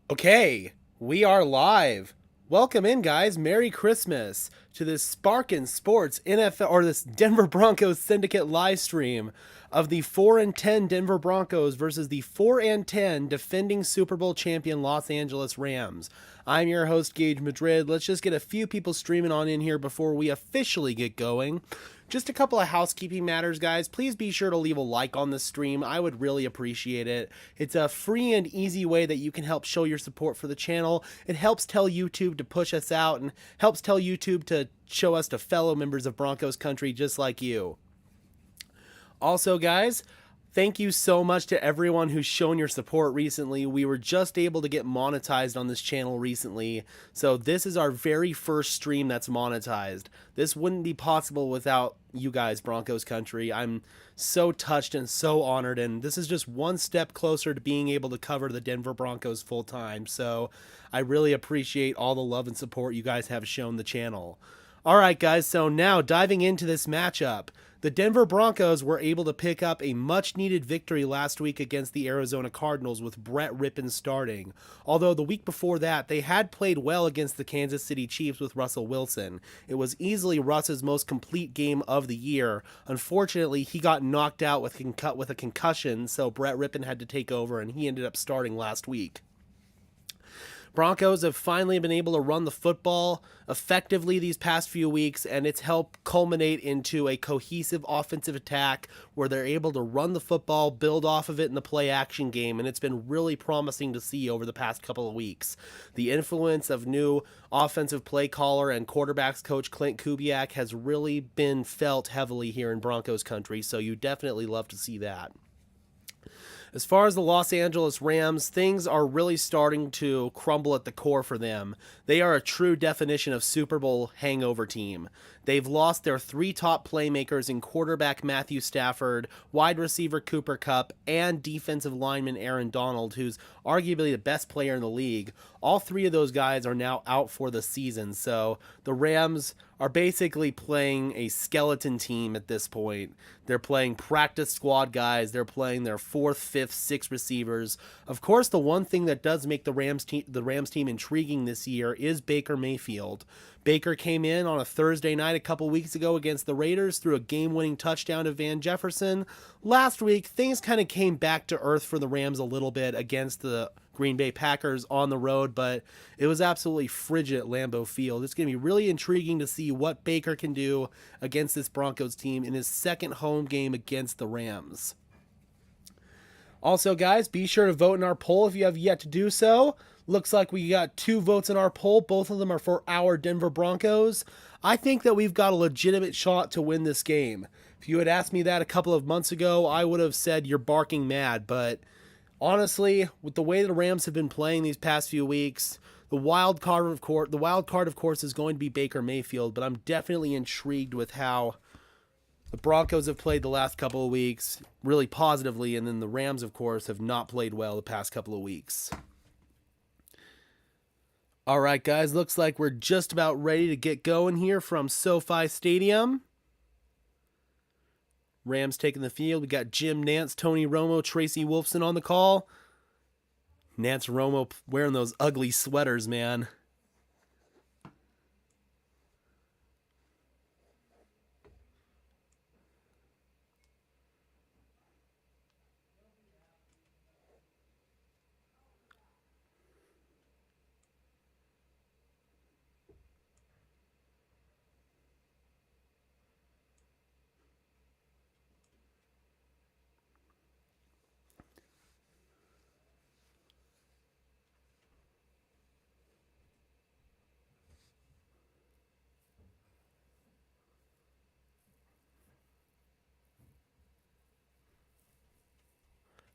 Okay, we are live. Welcome in, guys. Merry Christmas to this Sparkin Sports NFL or this Denver Broncos Syndicate live stream of the 4-10 Denver Broncos versus the 4-10 defending Super Bowl champion Los Angeles Rams. I'm your host, Gage Madrid. Let's just get a few people streaming on in here before we officially get going. Just a couple of housekeeping matters, guys. Please be sure to leave a like on this stream. I would really appreciate it. It's a free and easy way that you can help show your support for the channel. It helps tell YouTube to push us out and helps tell YouTube to show us to fellow members of Broncos country just like you. Also, guys, thank you so much to everyone who's shown your support recently. We were just able to get monetized on this channel recently, so this is our very first stream that's monetized. This wouldn't be possible without you guys, Broncos country. I'm so touched and so honored, and this is just one step closer to being able to cover the Denver Broncos full time, so I really appreciate all the love and support you guys have shown the channel. All right, guys, so now diving into this matchup. The Denver Broncos were able to pick up a much-needed victory last week against the Arizona Cardinals with Brett Rippon starting. Although the week before that, they had played well against the Kansas City Chiefs with Russell Wilson. It was easily Russ's most complete game of the year. Unfortunately, he got knocked out with a concussion, so Brett Rippon had to take over, and he ended up starting last week. Broncos have finally been able to run the football effectively these past few weeks, and it's helped culminate into a cohesive offensive attack where they're able to run the football, build off of it in the play action game, and it's been really promising to see over the past couple of weeks. The influence of new offensive play caller and quarterbacks coach Clint Kubiak has really been felt heavily here in Broncos country, so you definitely love to see that. As far as the Los Angeles Rams, things are really starting to crumble at the core for them. They are a true definition of Super Bowl hangover team. They've lost their three top playmakers in quarterback Matthew Stafford, wide receiver Cooper Kupp, and defensive lineman Aaron Donald, who's arguably the best player in the league. All three of those guys are now out for the season, so the Rams are basically playing a skeleton team at this point. They're playing practice squad guys. They're playing their fourth, fifth, sixth receivers. Of course, the one thing that does make the Rams team intriguing this year is Baker Mayfield. Baker came in on a Thursday night a couple weeks ago against the Raiders, threw a game-winning touchdown to Van Jefferson. Last week, things kind of came back to earth for the Rams a little bit against the Green Bay Packers on the road, but it was absolutely frigid at Lambeau Field. It's going to be really intriguing to see what Baker can do against this Broncos team in his second home game against the Rams. Also, guys, be sure to vote in our poll if you have yet to do so. Looks like we got 2 votes in our poll. Both of them are for our Denver Broncos. I think that we've got a legitimate shot to win this game. If you had asked me that a couple of months ago, I would have said you're barking mad, but honestly, with the way the Rams have been playing these past few weeks, the wild card, of course, is going to be Baker Mayfield, but I'm definitely intrigued with how the Broncos have played the last couple of weeks really positively, and then the Rams, of course, have not played well the past couple of weeks. All right, guys, looks like we're just about ready to get going here from SoFi Stadium. Rams taking the field. We got Jim Nance, Tony Romo, Tracy Wolfson on the call. Nance Romo wearing those ugly sweaters, man.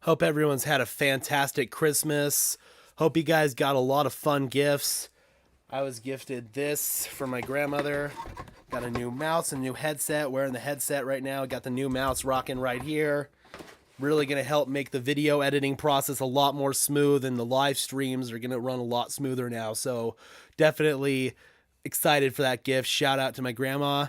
Hope everyone's had a fantastic Christmas. Hope you guys got a lot of fun gifts. I was gifted this from my grandmother. Got a new mouse and a new headset. Wearing the headset right now. Got the new mouse rocking right here. Really going to help make the video editing process a lot more smooth, and the live streams are going to run a lot smoother now. So definitely excited for that gift. Shout out to my grandma.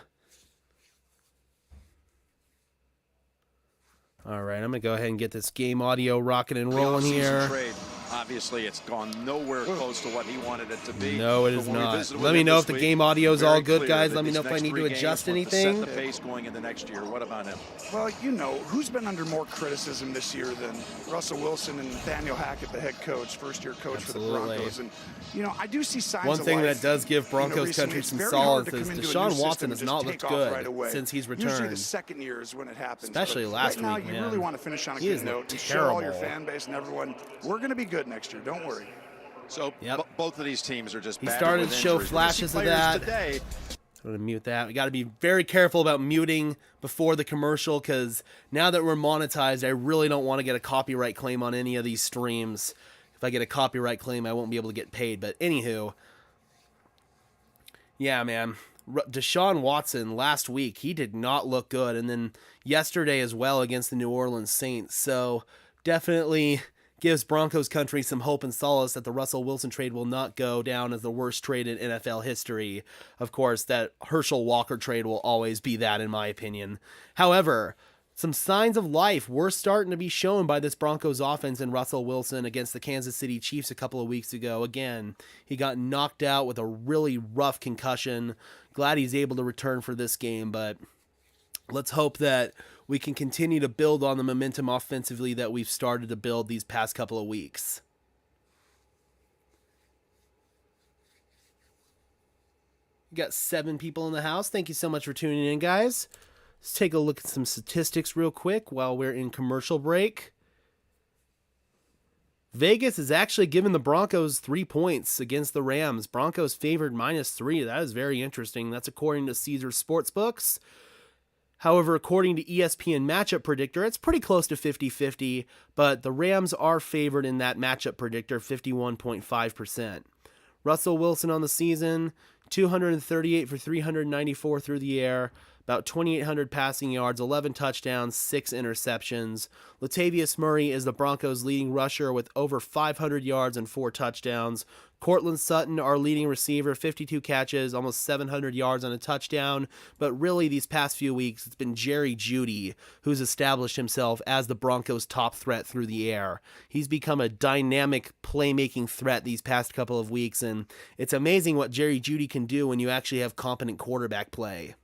All right, I'm going to go ahead and get this game audio rocking and rolling here. Obviously, it's gone nowhere close to what he wanted it to be. No, it is not. Let me know if the game audio is all good, guys. Let me know if I need to adjust anything. Set the pace going into next year. What about him? Well, you know, who's been under more criticism this year than Russell Wilson and Nathaniel Hackett, the head coach, first-year coach for the Broncos? And, you know, I do see signs One of thing life, that does give Broncos country some solace is Deshaun Watson has not looked good since he's returned. Usually the second year is when it happens. Especially last week, right now, man. you really want to finish on a good note and show all your fan base and everyone, we're going to be good next year. Don't worry. So both of these teams are just he started to show flashes of that. Today. I'm going to mute that. We got to be very careful about muting before the commercial, because now that we're monetized, I really don't want to get a copyright claim on any of these streams. If I get a copyright claim, I won't be able to get paid. But anywho, yeah, man. Deshaun Watson last week, he did not look good. And then yesterday as well against the New Orleans Saints. So definitely gives Broncos country some hope and solace that the Russell Wilson trade will not go down as the worst trade in NFL history. Of course, that Herschel Walker trade will always be that, in my opinion. However, some signs of life were starting to be shown by this Broncos offense and Russell Wilson against the Kansas City Chiefs a couple of weeks ago. Again, he got knocked out with a really rough concussion. Glad he's able to return for this game, but let's hope that we can continue to build on the momentum offensively that we've started to build these past couple of weeks. We got 7 people in the house. Thank you so much for tuning in, guys. Let's take a look at some statistics real quick while we're in commercial break. Vegas is actually giving the Broncos 3 points against the Rams. Broncos favored -3. That is very interesting. That's according to Caesars Sportsbooks. However, according to ESPN Matchup Predictor, it's pretty close to 50-50, but the Rams are favored in that matchup predictor, 51.5%. Russell Wilson on the season, 238 for 394 through the air, about 2,800 passing yards, 11 touchdowns, 6 interceptions. Latavius Murray is the Broncos' leading rusher with over 500 yards and 4 touchdowns. Cortland Sutton, our leading receiver, 52 catches, almost 700 yards on a touchdown. But really, these past few weeks, it's been Jerry Jeudy who's established himself as the Broncos' top threat through the air. He's become a dynamic playmaking threat these past couple of weeks, and it's amazing what Jerry Jeudy can do when you actually have competent quarterback play.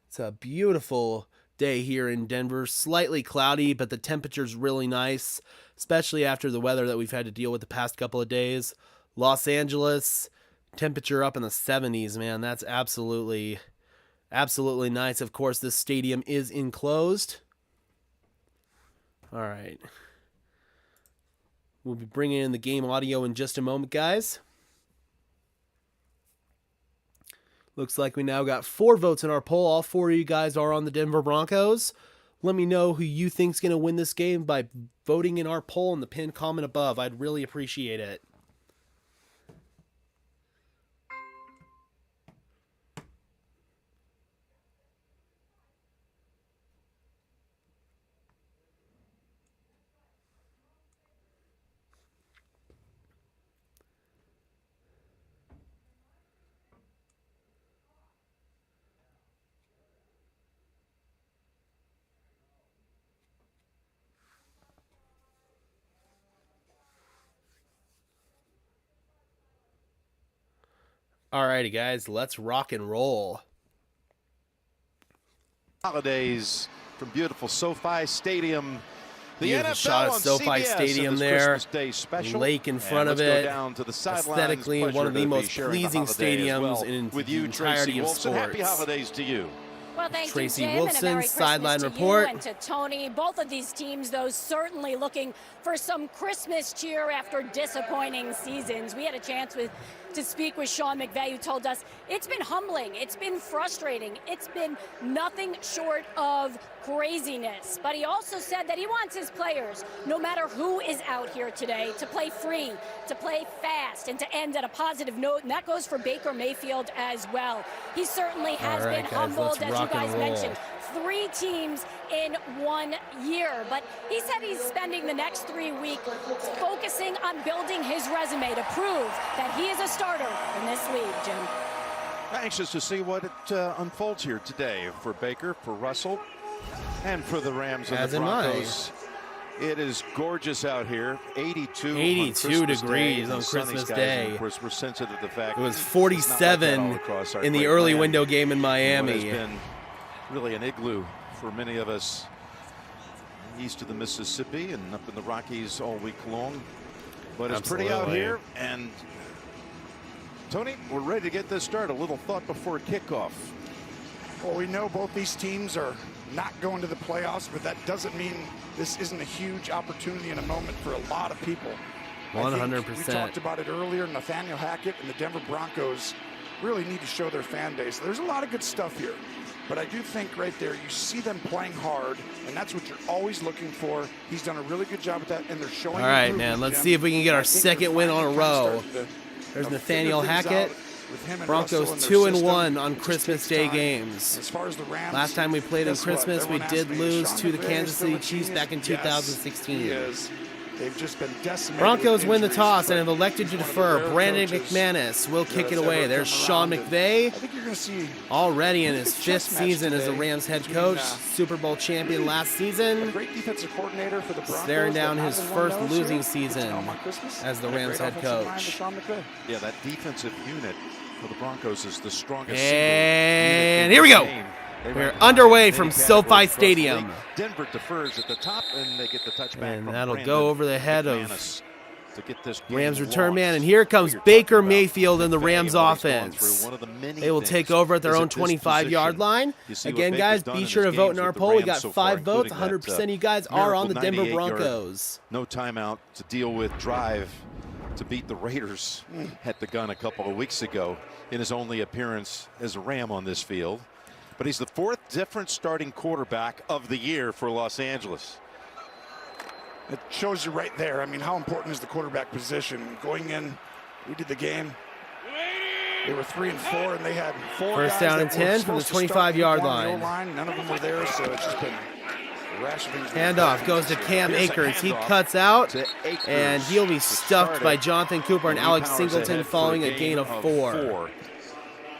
It's a beautiful day here in Denver. Slightly cloudy, but the temperature's really nice, especially after the weather that we've had to deal with the past couple of days. Los Angeles, temperature up in the 70s, man. That's absolutely nice. Of course, this stadium is enclosed. All right. We'll be bringing in the game audio in just a moment, guys. Looks like we now got 4 votes in our poll. All 4 of you guys are on the Denver Broncos. Let me know who you think's going to win this game by voting in our poll in the pinned comment above. I'd really appreciate it. Alrighty, guys, let's rock and roll. Holidays from beautiful SoFi Stadium. Beautiful shot of SoFi Stadium there. Lake in front of it. Aesthetically, one of the most pleasing stadiums in the entirety of sports. Happy holidays to you. Well, thank Tracy you, Jim, Wilson, and a Merry sideline Christmas to report. you and to Tony. Both of these teams, though, certainly looking for some Christmas cheer after disappointing seasons. We had a chance to speak with Sean McVay, who told us it's been humbling, it's been frustrating, it's been nothing short of craziness. But he also said that he wants his players, no matter who is out here today, to play free, to play fast, and to end at a positive note. And that goes for Baker Mayfield as well. He certainly has been humbled, as you guys mentioned. 3 teams in 1 year. But he said he's spending the next 3 weeks focusing on building his resume to prove that he is a starter in this league, Jim. Anxious to see what it unfolds here today for Baker, for Russell, and for the Rams and the Broncos. It is gorgeous out here. 82 degrees on Christmas Day. Of course, we're sensitive to the fact it was 47 in the early window game in Miami. It has been really an igloo for many of us east of the Mississippi and up in the Rockies all week long. But it's pretty out here. And Tony, we're ready to get this started. A little thought before kickoff. Well, we know both these teams are not going to the playoffs, but that doesn't mean this isn't a huge opportunity in a moment for a lot of people. 100%. We talked about it earlier. Nathaniel Hackett and the Denver Broncos really need to show their fan base. There's a lot of good stuff here, but I do think right there you see them playing hard, and that's what you're always looking for. He's done a really good job with that, and they're showing. All right, man. Let's see if we can get our second win on a row. There's Nathaniel Hackett. Broncos 2-1 on Christmas Day games. As far as the Rams, last time we played on Christmas, we did lose to the Kansas City Chiefs back in 2016. They've just been decimated. Broncos win the toss and have elected to defer. Brandon McManus will kick it away. There's Sean McVay, already in his 5th season as the Rams head coach, Super Bowl champion last season, great defensive coordinator for the Broncos, staring down his first losing season as the Rams head coach. Yeah, that defensive unit for the Broncos is the strongest. And here we go. We're underway from SoFi Stadium. Denver defers at the top, and they get the touchback. And that'll go over the head of to get this Rams return man. And here comes Baker Mayfield and the Rams offense. They will take over at their own 25-yard line. Again, guys, be sure to vote in our poll. We got 5 votes. 100% of you guys are on the Denver Broncos. No timeout to deal with drive to beat the Raiders at the gun a couple of weeks ago in his only appearance as a Ram on this field. But he's the 4th different starting quarterback of the year for Los Angeles. It shows you right there. I mean, how important is the quarterback position? Going in, we did the game. They were 3 and 4, and they had 4 first down and 10 from the 25-yard line. None of them were there, so it's just been a rash of things. Handoff goes to Cam Akers. He cuts out, and he'll be stuffed by Jonathan Cooper and Alex Singleton following a gain of 4.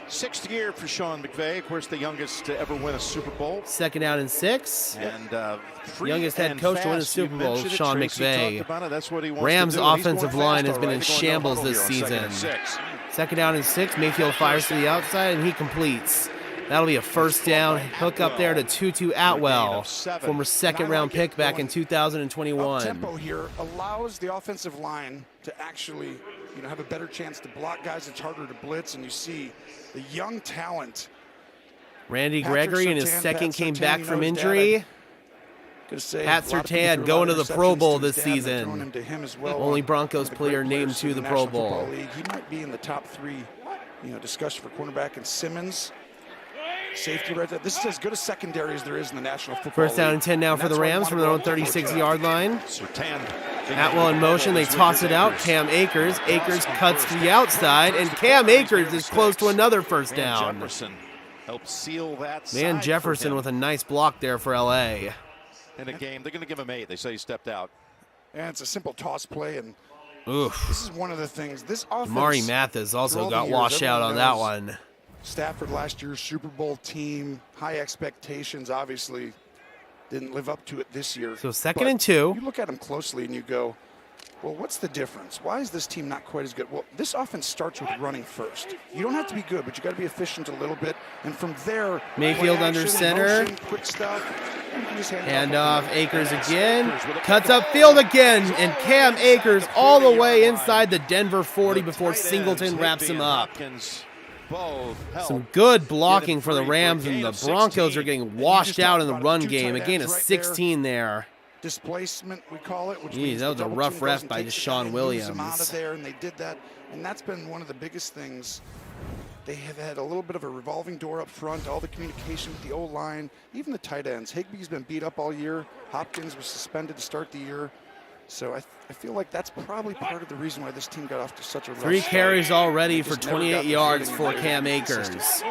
6th year for Sean McVay, of course, the youngest to ever win a Super Bowl. 2nd down and 6. And youngest head coach to win a Super Bowl, Sean McVay. That's what he wants Rams to do. offensive line has been in shambles this season. 2nd down and 6. Mayfield fires to the outside, and he completes. That'll be a first down. Hook up there to Tutu Atwell, former 2nd-round pick back in 2021. Tempo here allows the offensive line to actually, have a better chance to block guys. It's harder to blitz, and you see the young talent. Randy Gregory in his 2nd came back from injury. Pat Surtain going to the Pro Bowl this season. Only Broncos player named to the Pro Bowl. He might be in the top 3, discussion for cornerback, and Simmons. Safety right there. This is as good a secondary as there is in the National Football League. First down and 10 now for the Rams from their own 36-yard line. Atwell in motion. They toss it out. Cam Akers. Akers cuts to the outside, and Cam Akers is close to another first down. Helped seal that. Van Jefferson with a nice block there for L.A. In a game, they're going to give him 8. They say he stepped out. And it's a simple toss play, and oof. This is one of the things. This offense. Mari Mathis also got washed out on that one. Stafford last year's Super Bowl team, high expectations, obviously didn't live up to it this year. So 2nd and 2. You look at them closely and you go, well, what's the difference? Why is this team not quite as good? Well, this offense starts with running first. You don't have to be good, but you got to be efficient a little bit. And from there, Mayfield under center. Motion, quick stuff. Handoff, Akers again. Cuts up field again. And Cam Akers all the way inside the Denver 40 before Singleton wraps him up. Some good blocking for the Rams, and the Broncos are getting washed out in the run game. A gain of 16 there. Displacement, we call it. Which that was a rough ref by Deshaun Williams. Out of there, and they did that, and that's been one of the biggest things. They have had a little bit of a revolving door up front, all the communication with the O-line, even the tight ends. Higbee's been beat up all year. Hopkins was suspended to start the year. So I feel like that's probably part of the reason why this team got off to such a rough 3 start. carries already for 28 yards for Cam Akers.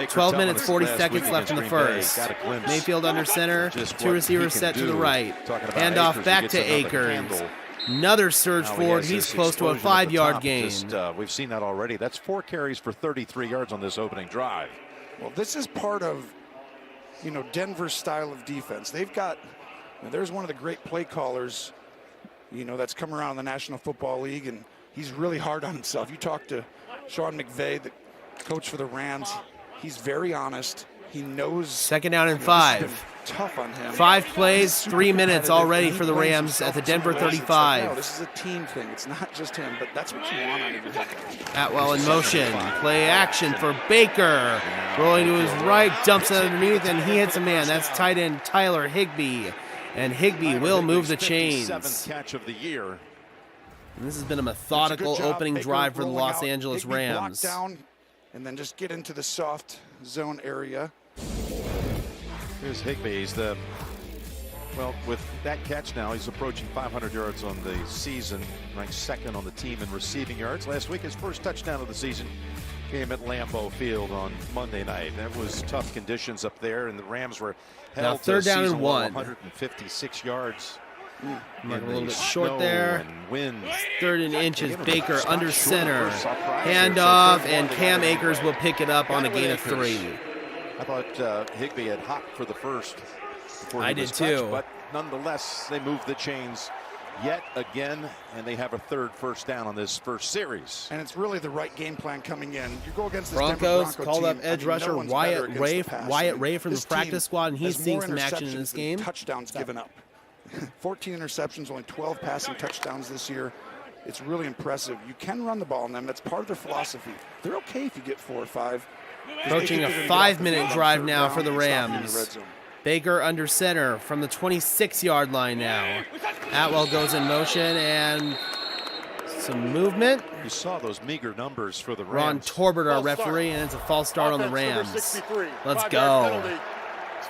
12 minutes, 40 seconds left in the first. Mayfield under center, 2 receivers set to the right. Handoff back to Akers. Another surge Now forward. has He's this close to a explosion at the 5-yard top. gain. We've seen that already. That's 4 carries for 33 yards on this opening drive. Well, this is part of, Denver's style of defense. They've got, there's one of the great play callers, that's come around in the National Football League, and he's really hard on himself. You talk to Sean McVay, the coach for the Rams. He's very honest. He knows. 2nd down and this 5. has been tough on him. 5 He's plays, super 3 minutes competitive, already and he for the blames Rams himself at the in some Denver ways. It's like, 35. no, this is a team thing. It's not just him, but that's what you want on your team. Atwell in motion. Play action for Baker. Rolling to his right, dumps it underneath, and he hits a man. That's tight end Tyler Higbee. And Higbee will move the chains. 57th catch of the year. And this has been a It's a methodical good job. opening Baker drive for the rolling Los out. Angeles Higbee blocked Rams. down, and then just get into the soft zone area. Here's Higbee. With that catch now, he's approaching 500 yards on the season, ranked 2nd on the team in receiving yards. Last week, his first touchdown of the season came at Lambeau Field on Monday night. That was tough conditions up there, and the Rams were held Now 3rd to down and season-low 1. 156 yards. A little In the bit short snow there. and wind. 3rd and inches. Baker Spot under short center. first surprise here. Handoff, So and 3rd Cam one. Akers will pick it up on a gain of 3. I thought Higbee had hopped for the first. before he I was did touched, too. But nonetheless, they moved the chains yet again, and they have a 3rd first down on this first series. And it's really the right game plan coming in. You go against this Broncos Denver Bronco called team, up edge rusher no one's better Wyatt against Ray. the pass. Wyatt Ray from the This practice team squad, and he's has seeing more some action in interceptions this than game. Touchdowns given up. 14 interceptions, only 12 passing touchdowns this year. It's really impressive. You can run the ball on them. That's part of their philosophy. They're okay if you get 4 or 5. Approaching a 5-minute drive now for the Rams. Baker under center from the 26-yard line now. Atwell goes in motion and some movement. You saw those meager numbers for the Ron Rams. Torbert, our referee, and it's a false start on the Rams. Let's go.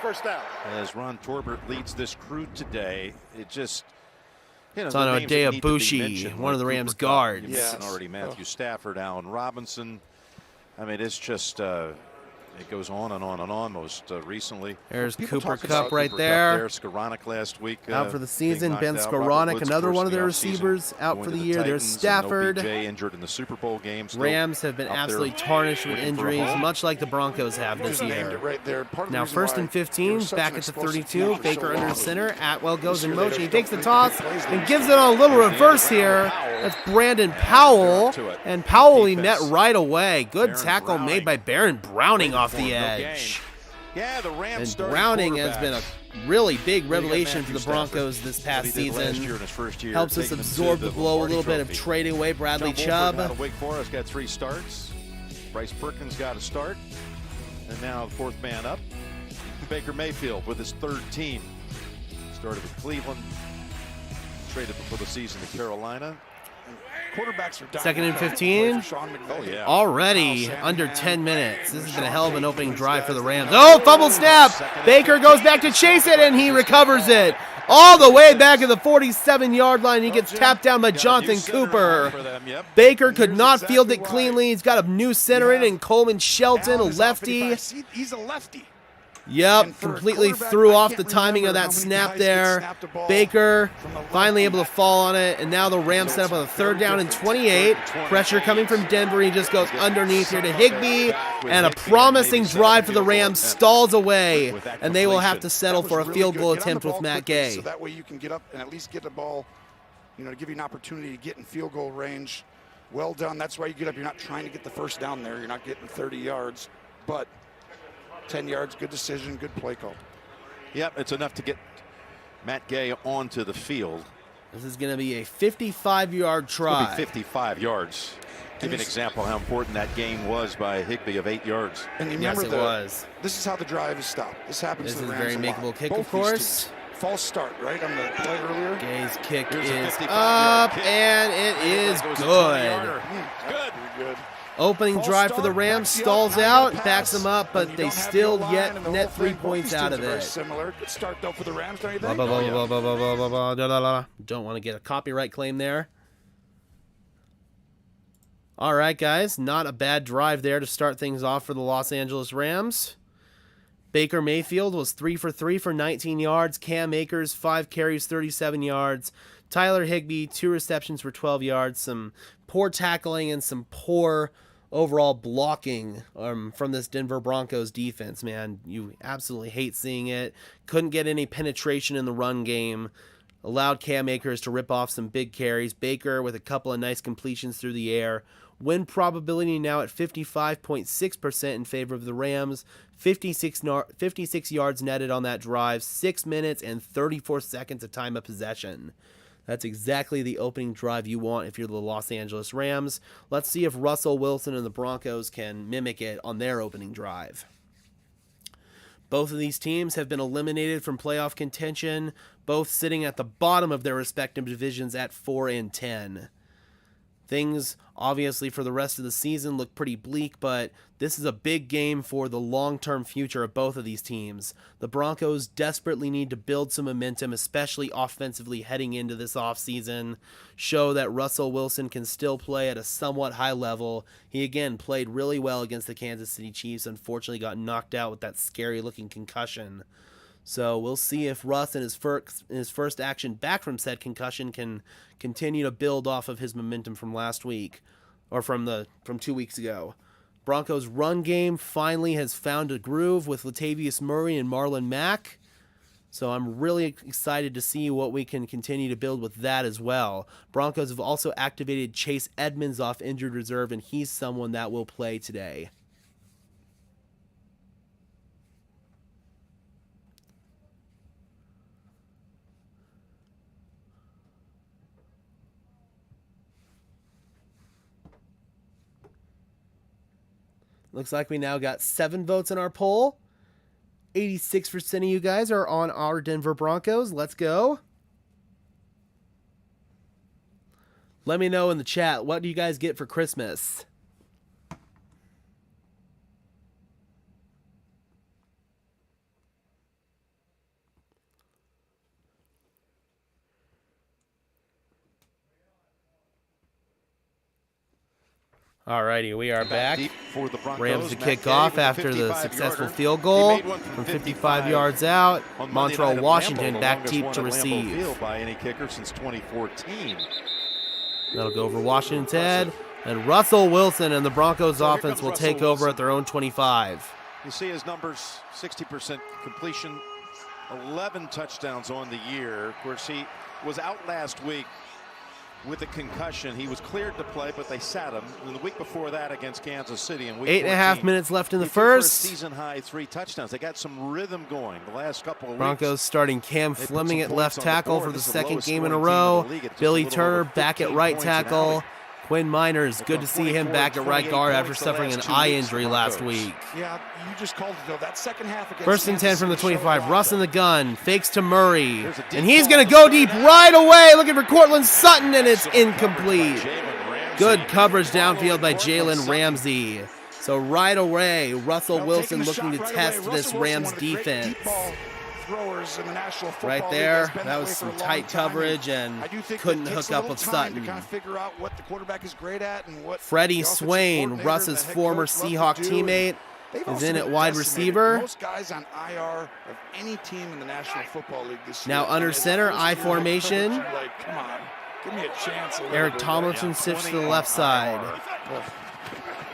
First down. As Ron Torbert leads this crew today, it just, It's the on names that Adea need to be Bushi, mentioned, one of the like Rams Cooper Kupp, guards. You mentioned Yes. already Matthew Stafford, Allen Robinson. I mean, it's just, it goes on and on and on. Most recently, There's People Cooper talk about Kupp right Cooper Kupp there. Skoranek last week. Out for the season. being Ben knocked out. Robert Skoranek, Woods another first one of in the their offseason, receivers, out going for to the year. There's Titans, and Stafford. OBJ injured in the Super Bowl game. Still Rams have been out there absolutely tarnished with looking for a injuries, home. much like the Broncos have You this just named year. it right there. Part of the Now reason 1st why and they 15, were such back an at the explosive 32. team for Baker so under long. center. Atwell goes This in year they motion. He just takes the don't toss make big plays. and gives it on a little reverse here. That's Brandon Powell. And Powell he met right away. Good Baron tackle Browning. made by Baron Browning off the No edge. gain. Yeah, the Rams And starting Browning has been quarterback. a really big Well, you got revelation for Matthew the Stafford. Broncos this What past he did last season. year in his first year, Helps us taking them to absorb the blow a Lombardi little bit of Trophy. trading away Bradley John Chubb. Wolford out of Wake Forest got 3 starts. Bryce Perkins got a start. And now the 4th man up. Baker Mayfield with his 3rd team. Started with Cleveland. Traded before the season to Carolina. Quarterbacks are dying. 2nd and 15. Sean McVay. Oh, yeah. Already under 10 minutes. This has been a hell of an opening drive for the Rams. Oh, fumble snap. Baker goes back to chase it, and he recovers it. All the way back at the 47-yard line. He gets tapped down by Jonathan Cooper. Baker could not field it cleanly. He's got a new center in, and Coleman Shelton, a Allen is off lefty. 55. He's a lefty. Yep, And for a completely quarterback, threw I off can't the timing of remember that how many snap guys get there. snapped a ball Baker from the left finally able hand. to fall on it, and now the Rams set up on a 3rd down and 28. Pressure coming from Denver. He just goes underneath here to Higbee, and a promising drive for the Rams stalls away, and they will have to settle That was for a really field good. goal Get on the attempt with ball Matt quickly, Gay. So that way you can get up and at least get the ball, to give you an opportunity to get in field goal range. Well done. That's why you get up. You're not trying to get the first down there. You're not getting 30 yards, but 10 yards, good decision, good play call. Yep, it's enough to get Matt Gay onto the field. This is going to be a 55-yard It'll be try. 55 yards. Give you an example how important that gain was by Higbee of 8 yards. And you Yes, remember it was. This is how the drive is stopped. This happens This to the is a Rams very a lot. makeable kick, Both of these course. teams. False start, right, on the play earlier. Gay's kick Here's a is 55-yard up, kick. and it is Goes a good. 20-yarder. Good. Good. Opening False drive for the start, Rams backs you up, stalls now you out, gotta backs pass, them up, and but you they don't have still your yet line and the net whole 3 thing. Both points these out teams of are very it. similar. Good start though for the Rams, don't you think? Don't want to get a copyright claim there. All right, guys, not a bad drive there to start things off for the Los Angeles Rams. Baker Mayfield was 3 for 3 for 19 yards. Cam Akers, 5 carries, 37 yards. Tyler Higbee, 2 receptions for 12 yards, some poor tackling and some poor overall blocking from this Denver Broncos defense, man. You absolutely hate seeing it. Couldn't get any penetration in the run game. Allowed Cam Akers to rip off some big carries. Baker with a couple of nice completions through the air. Win probability now at 55.6% in favor of the Rams. 56 yards netted on that drive. 6 minutes and 34 seconds of time of possession. That's exactly the opening drive you want if you're the Los Angeles Rams. Let's see if Russell Wilson and the Broncos can mimic it on their opening drive. Both of these teams have been eliminated from playoff contention, both sitting at the bottom of their respective divisions at 4-10. Things, obviously, for the rest of the season look pretty bleak, but this is a big game for the long-term future of both of these teams. The Broncos desperately need to build some momentum, especially offensively heading into this offseason. Show that Russell Wilson can still play at a somewhat high level. He, again, played really well against the Kansas City Chiefs. Unfortunately, got knocked out with that scary-looking concussion. So we'll see if Russ in his first action back from said concussion can continue to build off of his momentum from last week, or from 2 weeks ago. Broncos' run game finally has found a groove with Latavius Murray and Marlon Mack. So I'm really excited to see what we can continue to build with that as well. Broncos have also activated Chase Edmonds off injured reserve, and he's someone that will play today. Looks like we now got 7 votes in our poll. 86% of you guys are on our Denver Broncos. Let's go. Let me know in the chat, what do you guys get for Christmas? Alrighty, we are back. For the Broncos. Rams to kick off after the successful field goal from 55 yards out. Montrell Washington back deep to receive. By any kicker since 2014. That'll go over Washington's head. And Russell Wilson and the Broncos offense will take over at their own 25. You see his numbers, 60% completion, 11 touchdowns on the year. Of course, he was out last week with a concussion. He was cleared to play, but they sat him. And the week before that against Kansas City in week 8.5 minutes left in the first. Season high 3 touchdowns. They got some rhythm going the last couple of Broncos weeks. Starting Cam Fleming at left tackle for the second game in a row. Billy Turner back at right tackle. Quinn Miners, good to see him back at right guard after suffering an eye injury last week. Yeah, you just called it though. That second half against First and 10 from the 25. Russ in the gun, fakes to Murray, and he's ball. going to go deep right away, looking for Cortland Sutton, and it's incomplete. Good coverage downfield by Jalen Ramsey. So right away, Russell Wilson looking to test this Rams defense. Throwers in the National Football Right League. there, That's been that was way some for a long tight time, coverage and couldn't hook up with Sutton. To kind of figure out what the quarterback is great at and what Freddie the offensive Swain, coordinator Russ's and the head former coach love to Seahawk do. teammate, They've is also in been at wide decimated. receiver. Most guys on IR of any team in the National Football League this year. Now under And center, as a I first year head formation. coach, you're like, come on, give me a chance. Eric Tomlinson shifts to the left side.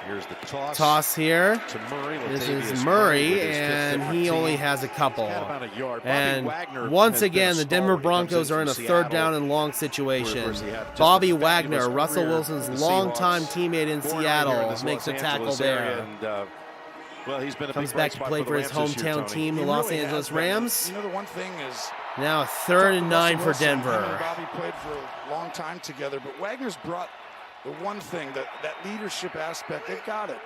Here's the toss. Toss here. To Murray. This Latavius is Murray, with his and fifth he team. only has a couple. Got about a yard. Bobby And Wagner once has been again, a the star Denver when he comes Broncos are in a from third Seattle. down and long situation. Where he had just Bobby a Wagner, fabulous Russell career Wilson's with the longtime Seahawks. teammate in Born out here in Seattle, this makes a Los tackle Angeles there. area, and, well, he's been a Comes big back bright to spot play for for the his Rams this year, hometown Tony. team, the He Los really has Angeles been. Rams. You know, the one thing is, Now 3rd and 9 for Russell Wilson, him Denver. and Bobby played for a long time together, but Wagner's brought the one thing, that leadership aspect. They've got it.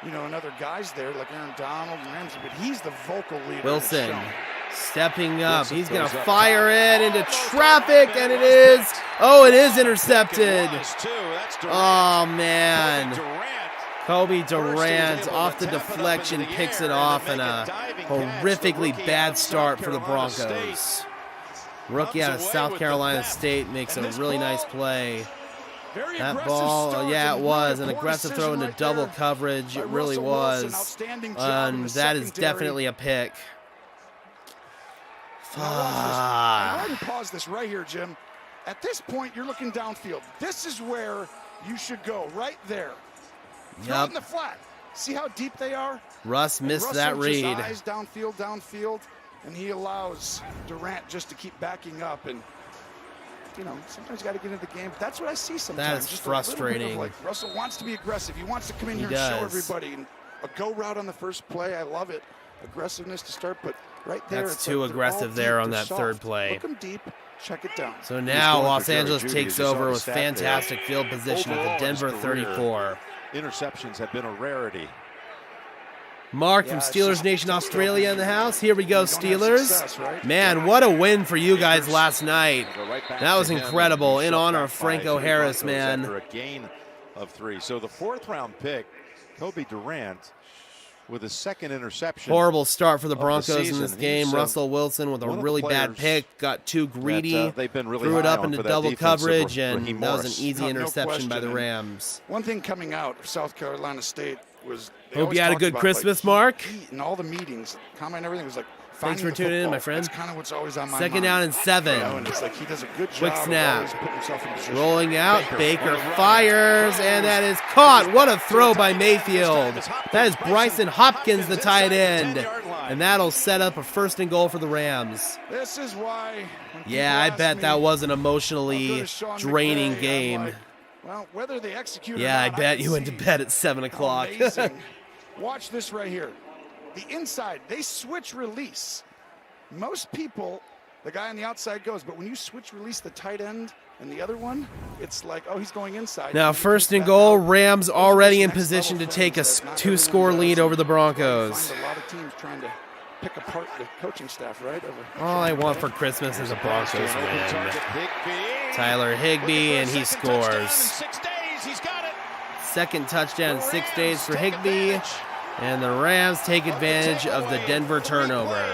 You know, and other guys there like Aaron Donald and Ramsey, but he's the vocal leader. Wilson It's shown. stepping up. Wilson He's going to throws up fire top. it into traffic, and it is. Oh, it is intercepted. That's Durant. Oh, man. Durant. Kobe First, he was Durant able to off the tap it up deflection into the picks air it and off, then and make a a diving catch. The horrifically rookie bad out of start South for the Carolina Broncos. State. Rookie out of Comes away South with Carolina the theft. State makes And a this really ball, nice play. Very That aggressive ball, start, yeah, it and was really an poor aggressive throw decision into right double there coverage. by It really Russell Wilson. was. Outstanding job in And the that is secondary. definitely a pick. Now watch this. And I Fuck. want to pause this right here, Jim. At this point, you're looking downfield. This is where you should go, right there. Throw it in the flat. See how deep they are? Russ missed that read. Just eyes downfield, and he allows Durant just to keep backing up. And, you know, sometimes you got to get into the game. But that's what I see sometimes. That is just frustrating. Like Russell wants to be aggressive. He wants to come in here and show everybody. And a go route on the first play, I love it. Aggressiveness to start, but right there. That's too aggressive there on that third play. Look him deep. Check it down. So now Los Angeles takes over with fantastic field position at the Denver 34. Interceptions have been a rarity. Mark from Steelers Nation Australia in the house. Here we go, Steelers. Man, what a win for you guys last night. That was incredible. In honor of Franco Harris, man. A gain of 3. So the 4th round pick, Kobe Durant, with his 2nd interception. Horrible start for the Broncos in this game. Russell Wilson with a really bad pick. Got too greedy. Threw it up into double coverage, and that was an easy interception by the Rams. One thing coming out of South Carolina State was... Hope you had a good Christmas, Mark. In all the meetings, comment and everything was like... Thanks for tuning in, my friend. That's kind of what's always on my mind. 2nd down down and 7. You know, and it's like he does a good job. Quick snap. In rolling out. Baker fires, and that is caught. What a throw by Mayfield. That is Bryson Hopkins, the tight end. And that'll set up a 1st and goal for the Rams. This is why... Yeah, I bet that was an emotionally draining game. Like, well, whether they execute yeah, or not, I bet you went to bed at 7 o'clock. Watch this right here. The inside, they switch release. Most people, the guy on the outside goes, but when you switch release the tight end and the other one, it's like, oh, he's going inside. Now 1st and goal, Rams already in position to take a 2-score lead over the Broncos. A lot of teams trying to pick apart the coaching staff, right? All I want for Christmas is a Broncos win. Tyler Higbee, and he scores. 2nd touchdown in 6 days for Higbee. And the Rams take advantage of the Denver turnover.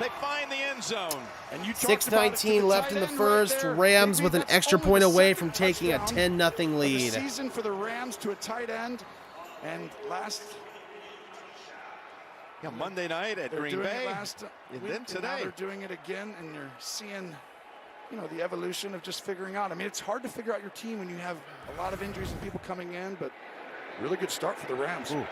They find the end zone. 6:19 left in the first. Rams with an extra point away from taking a 10-0 lead. Season for the Rams to a tight end, and Monday night at Green Bay, and then today they're doing it again, and you're seeing, you know, the evolution of just figuring out. I mean, it's hard to figure out your team when you have a lot of injuries and people coming in, but really good start for the Rams. Ooh.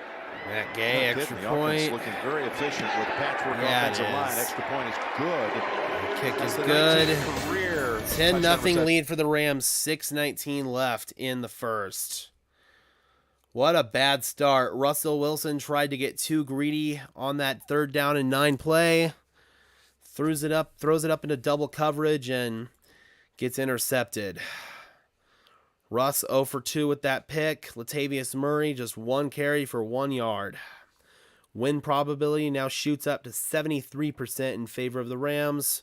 Matt Gay, extra point. Looking very efficient with the patchwork offensive line. Extra point is good. The kick is good. 10-0 lead for the Rams. 6:19 left in the first. What a bad start. Russell Wilson tried to get too greedy on that 3rd down and 9 play. Throws it up into double coverage and gets intercepted. Russ 0 for 2 with that pick. Latavius Murray just 1 carry for 1 yard. Win probability now shoots up to 73% in favor of the Rams.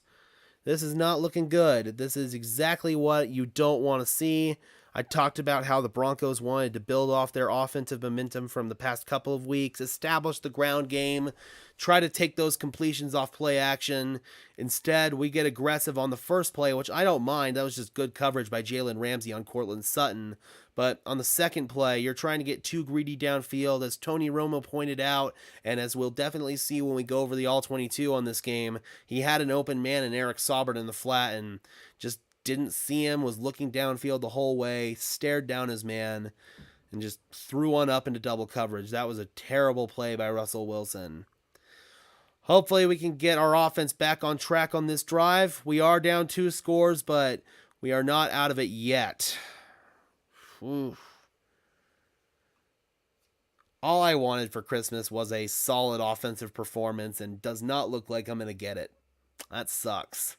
This is not looking good. This is exactly what you don't want to see. I talked about how the Broncos wanted to build off their offensive momentum from the past couple of weeks, establish the ground game, try to take those completions off play action. Instead, we get aggressive on the first play, which I don't mind. That was just good coverage by Jalen Ramsey on Cortland Sutton. But on the second play, you're trying to get too greedy downfield, as Tony Romo pointed out, and as we'll definitely see when we go over the All-22 on this game, he had an open man in Eric Saubert in the flat and just didn't see him, was looking downfield the whole way, stared down his man, and just threw one up into double coverage. That was a terrible play by Russell Wilson. Hopefully we can get our offense back on track on this drive. We are down 2 scores, but we are not out of it yet. Oof. All I wanted for Christmas was a solid offensive performance, and does not look like I'm going to get it. That sucks.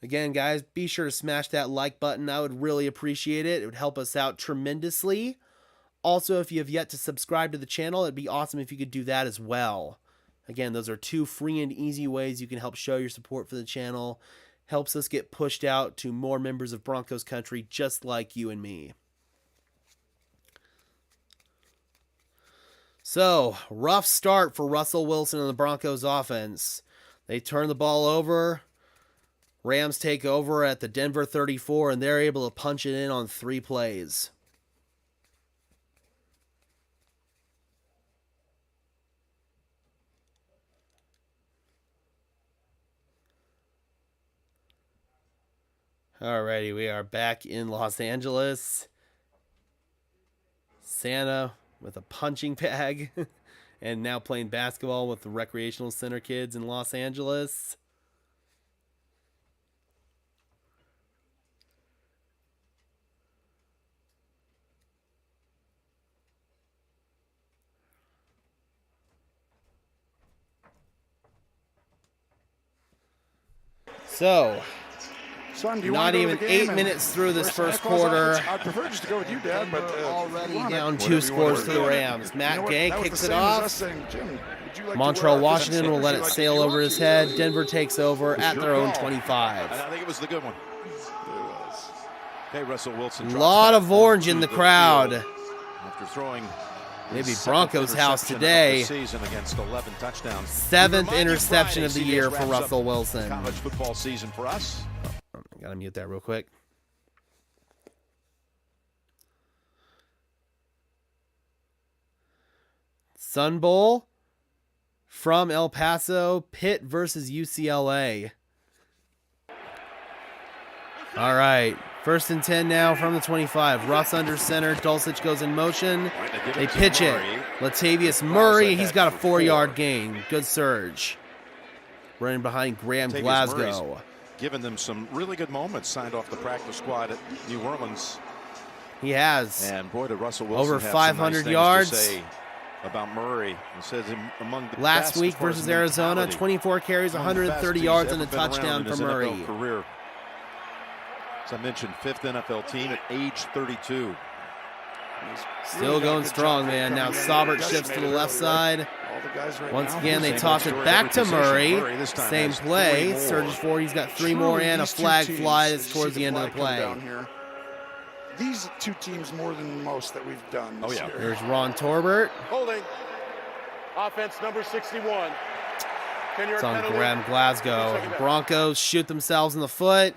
Again, guys, be sure to smash that like button. I would really appreciate it. It would help us out tremendously. Also, if you have yet to subscribe to the channel, it'd be awesome if you could do that as well. Again, those are 2 free and easy ways you can help show your support for the channel. Helps us get pushed out to more members of Broncos country just like you and me. So, rough start for Russell Wilson and the Broncos offense. They turn the ball over. Rams take over at the Denver 34, and they're able to punch it in on 3 plays. Alrighty, we are back in Los Angeles. Santa with a punching bag and now playing basketball with the recreational center kids in Los Angeles. So, Son, do you not want to go even to the game 8 minutes through this first I suppose quarter. I'd prefer just to go with you, Dad, but Already if you want down it, 2 scores to the we're doing it. Rams. You Matt know what? Gay That was kicks the it same as us off. saying, Jim, would you like to Montreal, wear our Washington will Syndicate let it like sail you over want his to? head. Denver takes over at Good their own call. 25. And I think it was the good one. Okay, Russell Wilson. A drops lot back of orange in onto the crowd. field After throwing Maybe his Broncos seventh house interception of today. the season against 11 touchdowns. 7th We remind you interception Friday, of the CBS year for wraps up Russell Wilson. College football season for us. Gotta mute that real quick. Sun Bowl from El Paso, Pitt versus UCLA. All right, 1st and 10 now from the 25. Russ under center. Dulcich goes in motion. They pitch it. Latavius Murray, he's got a 4-yard gain. Good surge. Running behind Graham Latavius Glasgow. Murray's given them some really good moments. Signed off the practice squad at New Orleans. He has. And boy, did Russell Wilson Over have 500 some nice yards. things to say about Murray. He says among the Last best week as far as versus Arizona, mentality. 24 carries, One of the best 130 he's yards, ever and a been around touchdown in for his Murray. NFL career. As I mentioned, 5th NFL team at age 32. Still going strong, man. Now Saubert shifts to the left side. Once again, they toss it back to Murray. Same play. Surges forward. He's got 3 more and a flag flies towards the end of the play. These two teams more than most that we've done this year. There's Ron Torbert. Holding. Offense number 61. It's on Graham Glasgow. Broncos shoot themselves in the foot.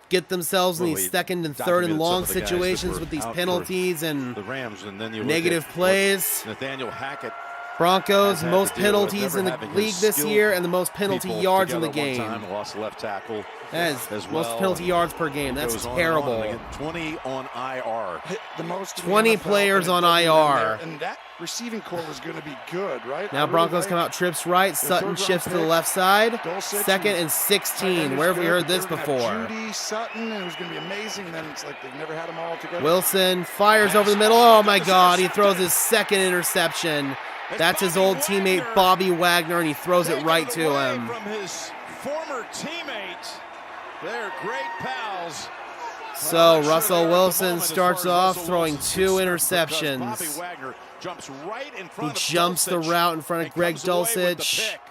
Get themselves in these 2nd and 3rd and long situations with these penalties and the Rams, and then you negative plays. Nathaniel Hackett. Broncos, had most to deal with penalties never in the having league his this skilled year and the most penalty people yards in the together game. one time, lost left tackle. That is as most well. penalty yards per game. That's Goes on and terrible. on. They get 20 on IR. The most 20 players on IR. And that receiving core was going to be good, right? Now Broncos come out trips right. Sutton shifts to the left side. 2nd and 16. Where have we heard this before? Judy, Sutton, and it was going to be amazing. Then it's like they've never had them all together. Wilson fires over the middle. Oh my God! He throws his 2nd interception. That's his old teammate Bobby Wagner, and he throws it right to him. From his former teammate, they're great pals. So Russell Wilson starts off throwing 2 interceptions. Bobby Wagner jumps right in He front of jumps the Dulcich route in front of and Greg comes away with the Dulcich. pick.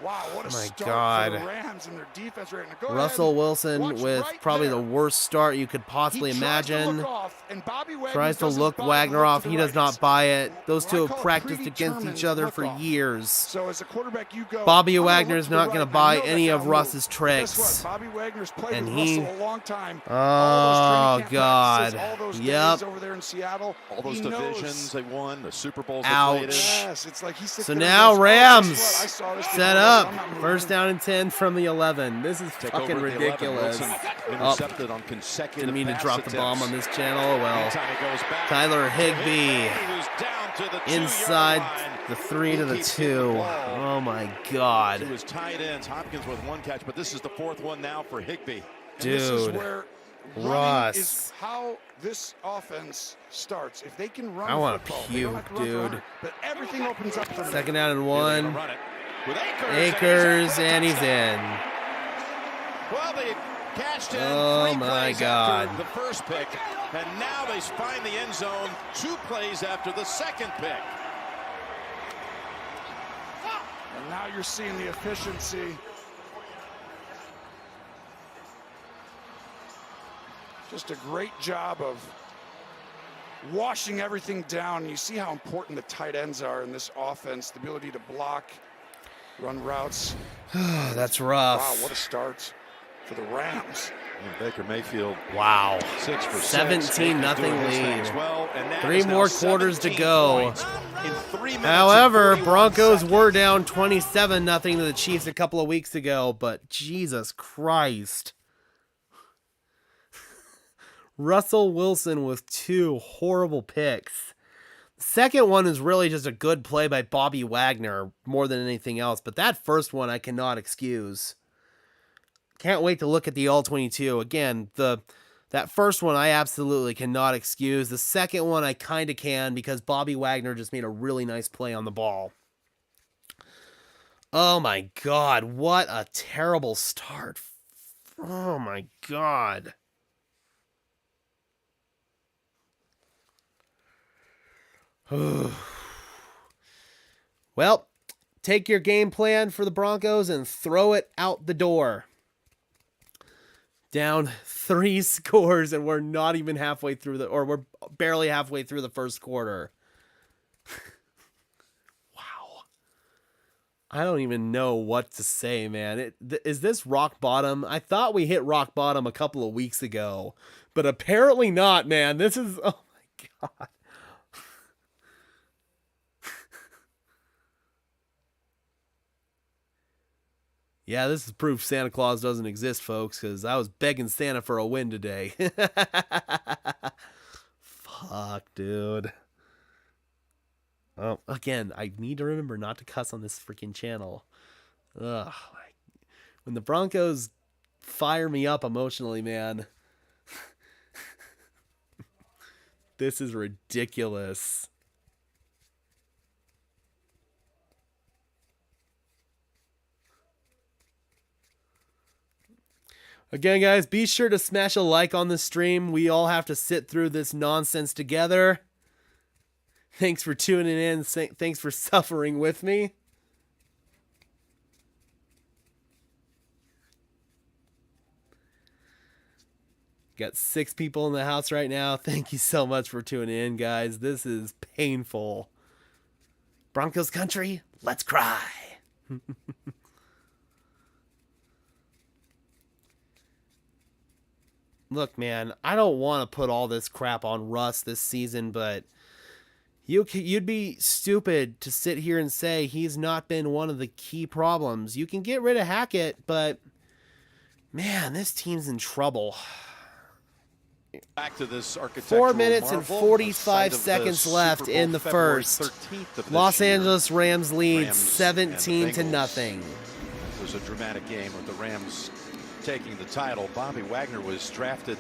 Wow, what a My start God. for the Rams and their defense right now. Go Russell ahead. Wilson Watch with right probably there. the worst start you could possibly He tries to imagine. look off, and Bobby Wagner Tries to doesn't look bother to Wagner look off. to the He does right. not buy it. Those two I have call it practiced against predetermined each other look for off. years. So as a quarterback, you go. Bobby I'm gonna Wagner look is to the not right. going to I buy know that any of guy Russ's moves. Guess tricks. what? Bobby Wagner's played And with he- Russell a long time. Oh, All those training camp God. practices, all those Yep. days over there in Seattle. All those he divisions knows. they won, the Super Bowls they Ouch. played in. Yes, it's like he sits So there and now goes, "Oh, Rams guess what? I saw this set before. up. I'm not moving." 1st down and 10 from the 11. This is Take fucking over at the 11. ridiculous. Wilson Oh, intercepted on consecutive didn't mean to pass drop the bomb on attempts. this channel. Oh, well. Meantime, it goes back. Tyler Higbee He was down to the 2-yard inside line. the 3 to the He keeps getting the 2. ball Oh my to God. his tight ends. Hopkins with 1 catch, but this is the 4th one now for Higbee. And this is Dude. where running Russ. is how this offense starts. If they can run I wanna football, they don't have to puke, run for dude. 100, but everything opens up for them. 2nd down and Here they're 1. gonna run it with Akers, and he's in. Well, they cashed in Oh 3 my plays God. after the first pick, and now they find the end zone 2 plays after the 2nd pick. And now you're seeing the efficiency. Just a great job of washing everything down. You see how important the tight ends are in this offense, the ability to block, run routes. That's Wow, rough. what a start for the Rams. And Baker Mayfield Wow. 6 for 17-0 lead. lead. 3 more quarters to go. In 3 minutes However, and 41 Broncos seconds. were down 27-0 to the Chiefs a couple of weeks ago, but Jesus Christ. Russell Wilson with 2 horrible picks. The second one is really just a good play by Bobby Wagner more than anything else, but that first one I cannot excuse. Can't wait to look at the All-22. Again, that first one I absolutely cannot excuse. The second one I kind of can because Bobby Wagner just made a really nice play on the ball. Oh my God, what a terrible start. Oh my God. Well, take your game plan for the Broncos and throw it out the door. Down 3 scores, and we're not even halfway through or we're barely halfway through the first quarter. Wow. I don't even know what to say, man. Is this rock bottom? I thought we hit rock bottom a couple of weeks ago, but apparently not, man. This is, oh my God. Yeah, this is proof Santa Claus doesn't exist, folks, because I was begging Santa for a win today. Fuck, dude. Oh, again, I need to remember not to cuss on this freaking channel. Ugh. When the Broncos fire me up emotionally, man. This is ridiculous. Again, guys, be sure to smash a like on the stream. We all have to sit through this nonsense together. Thanks for tuning in. Thanks for suffering with me. Got 6 people in the house right now. Thank you so much for tuning in, guys. This is painful. Broncos country, let's cry. Look, man, I don't want to put all this crap on Russ this season, but you'd be stupid to sit here and say he's not been one of the key problems. You can get rid of Hackett, but man, this team's in trouble. Back to this 4 minutes and 45 seconds left in the first. Los Angeles Rams lead 17-0. It was a dramatic game with the Rams taking the title. Bobby Wagner was drafted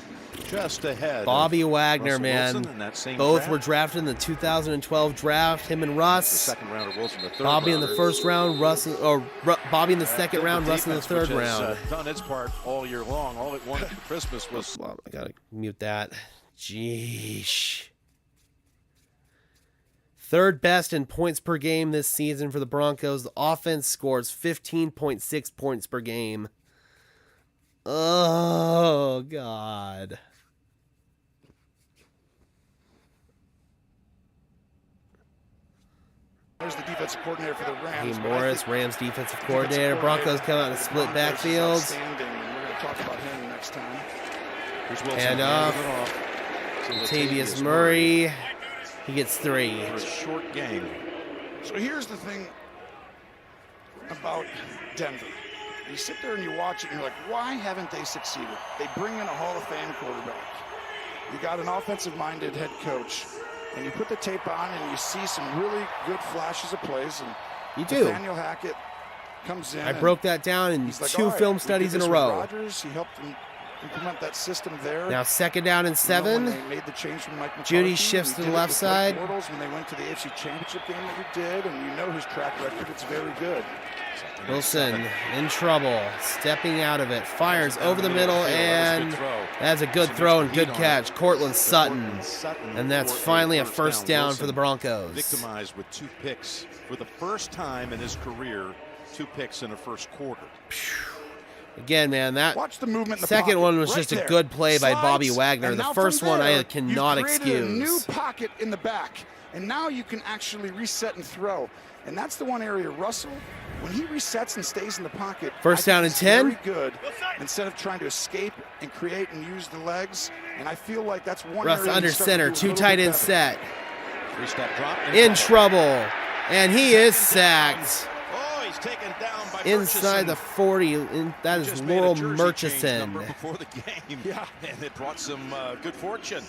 just ahead. Bobby Wagner, Russell man. Wilson in that same Both draft. were drafted in the 2012 draft. Him and Russ. The second rounder, Wilson the third. Bobby in the first round, Bobby in the second round, Russ in the Defense, third which has, round. done its part all year long. All it wanted for Christmas was. Well, I gotta mute that. Jeesh. Third best in points per game this season for the Broncos. The offense scores 15.6 points per game. Oh, God. There's the defensive coordinator for the Rams. Hey, Morris, Rams defensive coordinator. Broncos come out in split backfields. We're going to talk about him next time. And off. Latavius Murray. He gets 3. For a short game. So here's the thing about Denver. You sit there and you watch it and you're like, why haven't they succeeded? They bring in a Hall of Fame quarterback. You got an offensive-minded head coach. And you put the tape on and you see some really good flashes of plays. And You do. Nathaniel Hackett comes in. I broke that down in he's like, 2 all right, film we studies did in a this with row. Rodgers. He helped him implement that system there. Now 2nd down and 7. When they made the change from Mike Judy McCarthy, shifts he to did the it left with Blake side. Bortles when they went to the AFC Championship game that he did, and you know his track record. It's very good. Wilson in trouble, stepping out of it, fires over the middle, and that's a good throw and good catch. Cortland Sutton, and that's finally a first down for the Broncos. Victimized with 2 picks for the first time in his career. 2 picks in the first quarter. Again, man, that Watch the movement in the second pocket. one was Right just there. a good play by Slides, Bobby Wagner. and The now first from one I there, cannot you've created a new excuse. pocket in the back, and now you can actually reset and throw. And that's the one area Russell, when he resets and stays in the pocket, First I down think and it's 10. very good instead of trying to escape and create and use the legs. And I feel like that's one Russ area under he's starting center, to do a 2 little tight bit end better. set. 3-step drop. In trouble, and he is sacked. Oh, he's taken down by inside the 40. And that is Just made a Laurel jersey change Murchison. number before the game. Yeah. And it brought some good fortune.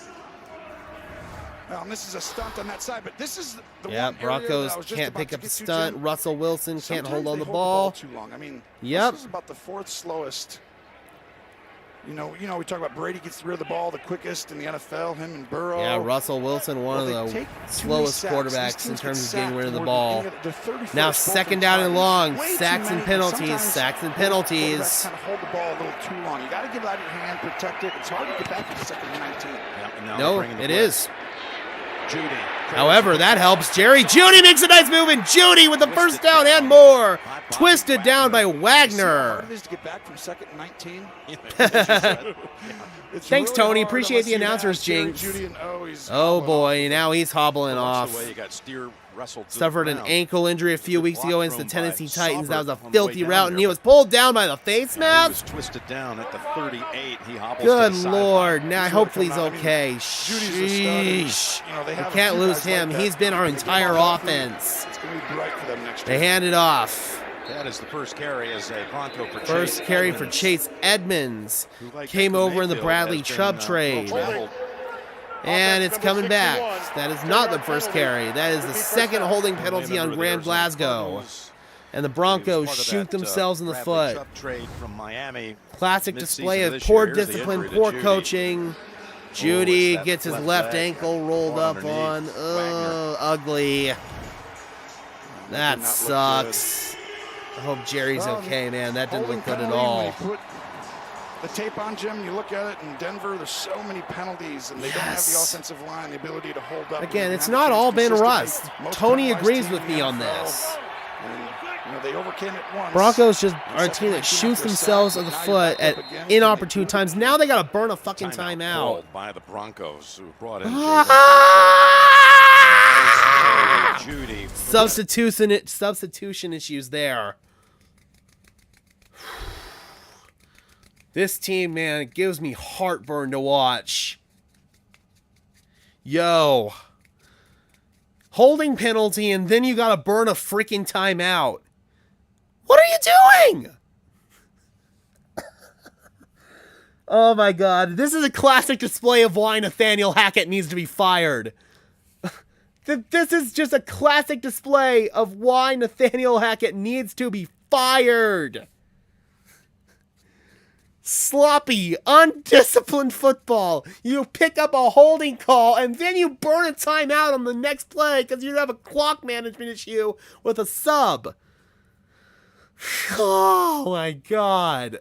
Well, and this is a stunt on that side, but this is the Yeah, one area Broncos that I was just can't about pick to up the get to, stunt. Jim. Russell Wilson can't Sometimes hold on they the ball. too long. I mean, Yep. this is about the 4th slowest. You know, we talk about Brady gets rid of the ball the quickest in the NFL. Him and Burrow. Yeah, Russell Wilson, one Well, of they the take too slowest many sacks. quarterbacks These in teams terms get of getting rid of the sacked ball. more than they're 31st Now both 2nd in down and time. long. Way too Sacks and many. penalties. Sometimes Sacks and those penalties. quarterbacks kind of hold the ball a little too long. You got to get it out of your hand, protect it. It's hard to get back to the 2nd and 19. Yeah, and now No, they're bringing the it blitz. is. Judy. However, that helps. Jerry Jeudy makes a nice move, and Jeudy with the first down and more. Twisted down by See how Wagner. hard it is to get back from 2nd and 19? It's Thanks, really Tony. hard Appreciate unless the you announcer's have Jerry jinx. Jeudy and, he's Oh hobbling boy, now he's hobbling That's off. the way you got steer wrestled to Suffered the an ground. ankle injury a few Good weeks ago block against the thrown by Tennessee Titans. That was a Saubert on the filthy way down route, and there, he was pulled down by the face He mask. was twisted down at the 38. He hobbles Good to the Lord. sideline. Now, He's hopefully really he's coming out. I okay. mean, Judy's a stud, and, Sheesh. you know, they We have a can't few lose guys him. like that. He's been our They get entire all healthy. offense. It's going to be bright for them next They year. hand it off. That is the first carry as a Bronco for First Chase carry for Edmonds, Chase Edmonds. who, like Came Baker over in the Mayfield, Bradley has been, Chubb trade. well-traveled. And Offense it's number coming back. 61. That is not the first penalty. carry. That is the Would be first second down. holding Only a penalty member on of the Grand Arizona Glasgow. Cardinals. And the He was Broncos part of shoot that, themselves in the Bradley foot. Chubb trade from Miami. Classic mid-season display of of this poor year. Here's the discipline, injury to poor Judy. coaching. It's Judy that gets his left left leg ankle rolled caught up on. underneath Wagner. Ugly. Did That not look sucks. I hope Jerry's Well, okay, man. That didn't Holding look good at penalty, when all. you put the tape on, Jim, you look at it in Denver, there's so many penalties, and they don't have the Yes. offensive line, the ability to hold up. Again, and it's have a not chance all been consistently. rust. Most Tony penalized agrees team with in me the on NFL. this. And, they overcame it once. Broncos just And are a second team that 19 shoots after a themselves sack, in the now you're foot back at up again. inopportune times. Now they got to burn a fucking timeout. Called by the Broncos, who brought in Ah! Judy. Substitution issues there. This team, man, it gives me heartburn to watch. Yo. Holding penalty, and then you gotta burn a freaking timeout. What are you doing? Oh my god. This is a classic display of why Nathaniel Hackett needs to be fired. This is just a classic display of why Nathaniel Hackett needs to be fired. Sloppy, undisciplined football. You pick up a holding call and then you burn a timeout on the next play because you have a clock management issue with a sub. Oh my god.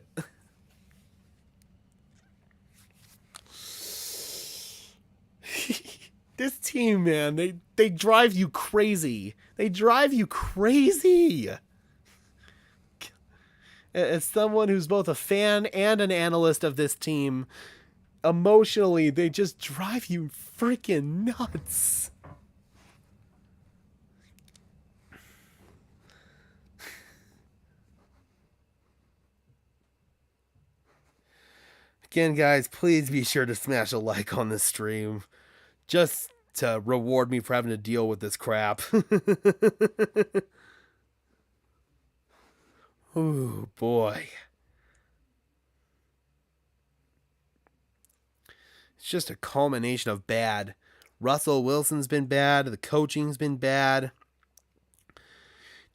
This team, man, they drive you crazy. They drive you crazy. As someone who's both a fan and an analyst of this team, emotionally, they just drive you freaking nuts. Again, guys, please be sure to smash a like on this stream. Just to reward me for having to deal with this crap. Ooh, boy. It's just a culmination of bad. Russell Wilson's been bad. The coaching's been bad.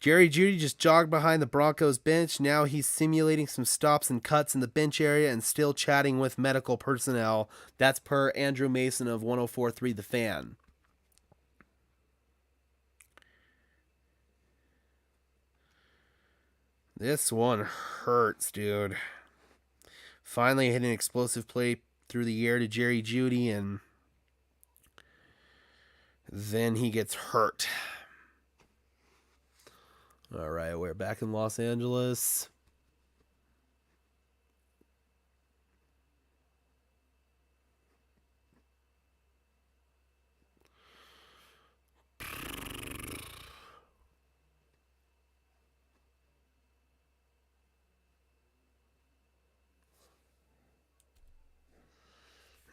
Jerry Jeudy just jogged behind the Broncos bench. Now he's simulating some stops and cuts in the bench area and still chatting with medical personnel. That's per Andrew Mason of 104.3 The Fan. This one hurts, dude. Finally hit an explosive play through the air to Jerry Jeudy, and then he gets hurt. All right, we're back in Los Angeles.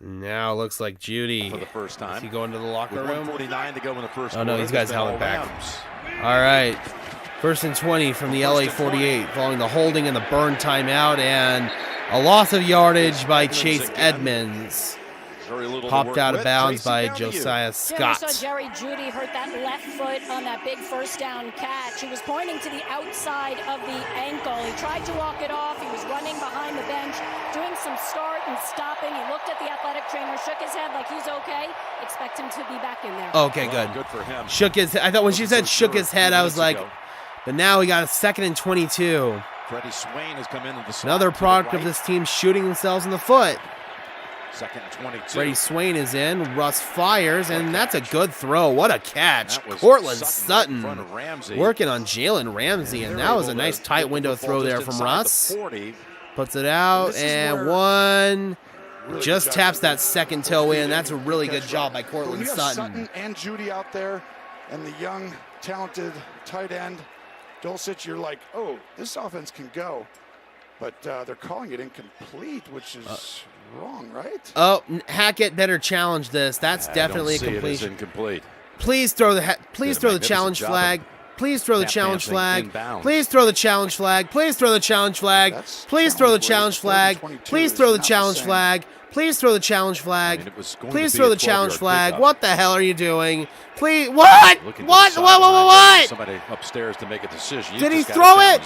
Now it looks like Jeudy. For the first time. Is he going to the locker With room? 1:49 to go in the first Oh, no, quarter. these guys It's been held all it back. Rams. All right. First and 20 from the LA 48, following the holding and the burn timeout, and a loss of yardage by Chase Edmonds. Popped out of bounds by Josiah Scott. Yeah, we saw Jerry Jeudy hurt that left foot on that big first down catch. He was pointing to the outside of the ankle. He tried to walk it off. He was running behind the bench, doing some start and stopping. He looked at the athletic trainer, shook his head like he's okay. Expect him to be back in there. Okay, good. Good for him. Shook his. I thought when she said shook his head, I was like, but now we got a 2nd and 22. Freddie Swain has come into the slot. Another product of this team shooting themselves in the foot. 2nd and 22. Freddie Swain is in. Russ fires, and that's a good throw. What a catch. Cortland Sutton working on Jalen Ramsey, and that was a nice tight window throw there from Russ. Puts it out, and one. Just taps that second toe in. That's a really good job by Cortland Sutton. Sutton and Jeudy out there, and the young, talented tight end, Dulcich, you're like, oh, this offense can go. But they're calling it incomplete, which is wrong, right? Oh, Hackett better challenge this. That's definitely a completion. Incomplete. Please throw the challenge flag. Please throw the challenge flag. Please throw the challenge flag. Please throw the challenge flag. Please throw the challenge flag. Please throw the challenge flag. Please throw the challenge flag. Please throw the challenge flag. What the hell are you doing? Please, what? What? Somebody upstairs to make a decision. Did he throw it?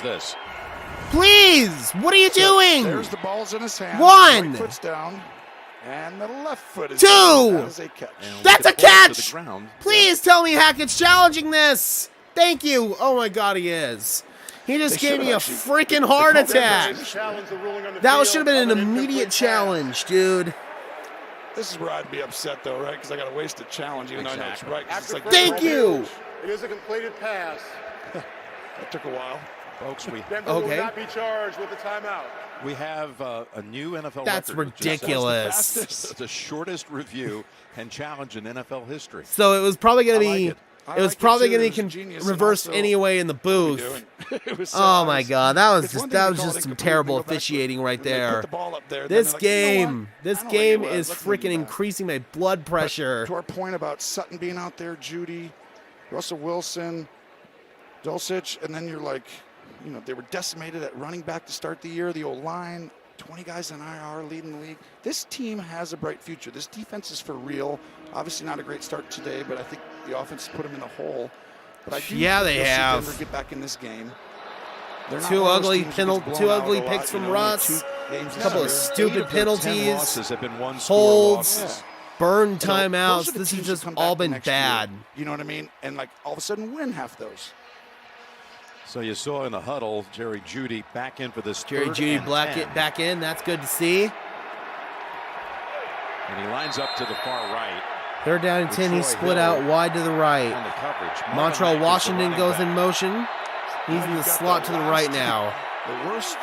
Please, what are you doing? There's the balls in his hand. One. Right foot's down, and the left foot is two. Down. That is a catch. That's a catch. Please tell me Hackett's challenging this. Thank you. Oh my God, he is. He just gave me a freaking heart attack. That should have been an immediate challenge, dude. This is where I'd be upset, though, right? Because I got to waste a challenge, even though I know it's right. It's like, Thank you. It is a completed pass. That took a while. Folks, Denver will not be charged with a timeout. We have a new NFL That's record. ridiculous. It's the shortest review and challenge in NFL history. So it was probably going to be... It was probably going to be reversed anyway in the booth. Oh my God, that was just some terrible officiating right there. This game is freaking increasing my blood pressure. To our point about Sutton being out there, Jeudy, Russell Wilson, Dulcich, and then you're like, you know, they were decimated at running back to start the year. The O-line, 20 guys in IR leading the league. This team has a bright future. This defense is for real. Obviously not a great start today, but I think the offense put them in the hole. But I do they have. Denver get back in this game. Two ugly picks from Russ. A couple of stupid penalties. Holds. Burn timeouts. This has just all been bad. You know what I mean? And like all of a sudden win half those. So you saw in the huddle, Jerry Jeudy back in for this. Jerry Jeudy back in. That's good to see. And he lines up to the far right. 3rd down and 10. He's split out wide to the right. Montreal Washington goes in motion. He's in the slot to the right now. The worst.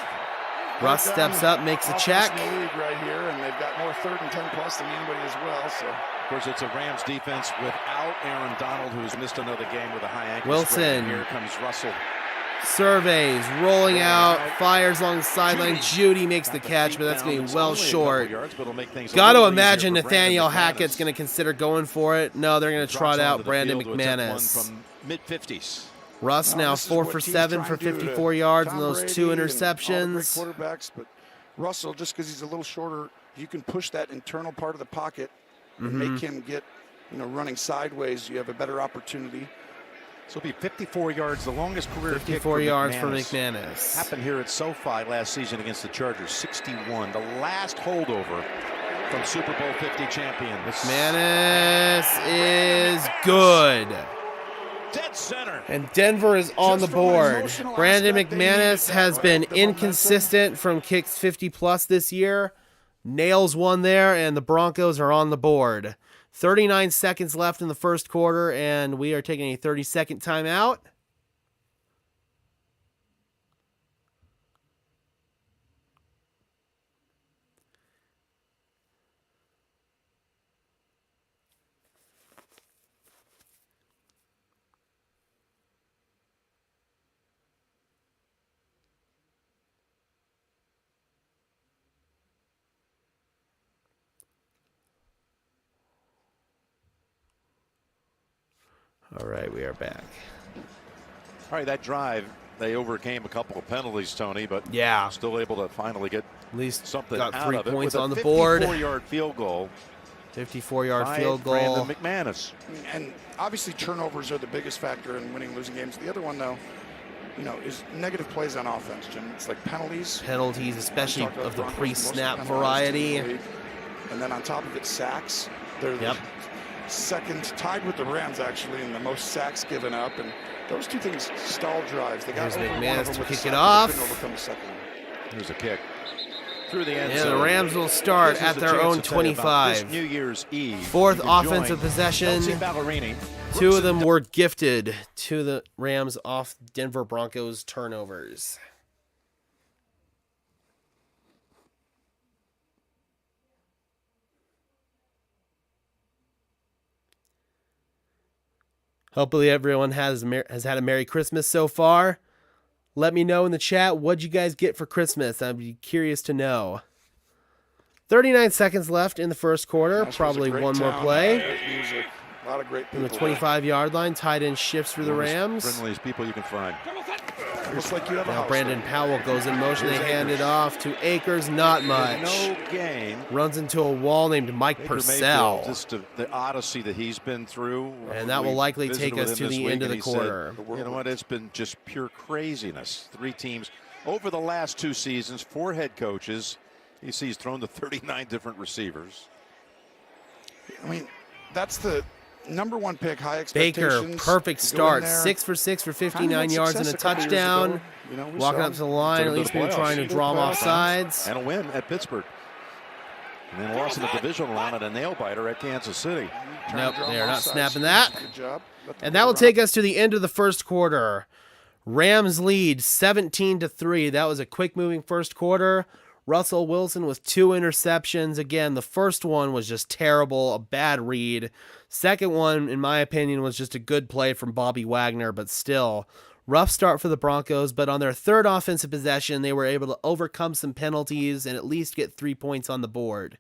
Russ steps up, makes a check. In the league right here, and they've got more 3rd and 10 plus than anybody as well. So. Of course, it's a Rams defense without Aaron Donald, who's missed another game with a high ankle Wilson. sprain. Here comes Russell. Surveys, rolling out, fires along the sideline. Jeudy makes the catch, but that's going to be well short. Got to imagine Nathaniel Hackett's going to consider going for it. No, they're going to trot out Brandon McManus. From mid-50s. Russ now 4 for 7 for 54 yards and those 2 interceptions. Quarterbacks, but Russell, just because he's a little shorter, you can push that internal part of the pocket and make him get, running sideways. You have a better opportunity. So it'll be 54 yards, the longest career 54 kick yards for for McManus. Happened here at SoFi last season against the Chargers, 61. The last holdover from Super Bowl 50 champions. McManus is good. Dead center. And Denver is on the board. Brandon McManus has been inconsistent from kicks 50+ this year. Nails one there, and the Broncos are on the board. 39 seconds left in the first quarter, and we are taking a 30-second timeout. All right, we are back. All right, that drive, they overcame a couple of penalties, Tony, but yeah, still able to finally get at least something got out 3 of it points with on a the board. 54-yard field goal. 54-yard field goal. Brandon McManus. And obviously turnovers are the biggest factor in winning, losing games. The other one, though, you know, is negative plays on offense, Jim. It's like penalties. Penalties, especially of the Broncos, pre-snap most variety. penalized team in the league. And then on top of it, sacks. They're the second, tied with the Rams, actually, in the most sacks given up. And those two things stall drives. They got There's over one McManus of them to with kick the it sack, off. but they couldn't overcome the second one. Here's a kick through the end Yeah, zone. the Rams will start This is at the their chance own to tell you about this 25. New Year's Eve. Fourth You can offensive join possession. Kelsey Ballerini. Two of them were gifted to the Rams off Denver Broncos turnovers. Hopefully everyone has had a Merry Christmas so far. Let me know in the chat, what'd you guys get for Christmas? I'd be curious to know. 39 seconds left in the first quarter. Nashville's Probably a great one more town, play. great music, a lot of great From people. the 25-yard line, tight end shifts for the Rams. Friendliest people you can find. Looks like you have a Now house Brandon there. Powell goes in motion. They Here's hand it Akers. off to Akers. Not much. No gain. Runs into a wall named Mike Baker Purcell. Mayfield, just the odyssey that he's been through. And that will We likely visited take with us him to this the week, end of and the he said, quarter. you know what? It's been just pure craziness. 3 teams over the last 2 seasons, 4 head coaches. He sees thrown to 39 different receivers. I mean, that's the #1 pick, high Baker, expectations. perfect You go in start. there, 6 for 6 for kind of 59 had yards and a success couple years touchdown. ago. You know, we Walking saw up to the line, Took at him to least the maybe playoffs. trying to draw him off sides. And a win at Pittsburgh. And then lost in the divisional round at a nail-biter at Kansas City. trying Nope, to draw they them are not offsides. snapping that. Good job. Let them And that will go take us to the end of the first quarter. Rams lead 17-3. That was a quick-moving first quarter. Russell Wilson with 2 interceptions. Again, the first one was just terrible, a bad read. Second one, in my opinion, was just a good play from Bobby Wagner, but still, rough start for the Broncos. But on their third offensive possession, they were able to overcome some penalties and at least get 3 points on the board.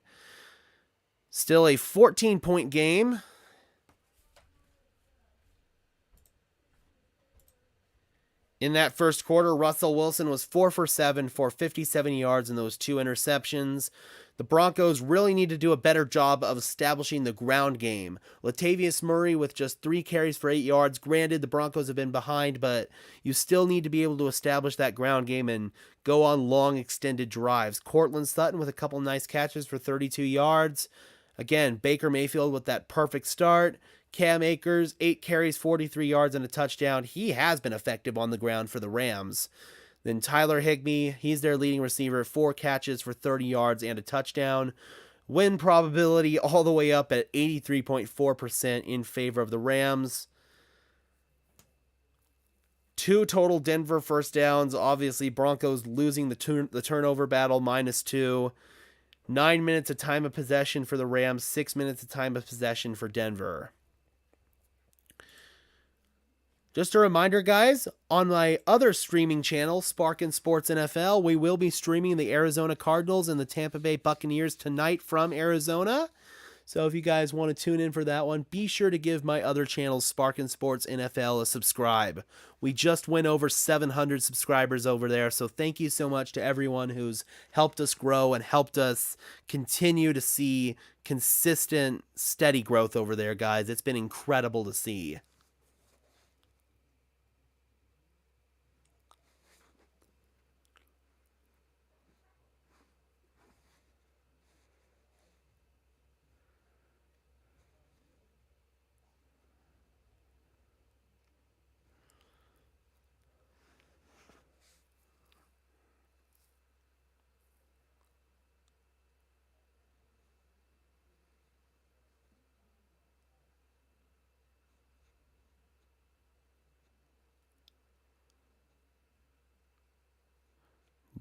Still a 14-point game. In that first quarter, Russell Wilson was 4 for 7 for 57 yards and those 2 interceptions. The Broncos really need to do a better job of establishing the ground game. Latavius Murray with just 3 carries for 8 yards. Granted, the Broncos have been behind, but you still need to be able to establish that ground game and go on long, extended drives. Cortland Sutton with a couple nice catches for 32 yards. Again, Baker Mayfield with that perfect start. Cam Akers, 8 carries, 43 yards, and a touchdown. He has been effective on the ground for the Rams. Then Tyler Higbee, he's their leading receiver, 4 catches for 30 yards and a touchdown. Win probability all the way up at 83.4% in favor of the Rams. 2 total Denver first downs. Obviously, Broncos losing the turnover battle, -2. 9 minutes of time of possession for the Rams, 6 minutes of time of possession for Denver. Just a reminder, guys, on my other streaming channel, Sparkin Sports NFL, we will be streaming the Arizona Cardinals and the Tampa Bay Buccaneers tonight from Arizona. So if you guys want to tune in for that one, be sure to give my other channel, Sparkin Sports NFL, a subscribe. We just went over 700 subscribers over there, so thank you so much to everyone who's helped us grow and helped us continue to see consistent, steady growth over there, guys. It's been incredible to see.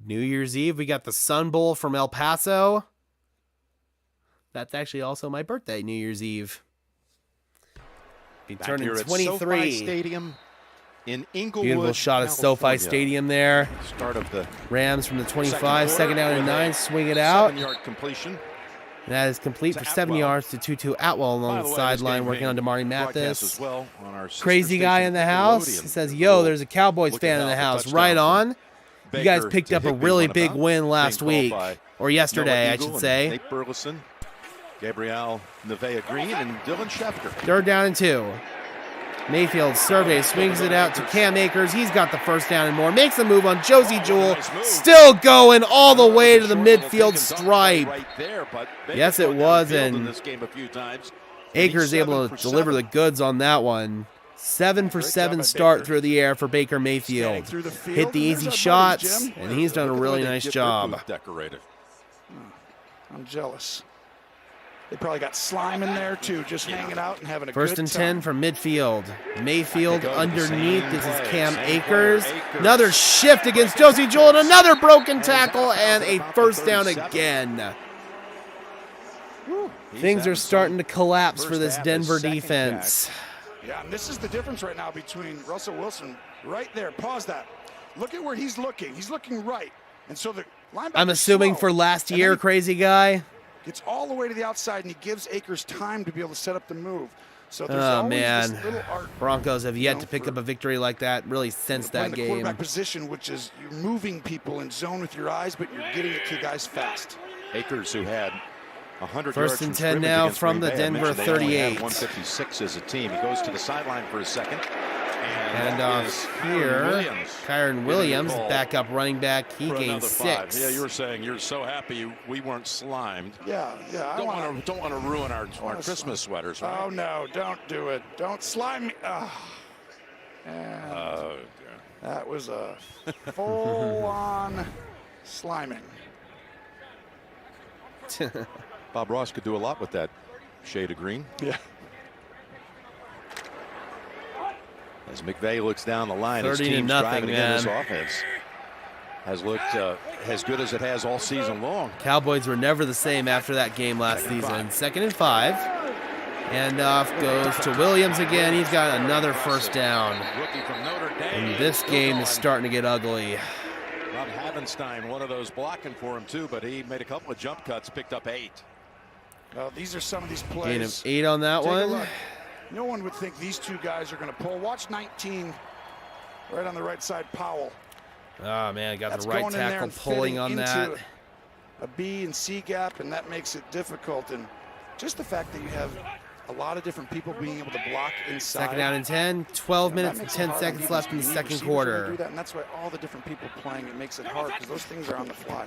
New Year's Eve, we got the Sun Bowl from El Paso. That's actually also my birthday, New Year's Eve. Be Back turning here at 23. SoFi Stadium in Inglewood, Beautiful shot of SoFi California. Stadium there. Start of the Rams from the 25, second down and with a 9, swing it out. 7-yard completion. And that is complete for 7 yards to Tutu Atwell along the sideline, working on Damari Mathis. Well on our Crazy guy in the house. He says, yo, there's a Cowboys fan in the house. Right on. You guys picked up a really big win last week. Or yesterday, I should say. Nate Burleson, Gabrielle Nevea Green, and Dylan Schefter. 3rd down and 2. Mayfield surveys, swings it out to Cam Akers. He's got the first down and more. Makes a move on Josie Jewell. Still going all the way to the midfield stripe. Yes, it was, and Akers able to deliver the goods on that one. 7 for 7 start through the air for Baker Mayfield. Hit the easy shots, and he's done a really nice job. I'm jealous. They probably got slime in there, too, just hanging out and having a good time. 1st and 10 from midfield. Mayfield underneath. This is Cam Akers. Another shift against Josie Jewell, and another broken tackle, and a first down again. Things are starting to collapse for this Denver defense. Yeah, and this is the difference right now between Russell Wilson. Right there, pause that. Look at where he's looking. He's looking right. And so the linebacker, I'm assuming for last year, crazy guy. Gets all the way to the outside, and he gives Akers time to be able to set up the move. So there's always this little art. Broncos have yet to pick up a victory like that really since that the game. Quarterback position, which is you're moving people in zone with your eyes, but you're getting it to guys fast. Akers, who had 100 First yards and 10 now from the Denver 38. 156 as a team. He goes to the sideline for a second. And off here, Kyron Williams, backup running back. He gains 6. Yeah, you were saying you're so happy we weren't slimed. Yeah. Don't want to ruin our Christmas sweaters, right? Oh no, don't do it. Don't slime me. That was a full-on sliming. Bob Ross could do a lot with that shade of green. Yeah. As McVay looks down the line, his 30-0, team's driving man. in. His offense has looked as good as it has all season long. Cowboys were never the same after that game last season. 2nd and 5. And off goes to Williams again. He's got another first down. And this game is starting to get ugly. Rob Havenstein, one of those blocking for him too, but he made a couple of jump cuts, picked up 8. These are some of these plays. Gain of 8 on that one. No one would think these two guys are going to pull. Watch 19 right on the right side, Powell. Oh, man, got the right tackle pulling on that. A B and C gap, and that makes it difficult. And just the fact that you have a lot of different people being able to block inside. 2nd down and 10, 12 minutes and 10 seconds left in the second quarter. Do that, and that's why all the different people playing, it makes it hard because those things are on the fly.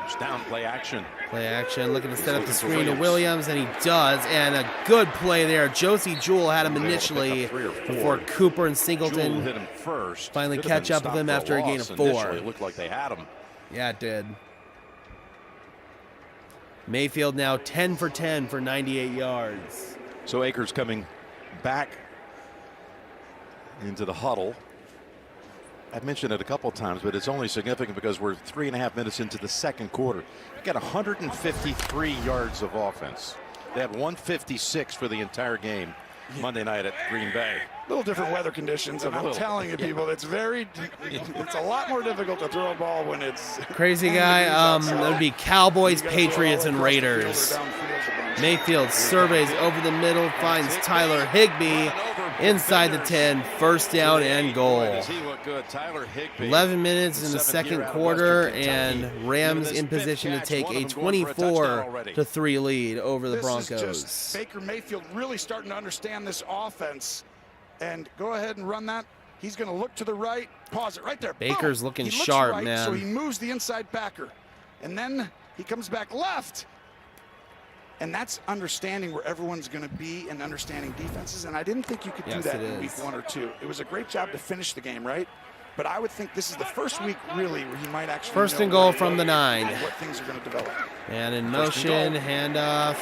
It's down, play action. Play action, looking to set up the screen to Williams, and he does, and a good play there. Josie Jewell had him initially before Cooper and Singleton hit him first. finally catch up with him after a gain of 4. It looked like they had him. Yeah, it did. Mayfield now 10 for 10 for 98 yards. So Akers coming back into the huddle. I've mentioned it a couple times, but it's only significant because we're 3.5 minutes into the second quarter. We got 153 yards of offense. They had 156 for the entire game Monday night at Green Bay. A little different weather conditions, and I'm telling you, people, it's a lot more difficult to throw a ball when it's crazy guy. That would be Cowboys, Patriots, and Raiders. Mayfield surveys over the middle, finds Tyler Higbee inside the 10, first down and goal. 11 minutes in the second quarter, and Rams in position to take a 24-3 lead over the Broncos. This is just Baker Mayfield really starting to understand this offense. And go ahead and run that. He's going to look to the right. Pause it right there. Baker's Boom. looking He looks sharp, right, man. So he moves the inside backer. And then he comes back left. And that's understanding where everyone's going to be and understanding defenses. And I didn't think you could do that in week 1 or 2. It was a great job to finish the game, right? But I would think this is the first week, really, where he might actually First and goal from the 9. What things are going to develop. And in motion, handoff.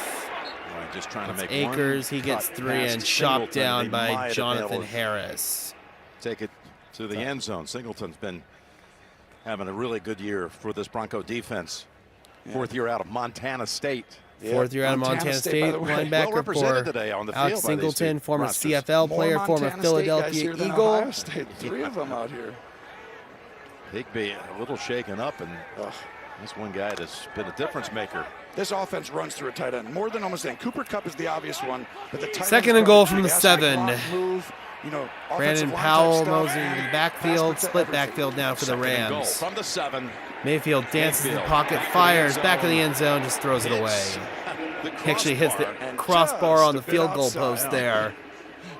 Just trying to make Akers, he gets 3 and chopped down by Jonathan Harris. Take it to the end zone. Singleton's been having a really good year for this Bronco defense. 4th year out of Montana State. 4th year out of Montana State, linebacker for today on the Alex field Singleton, former CFL player, former Philadelphia Eagle. State, 3 of them out here. Higbee a little shaken up, and that's one guy that's been a difference maker. This offense runs through a tight end more than almost any. Cooper Kupp is the obvious one, but the tight Second ends and goal probably from the has to make 7. block, move, you know, Brandon offensive line type Powell stuff, moseying into the pass backfield, protect, split everything. backfield now for the Second and goal Rams. from the 7. Mayfield dances in the Mayfield pocket, back to the fires end back of the zone. end zone, just throws it away. The He actually hits the crossbar. crossbar just on the a bit field goal outside. post there.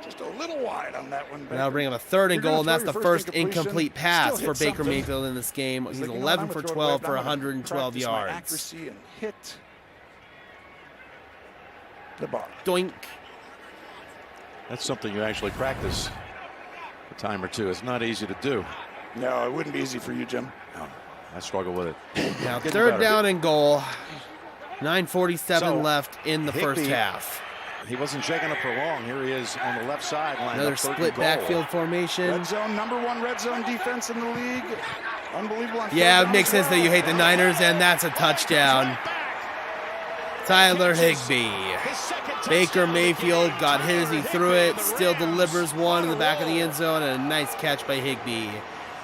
Just a little wide on that one. Now bring him a 3rd and You're gonna goal, and that's throw the your first incomplete pass still for hit Baker something. Mayfield in this game. He's Like, you know, 11 I'm for gonna throw it 12 away, for but I'm gonna 112 practice my yards. accuracy and hit the bar. Doink. That's something you actually practice a time or two. It's not easy to do. No, it wouldn't be easy for you, Jim. I struggle with it. Now Getting 3rd better. down and goal. 9:47 So, left in the first Higbee- half. He wasn't shaking up for long. Here he is on the left side. lined Another up, 3rd split and goal. backfield formation. Red zone, #1 red zone defense in the league. Unbelievable. On Yeah, third it down makes as sense that well. you hate the Niners, and that's a touchdown. Tyler Higbee. Baker Mayfield got hit as he threw it, still delivers one in the back of the end zone, and a nice catch by Higbee.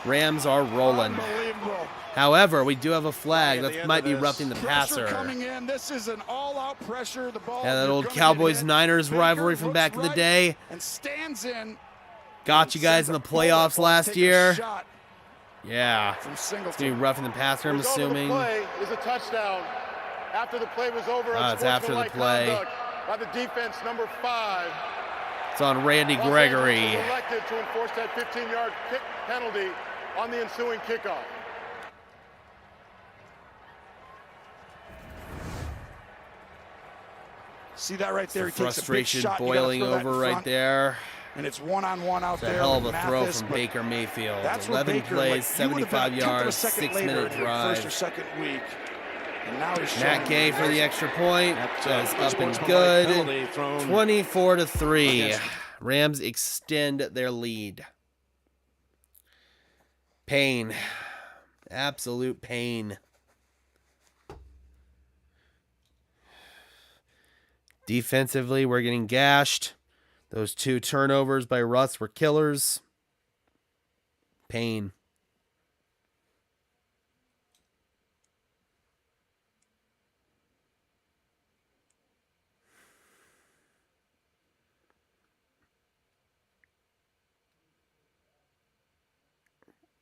Rams are rolling. Unbelievable. However, we do have a flag. At the That end might of be this, roughing the Pressure passer. coming in. This is an all-out pressure. The ball. Yeah, that you're old gonna get Cowboys-Niners hit. rivalry Baker from looks back in the right day. and stands in. Got you guys in the playoffs last Taking a year. shot Yeah. from It's going to be Singleton. roughing the passer, I'm Result of assuming. The play is a touchdown. After the play was over, Oh, it's after the unsportsmanlike play. conduct by the defense, number 5. It's on Randy Los Gregory. Angeles was elected to enforce that 15-yard kick penalty on the ensuing kickoff. See that right there? The He takes a big frustration shot. You gotta boiling throw that in over right front. there. And it's one-on-one out It's a there. hell of with a throw Mathis, from but Baker Mayfield. That's where 11 Baker, plays, like, you would have 75 been a tenth of a yards, second 6-minute later in the first or drive. second week. And now he's Matt showing Gay you for the extra point. That's That is up and unsportsmanlike good. penalty thrown 24-3. against- Rams extend their lead. Pain. Absolute pain. Defensively, we're getting gashed. Those 2 turnovers by Russ were killers. Pain.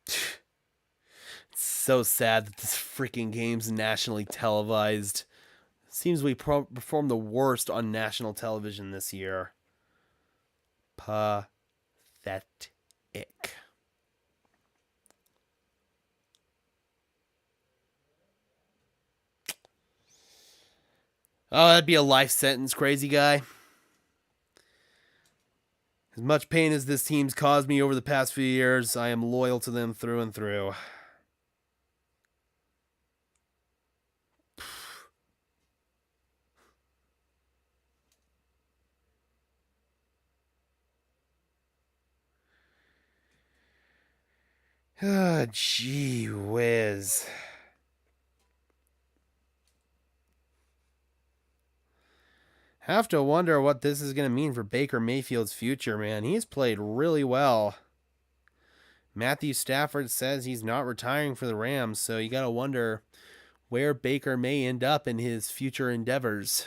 It's so sad that this freaking game's nationally televised. Seems we performed the worst on national television this year. Pathetic. Oh, that'd be a life sentence, crazy guy. As much pain as this team's caused me over the past few years, I am loyal to them through and through. Ah, gee whiz. Have to wonder what this is going to mean for Baker Mayfield's future, man. He's played really well. Matthew Stafford says he's not retiring for the Rams, so you got to wonder where Baker may end up in his future endeavors.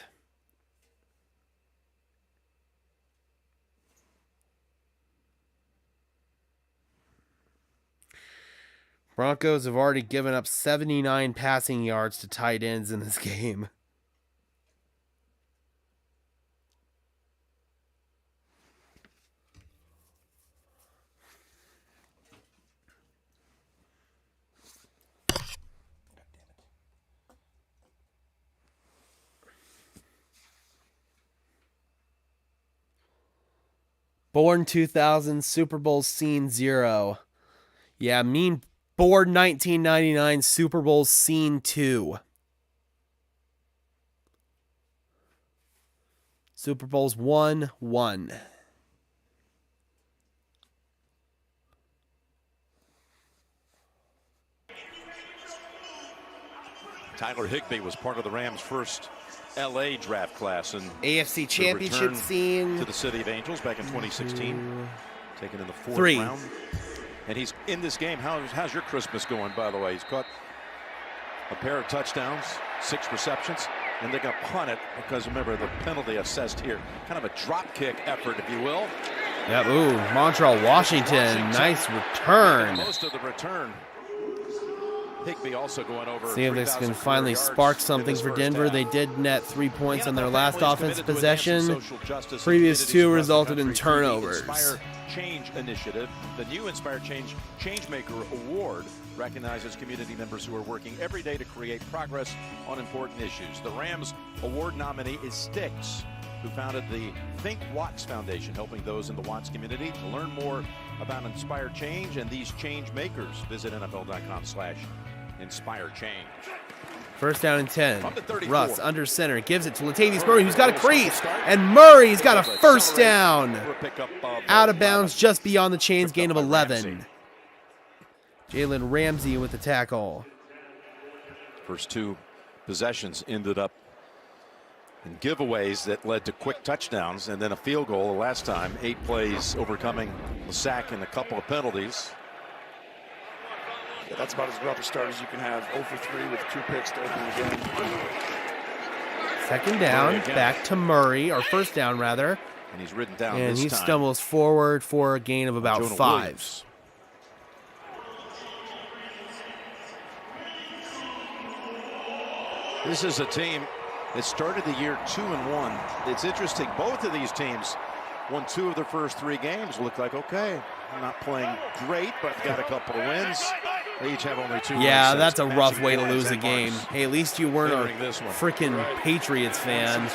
Broncos have already given up 79 passing yards to tight ends in this game. Born 2000, Super Bowl scene 0. Yeah, mean born 1999, Super Bowl scene 2. Super Bowls 1-1. Tyler Higbee was part of the Rams' first LA draft class and AFC the Championship return scene. to the City of Angels back in 2016, taken in the 4th 3. round. And he's in this game. How's your Christmas going, by the way? He's caught a pair of touchdowns, 6 receptions. And they're going to punt it because, remember, the penalty assessed here. Kind of a drop kick effort, if you will. Yeah, ooh, Montreal, Washington. Nice return. Most of the return. Higbee also going over. See if this can finally spark something for Denver. They did net 3 points on their last offensive possession. Previous 2 resulted in turnovers. Inspire Change Initiative, the new Inspire Change Changemaker Award, recognizes community members who are working every day to create progress on important issues. The Rams award nominee is Styx, who founded the Think Watts Foundation, helping those in the Watts community. To learn more about Inspire Change and these change makers, visit NFL.com/Inspire Change. First down and 10. Russ under center. Gives it to Latavius Murray, who's got a crease. And Murray's got a first down. Out of bounds just beyond the chains, gain of 11. Jalen Ramsey with the tackle. First 2 possessions ended up in giveaways that led to quick touchdowns and then a field goal the last time. 8 plays overcoming the sack and a couple of penalties. Yeah, that's about as rough a start as you can have. 0 for 3 with 2 picks to open the game. Second down, back to Murray, or first down rather. And he's ridden down and this he time. Stumbles forward for a gain of about Jonah 5. Williams. This is a team that started the year 2-1. It's interesting. Both of these teams won 2 of their first 3 games. Look like, okay, not playing great, but got a couple of wins. They each have only 2 wins. Yeah, that's a rough way to lose a game. Hey, at least you weren't a freaking Patriots fan.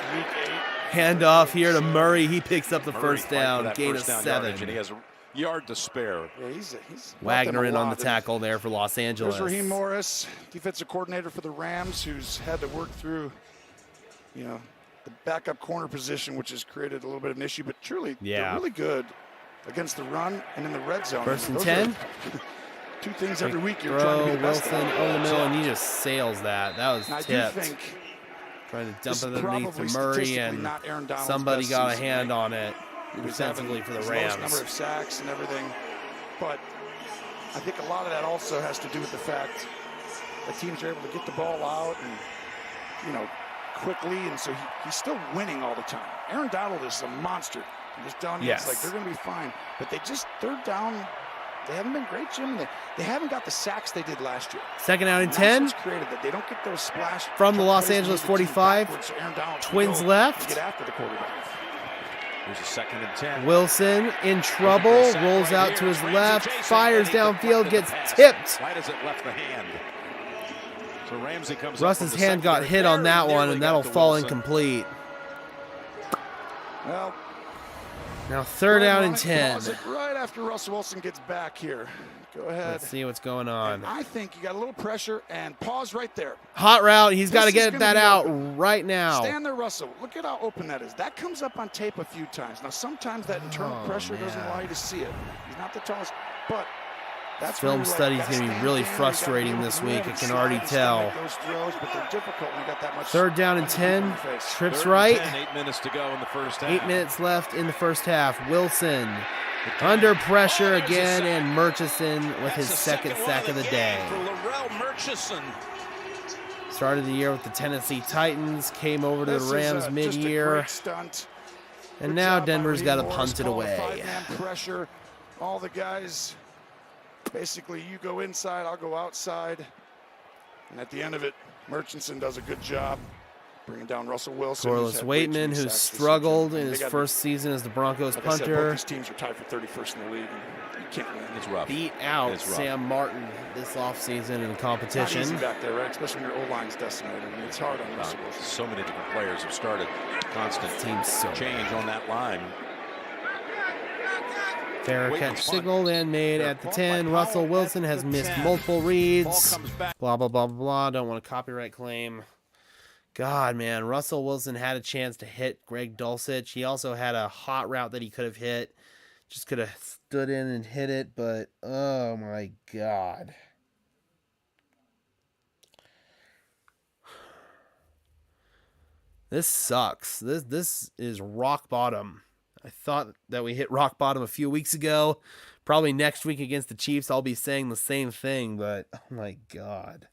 Hand off here to Murray. He picks up the first down. Gain of 7. And he has a yard to spare. Yeah, he's Wagner in on the tackle there for Los Angeles. There's Raheem Morris, defensive coordinator for the Rams, who's had to work through, you know, the backup corner position, which has created a little bit of an issue, but truly, they're really good against the run and in the red zone. First and 10. 2 things every week you're trying to be the best Wilson over the middle, and he just sails that. That was tipped. I do think trying to dump it underneath to Murray, and somebody got a hand on it defensively for the Rams. Number of sacks and everything, but I think a lot of that also has to do with the fact that teams are able to get the ball out and, you know, quickly, and so he's still winning all the time. Aaron Donald is a monster. Just down here, it's like they're going to be fine, but they just third down. They haven't been great, Jim. They haven't got the sacks they did last year. Second down and 10. Created that. They don't get those splash from the Los Angeles 45. Twins left. Get after the quarterback. Here's a second and 10. Wilson in trouble. Rolls out to his left. Fires downfield. Gets tipped. Why does it left the hand? So Ramsey comes Russ's hand got hit on that one, and that'll fall incomplete. Well, now third down and 10. Right after Russell Wilson gets back here. Go ahead. Let's see what's going on. And I think you got a little pressure, and pause right there. Hot route. He's got to get that out right now. Stand there, Russell. Look at how open that is. That comes up on tape a few times. Now, sometimes that internal pressure doesn't allow you to see it. He's not the tallest, but that's film study is going to be really frustrating this week. I can already tell. Third down and 10. Trips right. 8 minutes to go in the first half. 8 minutes left in the first half. Wilson under pressure again, and Murchison with his second sack of the day. Started the year with the Tennessee Titans, came over to the Rams mid-year, and now Denver's got to punt it away. Pressure, all the guys. Basically, you go inside, I'll go outside. And at the end of it, Murchison does a good job bringing down Russell Wilson. Corliss Waitman, who struggled in his first season as the Broncos punter. These teams are tied for 31st in the league. You can't win. It's rough. Beat out Sam Martin this offseason in competition. Not easy back there, right? Especially when your O-line's decimated. I mean, it's hard on Russell Wilson. So many different players have started. Constant change on that line. Fair catch signaled and made at the 10. Russell Wilson has missed multiple reads. Blah, blah, blah, blah. Don't want a copyright claim. God, man. Russell Wilson had a chance to hit Greg Dulcich. He also had a hot route that he could have hit. Just could have stood in and hit it, but oh my God. This sucks. This is rock bottom. I thought that we hit rock bottom a few weeks ago. Probably next week against the Chiefs, I'll be saying the same thing, but oh my God.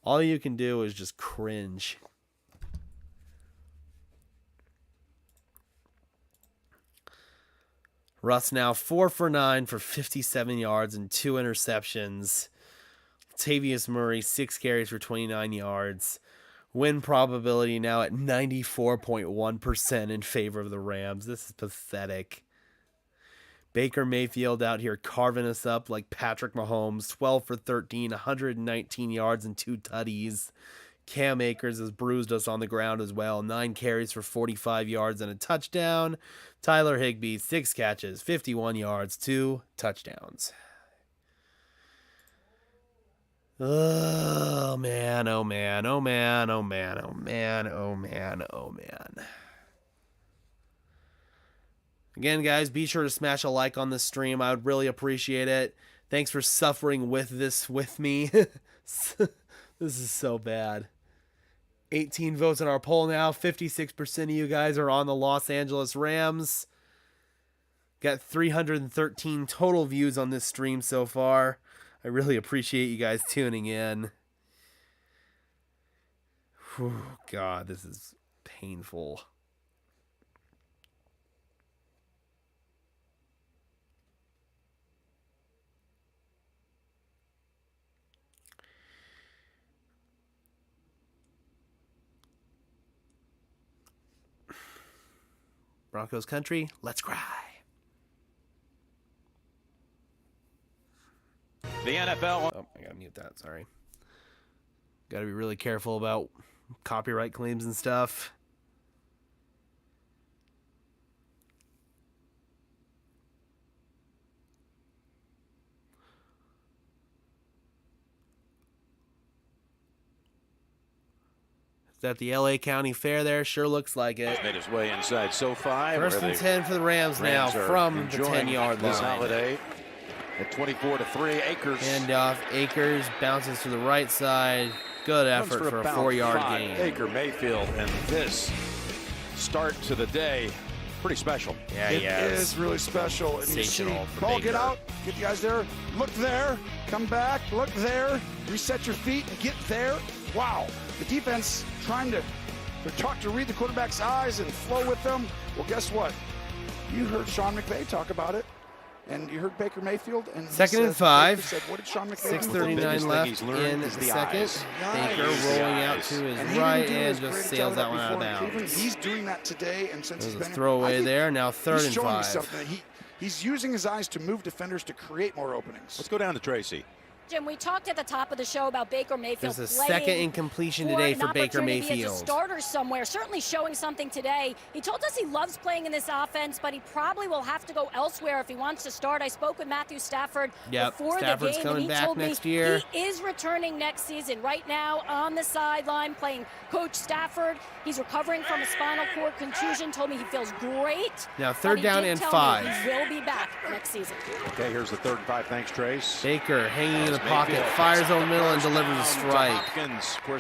All you can do is just cringe. Russ now 4 for 9 for 57 yards and 2 interceptions. Latavius Murray 6 carries for 29 yards. Win probability now at 94.1% in favor of the Rams. This is pathetic. Baker Mayfield out here carving us up like Patrick Mahomes. 12 for 13, 119 yards and 2 tutties. Cam Akers has bruised us on the ground as well. 9 carries for 45 yards and a touchdown. Tyler Higbee, 6 catches, 51 yards, 2 touchdowns. Oh, man, oh, man, oh, man, oh, man, oh, man, oh, man, oh, man. Again, guys, be sure to smash a like on this stream. I would really appreciate it. Thanks for suffering with this with me. This is so bad. 18 votes in our poll now. 56% of you guys are on the Los Angeles Rams. Got 313 total views on this stream so far. I really appreciate you guys tuning in. Whew, God, this is painful. Broncos country, let's cry. The NFL. Oh, I gotta mute that, sorry. Gotta be really careful about copyright claims and stuff. Is that the LA County Fair there? Sure looks like it. Made his way inside SoFi. First and 10 for the Rams now from the 10-yard line. This holiday at 24-3. Akers. Handoff. Akers bounces to the right side. Good effort for a 4-yard gain. Baker Mayfield, and this start to the day, pretty special. Yeah, It is really special. And you see, Paul, get out. Get you guys there. Look there. Come back. Look there. Reset your feet. Get there. Wow. The defense trying to read the quarterback's eyes and flow with them. Well, guess what? You heard Sean McVay talk about it. And you heard Baker Mayfield. And second and 5. Said, what did Sean McVay 6:39 left in the second. Baker rolling out to his right and just sails that one out of bounds. He's doing that today, and since he's There's been a throwaway there. Now 3rd and 5. Something. He's using his eyes to move defenders to create more openings. Let's go down to Tracy. Jim, we talked at the top of the show about Baker Mayfield. There's a second incompletion today for Baker Mayfield. As a starter somewhere, certainly showing something today. He told us he loves playing in this offense, but he probably will have to go elsewhere if he wants to start. I spoke with Matthew Stafford before Stafford's the game, coming and he back told next me year. he is returning next season. Right now on the sideline playing Coach Stafford. He's recovering from a spinal cord contusion. Told me he feels great. Now 3rd down and 5. He will be back next season. Okay, here's the 3rd and 5. Thanks, Trace. Baker hanging in the pocket, fires over the middle and delivers a strike.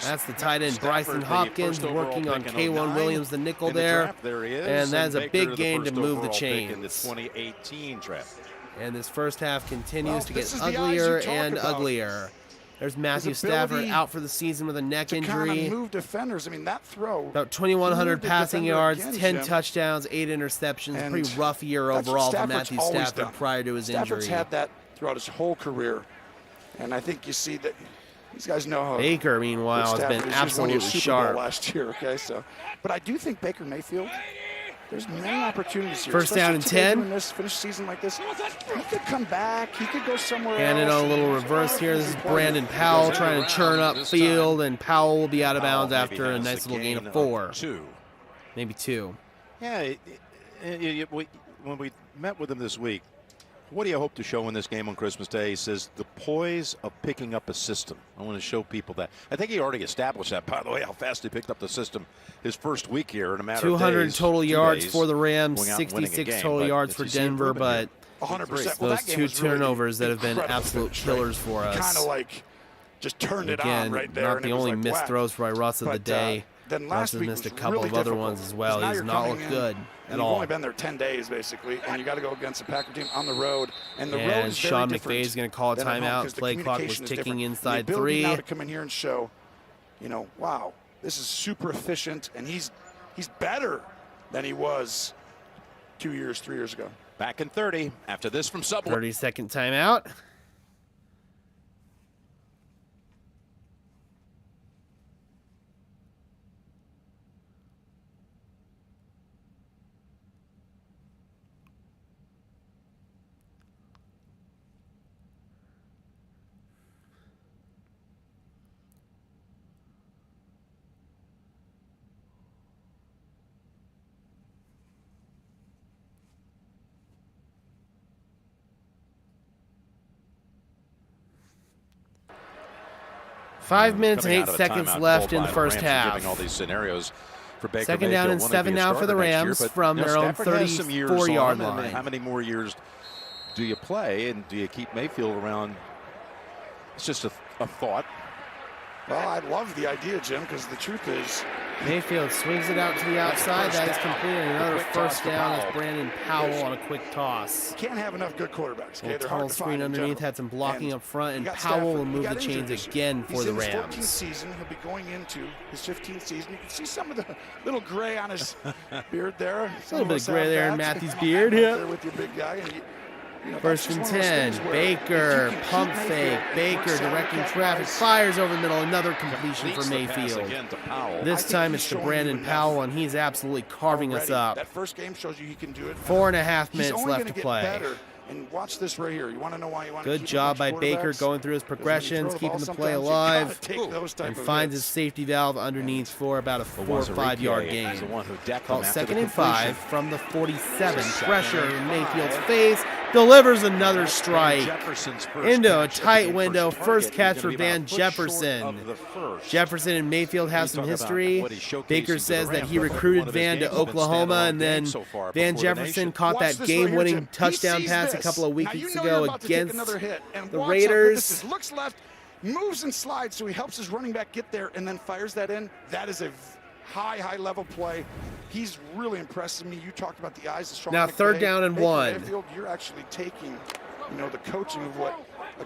That's the tight end, Bryson Hopkins, working on K1 Williams, the nickel there. And that's a big gain to move the chains. In the 2018 draft. And this first half continues to get uglier and uglier. There's Matthew Stafford out for the season with a neck injury. Kind of move defenders. I mean, that throw. About 2,100 passing yards, 10 touchdowns, 8 interceptions. And pretty rough year overall for Matthew Stafford done. prior to his Stafford's injury. had that throughout his whole career. And I think you see that these guys know how. Baker, meanwhile, has been absolutely sharp. Last year, okay, so. But I do think Baker Mayfield, there's many opportunities here. First down and 10. Finish season like this, he could come back. He could go somewhere Handed else. on a little reverse here. This is Brandon Powell trying to churn up field, and Powell will be out of bounds after a nice little gain of 4. Maybe 2. Yeah, when we met with him this week, what do you hope to show in this game on Christmas Day? He says the poise of picking up a system. I want to show people that. I think he already established that, by the way, how fast he picked up the system his first week here in a matter of days. 200 total yards for the Rams, 66 total yards for Denver, but 100%. those 2 turnovers that have been absolute killers for us. Kind of like just turned it Again, on right there. not the only missed throws by Russ of the day. Then Russ has missed a couple of other ones as well. He's not looked good at all. You've only been there 10 days, basically, and you got to go against a Packer team on the road. And the road is Sean very different McVay is going to call a than at home timeout. 'cause the Play clock was communication is ticking different. inside The ability 3. now to come in here and show you know, wow, this is super efficient, and he's better than he was 2 years, 3 years ago. Back in 30 after this from Subway. 30-second timeout. Five minutes and 8 seconds left in the first half. Giving all these scenarios for Baker Second down Mayfield. and 7 now for the Rams from their own 34-yard line. How many more years do you play, and do you keep Mayfield around? It's just a thought. Well, I love the idea, Jim, because the truth is, Mayfield swings it out to the outside. That is completed. Another first down as Brandon Powell on a quick toss. you can't have enough good quarterbacks. Okay? Little They're tunnel hard to screen find in underneath, general. had some blocking And up front, and you got Powell Stafford. will He move got the injured chains this year. again for He's the in his 14th Rams. season. He'll be going into his 15th season. You can see some of the little gray on his beard there. A little bit of gray there in Matthew's beard. Yeah. There with your big guy. And First and 10. Baker, pump fake. Baker directing traffic, fires over the middle. Another completion for Mayfield. This time it's to Brandon Powell, and he's absolutely carving us up. That first game shows you he can do it. 4.5 He's minutes only left gonna to get play. better. And watch this right here. You want to know why you want to Good keep job a by bunch of Baker quarterbacks? going through his Because when you progressions, throw keeping ball, the play sometimes you gotta alive, take those type and of finds his hits. safety valve underneath for about a 4 or 5 yard gain. Called second and 5 from the 47. Pressure in Mayfield's face. Delivers another strike into a tight window. First catch for Van Jefferson. Jefferson and Mayfield have some history. Baker says that he recruited Van to Oklahoma, and then Van Jefferson caught Watch that this right here, game-winning Jim. He touchdown sees pass a this. couple of Now, weeks you know ago you're about to take against another hit. And the watch out. Raiders. This is looks left, moves and slides, so he helps his running back get there and then fires that in. That is a high level play. He's really impressing me. You talked about the eyes of Sean Now McVay. third down and Baker 1. Mayfield, you're actually taking, the coaching of what.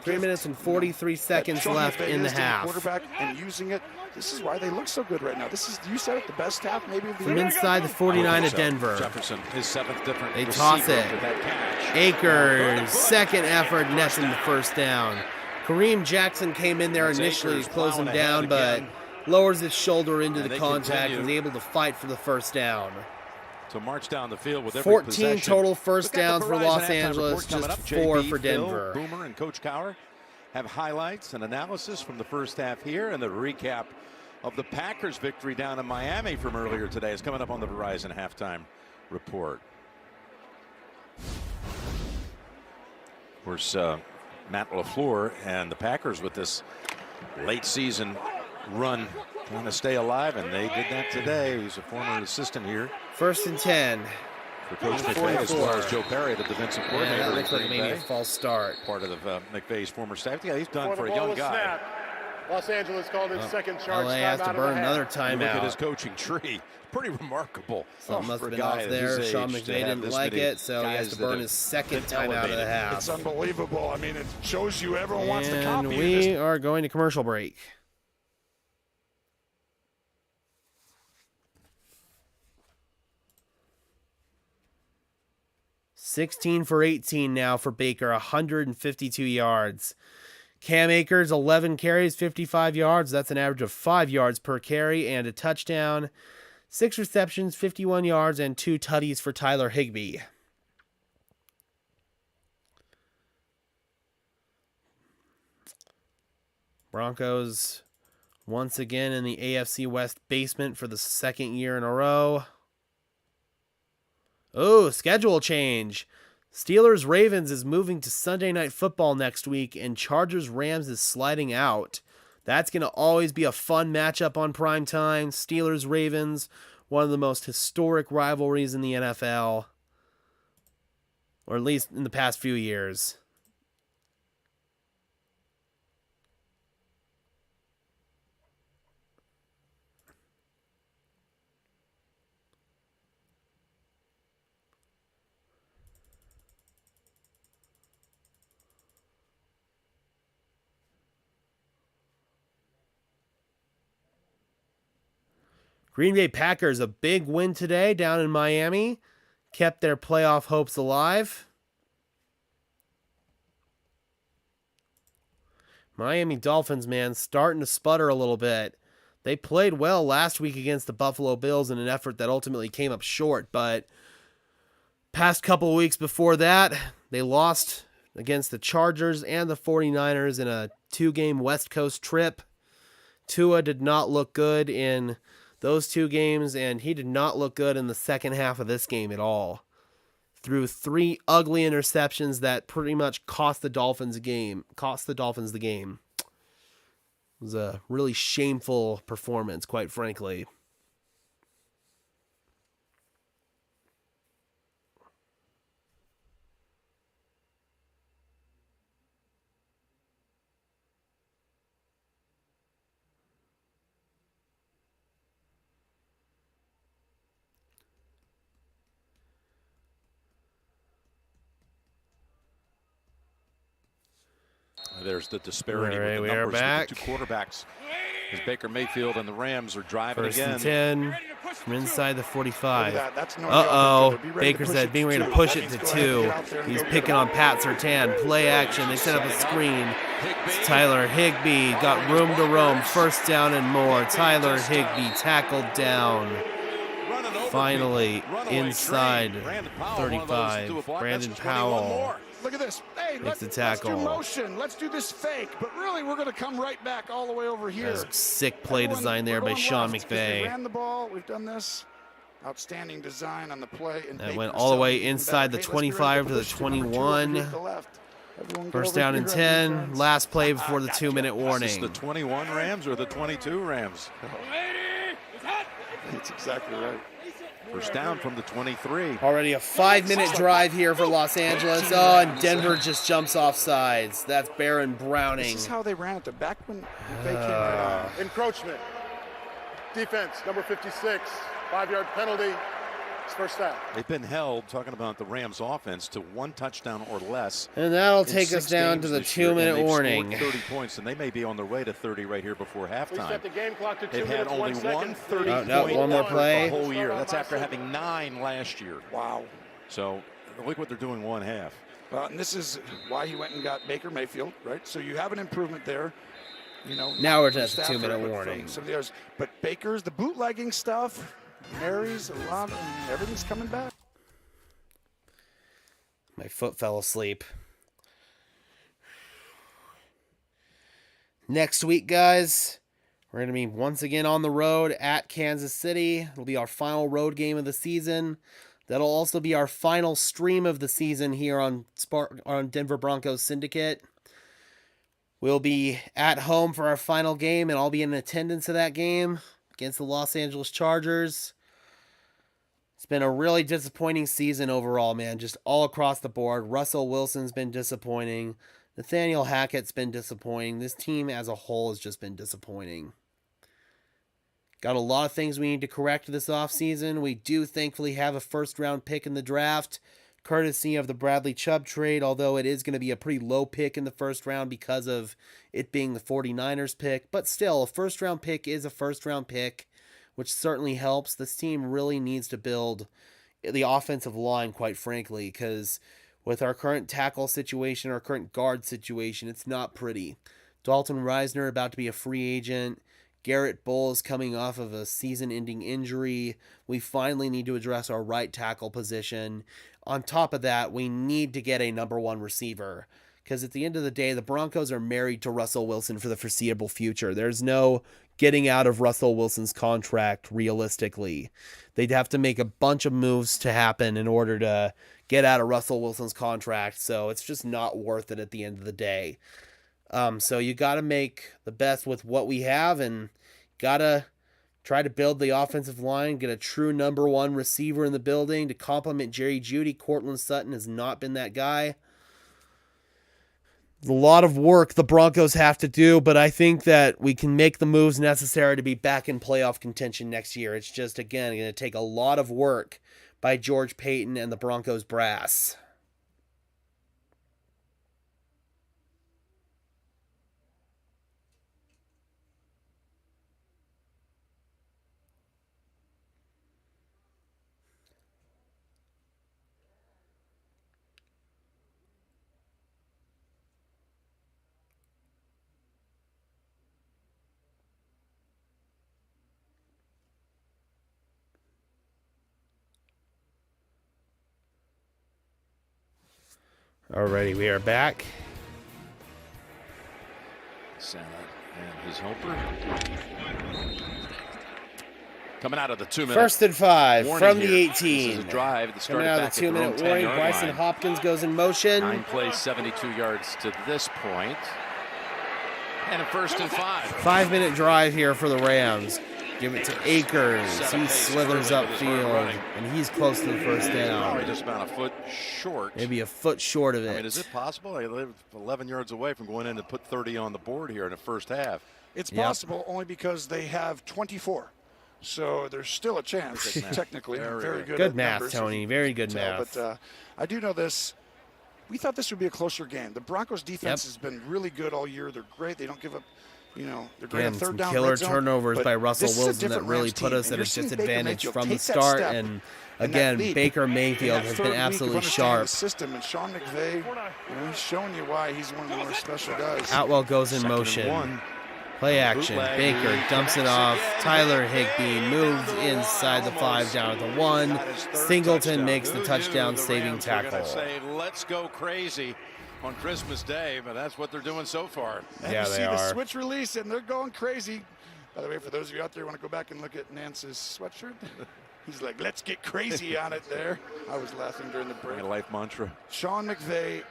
3 minutes and 43 seconds left in the half. Quarterback and using it. This is why they look so good right now. This is, you said it, the best half maybe of the From year. inside the 49 of Denver. Jefferson, his 7th different They toss it. receiver after that catch. Akers, second effort, nets in the first down. Kareem Jackson came in there That's initially to Akers close him plowing down, ahead but again. lowers his shoulder into And the they contact and continue is able to fight for the first down. To march down the field with every 14 possession. total first Look at downs the for Verizon Los halftime Angeles, report coming just up. 4 JB, for Phil, Denver. Boomer and Coach Cowher have highlights and analysis from the first half here, and the recap of the Packers' victory down in Miami from earlier today is coming up on the Verizon halftime report. Of course, Matt LaFleur and the Packers with this late season run trying to stay alive, and they did that today. He's a former assistant here First and 10. for Coach McVay, as well as Joe Perry, the defensive Yeah, coordinator. that in looks like Green maybe a Bay. false start. Part of McVay's former staff. Yeah, he's done Before for the a ball young was guy. snapped, Los Angeles called its second charge LA has to timeout of burn the another half. You look at his timeout. coaching tree. Pretty remarkable. Something must for have a been guy off at there. his Sean age McVay to have didn't this like many it, so he has guys to that burn have his second been timeout of the elevated. half. It's unbelievable. I mean, it shows you everyone wants to And copy you. we are going to commercial break. $16 for 18 now for Baker, 152 yards. Cam Akers, 11 carries, 55 yards. That's an average of 5 yards per carry and a touchdown. 6 receptions, 51 yards, and 2 tutties for Tyler Higbee. Broncos once again in the AFC West basement for the second year in a row. Oh, schedule change. Steelers Ravens is moving to Sunday Night Football next week, and Chargers Rams is sliding out. That's going to always be a fun matchup on prime time. Steelers Ravens, one of the most historic rivalries in the NFL, or at least in the past few years. Green Bay Packers, a big win today down in Miami. Kept their playoff hopes alive. Miami Dolphins, man, starting to sputter a little bit. They played well last week against the Buffalo Bills in an effort that ultimately came up short, but past couple of weeks before that, they lost against the Chargers and the 49ers in a 2-game West Coast trip. Tua did not look good in those 2 games, and he did not look good in the second half of this game at all. Threw 3 ugly interceptions that pretty much cost the Dolphins the game. It was a really shameful performance, quite frankly. There's the disparity All right, with we the are numbers back. with the 2 quarterbacks. As Baker Mayfield and the Rams are driving First again. and 10 from inside the 45. Look at that. That's no Uh-oh. yardage either. Be ready to Baker push said it being ready to two. push That it means to go ahead and 2. get out there and He's go picking get on him. Pat Surtain. Play action. They set up a screen. Tyler Higbee got room to roam. First down and more. Tyler Higbee tackled down. Finally inside 35. Brandon Powell. Look at this. Hey, Makes the let's tackle. do motion. Let's do this fake. But really, we're going to come right back all the way over here. That's sick play Everyone, design there we're by going Sean left 'cause They McVay. ran the ball. We've done this. Outstanding design on the play. And That Baker went all the way selling inside the back. Hey, let's be ready 25 to the push number 2 over 21. here to the left. Everyone get First over down here and on 10. defense. Last play before the Gotcha. 2-minute Is this warning. the 21 Rams or the 22 Rams? That's exactly right. First down from the 23. Already a 5-minute drive here for Los Angeles. Oh, and Denver just jumps off sides. That's Baron Browning. This is how they ran it. The back when they came right on. Encroachment. Defense, number 56. 5-yard penalty. It's first down. They've been held, talking about the Rams offense, to 1 touchdown or less. And that'll in take us 6 down games to the this year, and 2-minute they've warning. scored 30 points, and they may be on their way to 30 right here before Please halftime. set the game clock to 2 They've had minutes, only 1 one second. 30 Oh, no, point one more the play. whole year. That's after having 9 last year. Wow. So look what they're doing 1 half. Well, and this is why he went and got Baker Mayfield, right? So you have an improvement there. You know. Now we're from at the Stafford, 2-minute but from warning. some of the others. But Baker's, the bootlegging stuff, Mary's, a lot, everything's coming back. My foot fell asleep. Next week, guys, we're going to be once again on the road at Kansas City. It'll be our final road game of the season. That'll also be our final stream of the season here on Denver Broncos Syndicate. We'll be at home for our final game, and I'll be in attendance of that game against the Los Angeles Chargers. It's been a really disappointing season overall, man. Just all across the board. Russell Wilson's been disappointing. Nathaniel Hackett's been disappointing. This team as a whole has just been disappointing. Got a lot of things we need to correct this offseason. We do thankfully have a first-round pick in the draft, courtesy of the Bradley Chubb trade, although it is going to be a pretty low pick in the first round because of it being the 49ers pick. But still, a first-round pick is a first-round pick, which certainly helps. This team really needs to build the offensive line, quite frankly, because with our current tackle situation, our current guard situation, it's not pretty. Dalton Reisner about to be a free agent. Garrett Bowles coming off of a season-ending injury. We finally need to address our right tackle position. On top of that, we need to get a number 1 receiver, because at the end of the day, the Broncos are married to Russell Wilson for the foreseeable future. There's no getting out of Russell Wilson's contract realistically. They'd have to make a bunch of moves to happen in order to get out of Russell Wilson's contract, so it's just not worth it at the end of the day. So you got to make the best with what we have, and got to try to build the offensive line, get a true number 1 receiver in the building to complement Jerry Jeudy. Cortland Sutton has not been that guy. A lot of work the Broncos have to do, but I think that we can make the moves necessary to be back in playoff contention next year. It's just, again, going to take a lot of work by George Paton and the Broncos brass. Alrighty, we are back. Santa and his helper. Coming out of the 2 minute. First and 5 warning from the here. 18. This is a drive that started Coming out back of the 2 minute at their own warning. 10-yard Bryson line. Hopkins goes in motion. 9 plays, 72 yards to this point. And a first and 5. 5-minute drive here for the Rams. Give it to Akers. He slithers upfield, and he's close to the first down. Probably just about a foot short. Maybe a foot short of it. I mean, is it possible? I live 11 yards away from going in to put 30 on the board here in the first half. It's possible only because they have 24. So there's still a chance, technically. Very good. Good at math, numbers, Tony. Very good math. But I do know this. We thought this would be a closer game. The Broncos defense has been really good all year. They're great. They don't give up. They're great on Again, third some down. killer red zone, turnovers but by Russell this is a Wilson that different really Rams put team, us and at a you're seeing Baker disadvantage Mayfield from the take that start. step And in that again, leap. Baker Mayfield In that has third been week of absolutely understanding sharp. the system, and Sean McVay, he's showing you why he's one of the more special guys. Outwell goes in Second and motion. 1. Play action. Bootleg. Baker dumps it off. Tyler Higbee moves inside the 5 down at the 1. Singleton makes the touchdown-saving tackle. Say, let's go crazy on Christmas Day, but that's what they're doing so far. And Yeah, you they see the are. switch release, and they're going crazy. By the way, for those of you out there who want to go back and look at Nance's sweatshirt, he's like, let's get crazy on it there. I was laughing during the break. My life mantra. Sean McVay.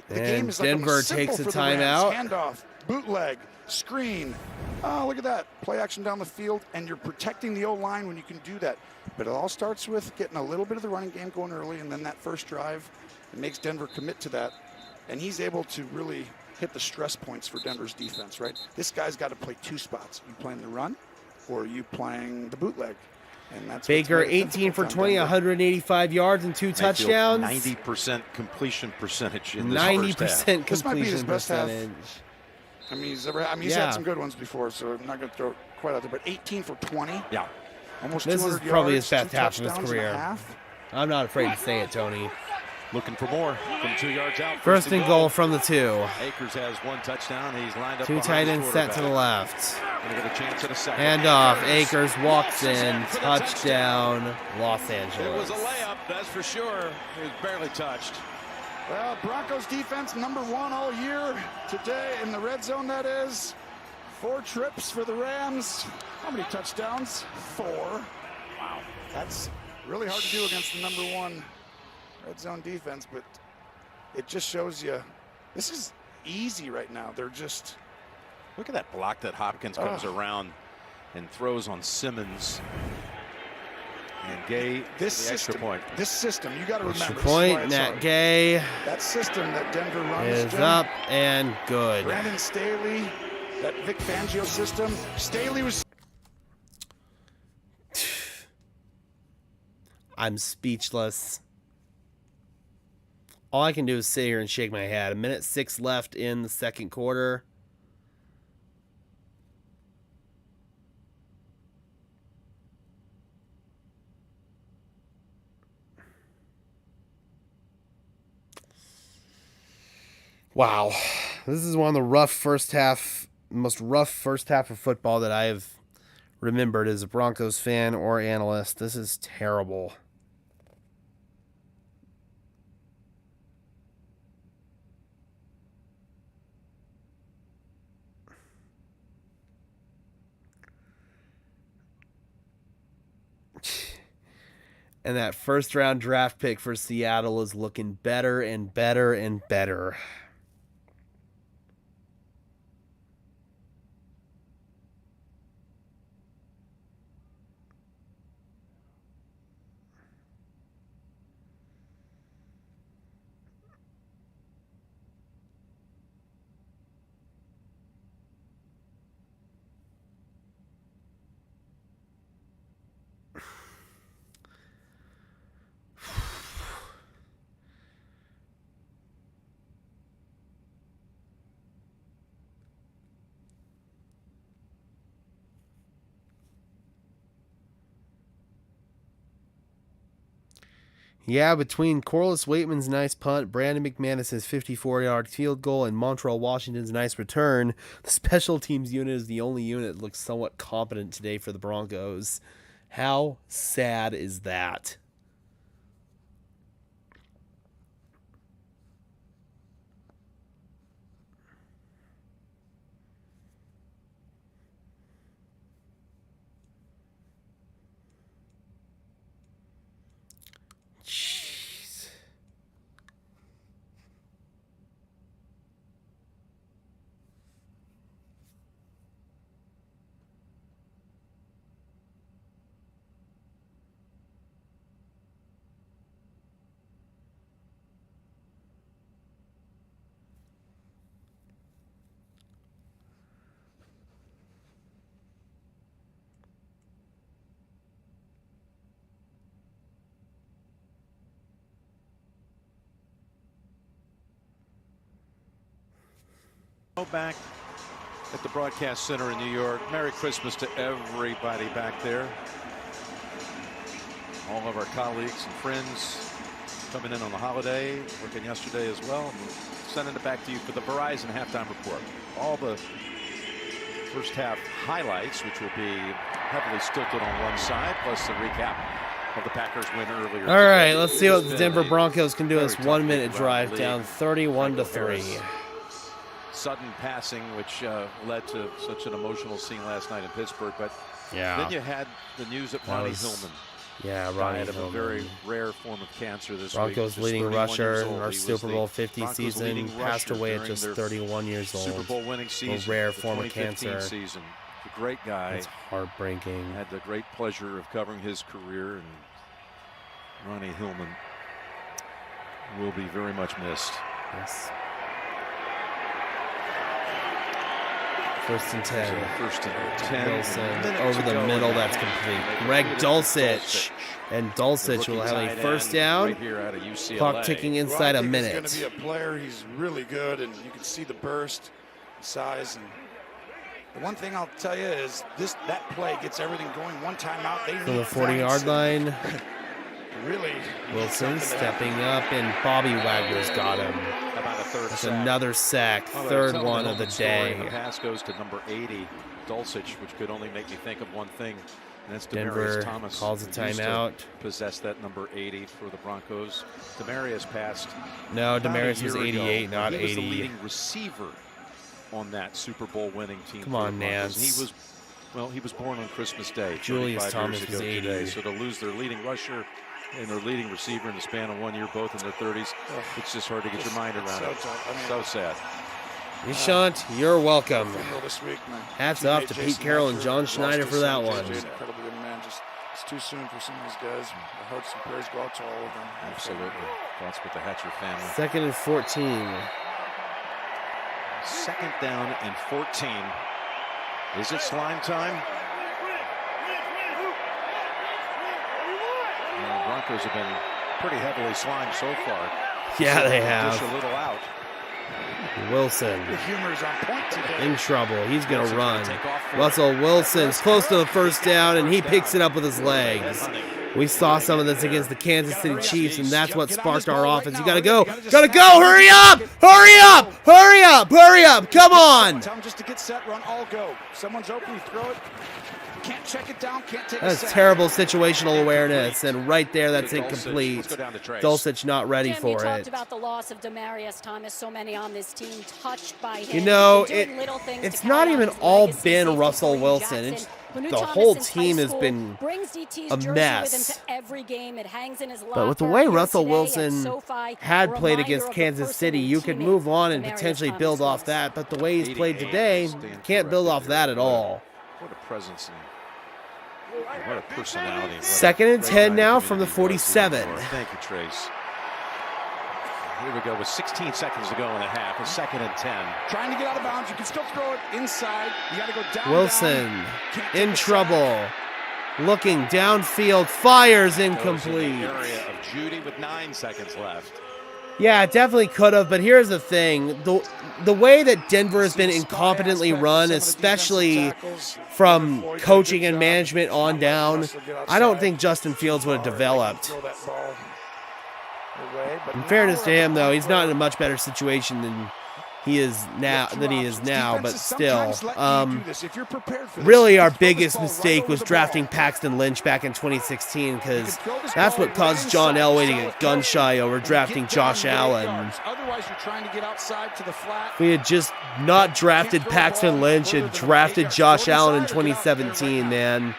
The And game is like Denver almost simple takes a for the Rams. timeout. Handoff, bootleg, screen. Oh, look at that. Play action down the field, and you're protecting the O-line when you can do that. But it all starts with getting a little bit of the running game going early, and then that first drive, it makes Denver commit to that. And he's able to really hit the stress points for Denver's defense, right? This guy's got to play 2 spots. You playing the run, or are you playing the bootleg? And that's Baker, 18 for 20, 185 yards and 2 touchdowns. 90% completion percentage in this 90% first half. This might be his completion best half. percentage. I mean, he's had some good ones before, so I'm not going to throw it quite out there. But 18 for 20. Yeah. Almost This 200 is probably yards, his best 2 half of his touchdowns and a career. half. I'm not afraid to say it, Tony. Looking for more from 2 yards out. First and goal from the 2. Akers has 1 touchdown. He's lined up 2 behind tight his ends set to the quarterback. left. Gonna get a chance at a second. Handoff. Akers walks in. Touchdown, Los It Angeles. was a layup, that's for sure. He was barely touched. Well, Broncos defense number 1 all year today in the red zone, that is. 4 trips for the Rams. How many touchdowns? 4. Wow. That's really hard to do against the number 1 red zone defense, but it just shows you this is easy right now. They're just... Look at that block that Hopkins comes around and throws on Simmons. And Gay, This the extra system, point. This system, you got to remember. Extra this is why point, it's Nat hard. Gay That system that Denver runs is Jim, up and good. Brandon Staley, that Vic Fangio system. Staley was... I'm speechless. All I can do is sit here and shake my head. 1:06 left in the second quarter. Wow. This is one of the most rough first half of football that I have remembered as a Broncos fan or analyst. This is terrible. And that first round draft pick for Seattle is looking better and better and better. Yeah, between Corliss Waitman's nice punt, Brandon McManus's 54-yard field goal, and Montreal Washington's nice return, the special teams unit is the only unit that looks somewhat competent today for the Broncos. How sad is that? Back at the broadcast center in New York. Merry Christmas to everybody back there. All of our colleagues and friends coming in on the holiday, working yesterday as well. Sending it back to you for the Verizon halftime report. All the first half highlights, which will be heavily stilted on one side, plus the recap of the Packers win earlier. All right, let's see what the Denver Broncos can do. This 1 minute drive down 31-3. Sudden passing, which led to such an emotional scene last night in Pittsburgh. But yeah, then you had the news that Ronnie Hillman died of a very rare form of cancer this Broncos week. leading rusher in our Super Bowl 50 season passed away at just 31 years old. Super Bowl winning season, a rare form of cancer. Season. A great guy. It's heartbreaking. Had the great pleasure of covering his career, and Ronnie Hillman will be very much missed. Yes. First and 10. First and 10. Wilson over the middle. That's complete. Greg Dulcich. And Dulcich will have a first down. Clock ticking inside a minute. He's going to be a player. He's really good, and you can see the burst, size. And the one thing I'll tell you is that play gets everything going. One timeout. They from the 40-yard line. Really. Wilson stepping up, and Bobby Wagner's got him. About a third That's sack. Another sack, third one of the day. The pass goes to number 80, Dulcich, which could only make me think of one thing, and that's Denver Demaryius Thomas. calls a timeout. Possess that number 80 for the Broncos. Demaryius passed. No, Demaryius was 88, not 80. He was the leading receiver on that Super Bowl winning team. Come on, Nance. He was born on Christmas Day. Julius Thomas was 80. Today, so to lose their leading rusher and their leading receiver in the span of 1 year, both in their 30s, it's just hard to get your mind around it. So sad. Nishant, you're welcome. This week, Hats off to Pete Carroll and John Schneider for that one. Incredibly good man. It's too soon for some of these guys. Our hearts and prayers go out to all of them. Absolutely. Thoughts with the Hatcher family. Second and 14. Second down and 14. Is it slime time? The Broncos have been pretty heavily slimed so far. Yeah, they have. Dish a little out. Wilson The humor is on point today. in trouble. He's going to run. Russell Wilson's close to the first down, and he picks it up with his legs. We saw some of this against the Kansas City Chiefs, and that's what sparked our offense. You got to go. Got to go. Hurry up. Hurry up. Hurry up. Hurry up. Come on. Tell them just to get set, run, all go. Someone's open, you throw it. Can't check it down, can't take That's a sack. terrible situational awareness, and right there, that's incomplete. Dulcich not ready for we talked it. about the loss of Demaryius Thomas. So many on this team touched by him. You know, Doing little things it's to not carry on even his all legacy. been Safety Russell Corey Wilson. Jackson, The who knew Thomas whole since team high has school, been brings DT's a jersey mess. with him to every game. It hangs in his locker. But with the way Here Russell today at Wilson SoFi, had a played reminder against of the Kansas person City, and you could teammate move on and Demaryius potentially Thomas build off was. that. But the way he's played today, can't build off that at all. What a presence and what a personality. Second and 10 now from the 47. Thank you, Trace. Here we go with 16 seconds to go in the half. A second and 10. Trying to get out of bounds. You can still throw it inside. You got to go down. Wilson in trouble. Looking downfield, fires incomplete. Area of Judy with 9 seconds left. Yeah, it definitely could have, but here's the thing. The way that Denver has been incompetently run, especially from coaching and management on down, I don't think Justin Fields would have developed. In fairness to him, though, he's not in a much better situation than he is now, but still. Really, our biggest mistake was drafting Paxton Lynch back in 2016, because that's what caused John Elway to get gun-shy over drafting Josh Allen. If we had just not drafted Paxton Lynch and drafted Josh Allen in 2017, man.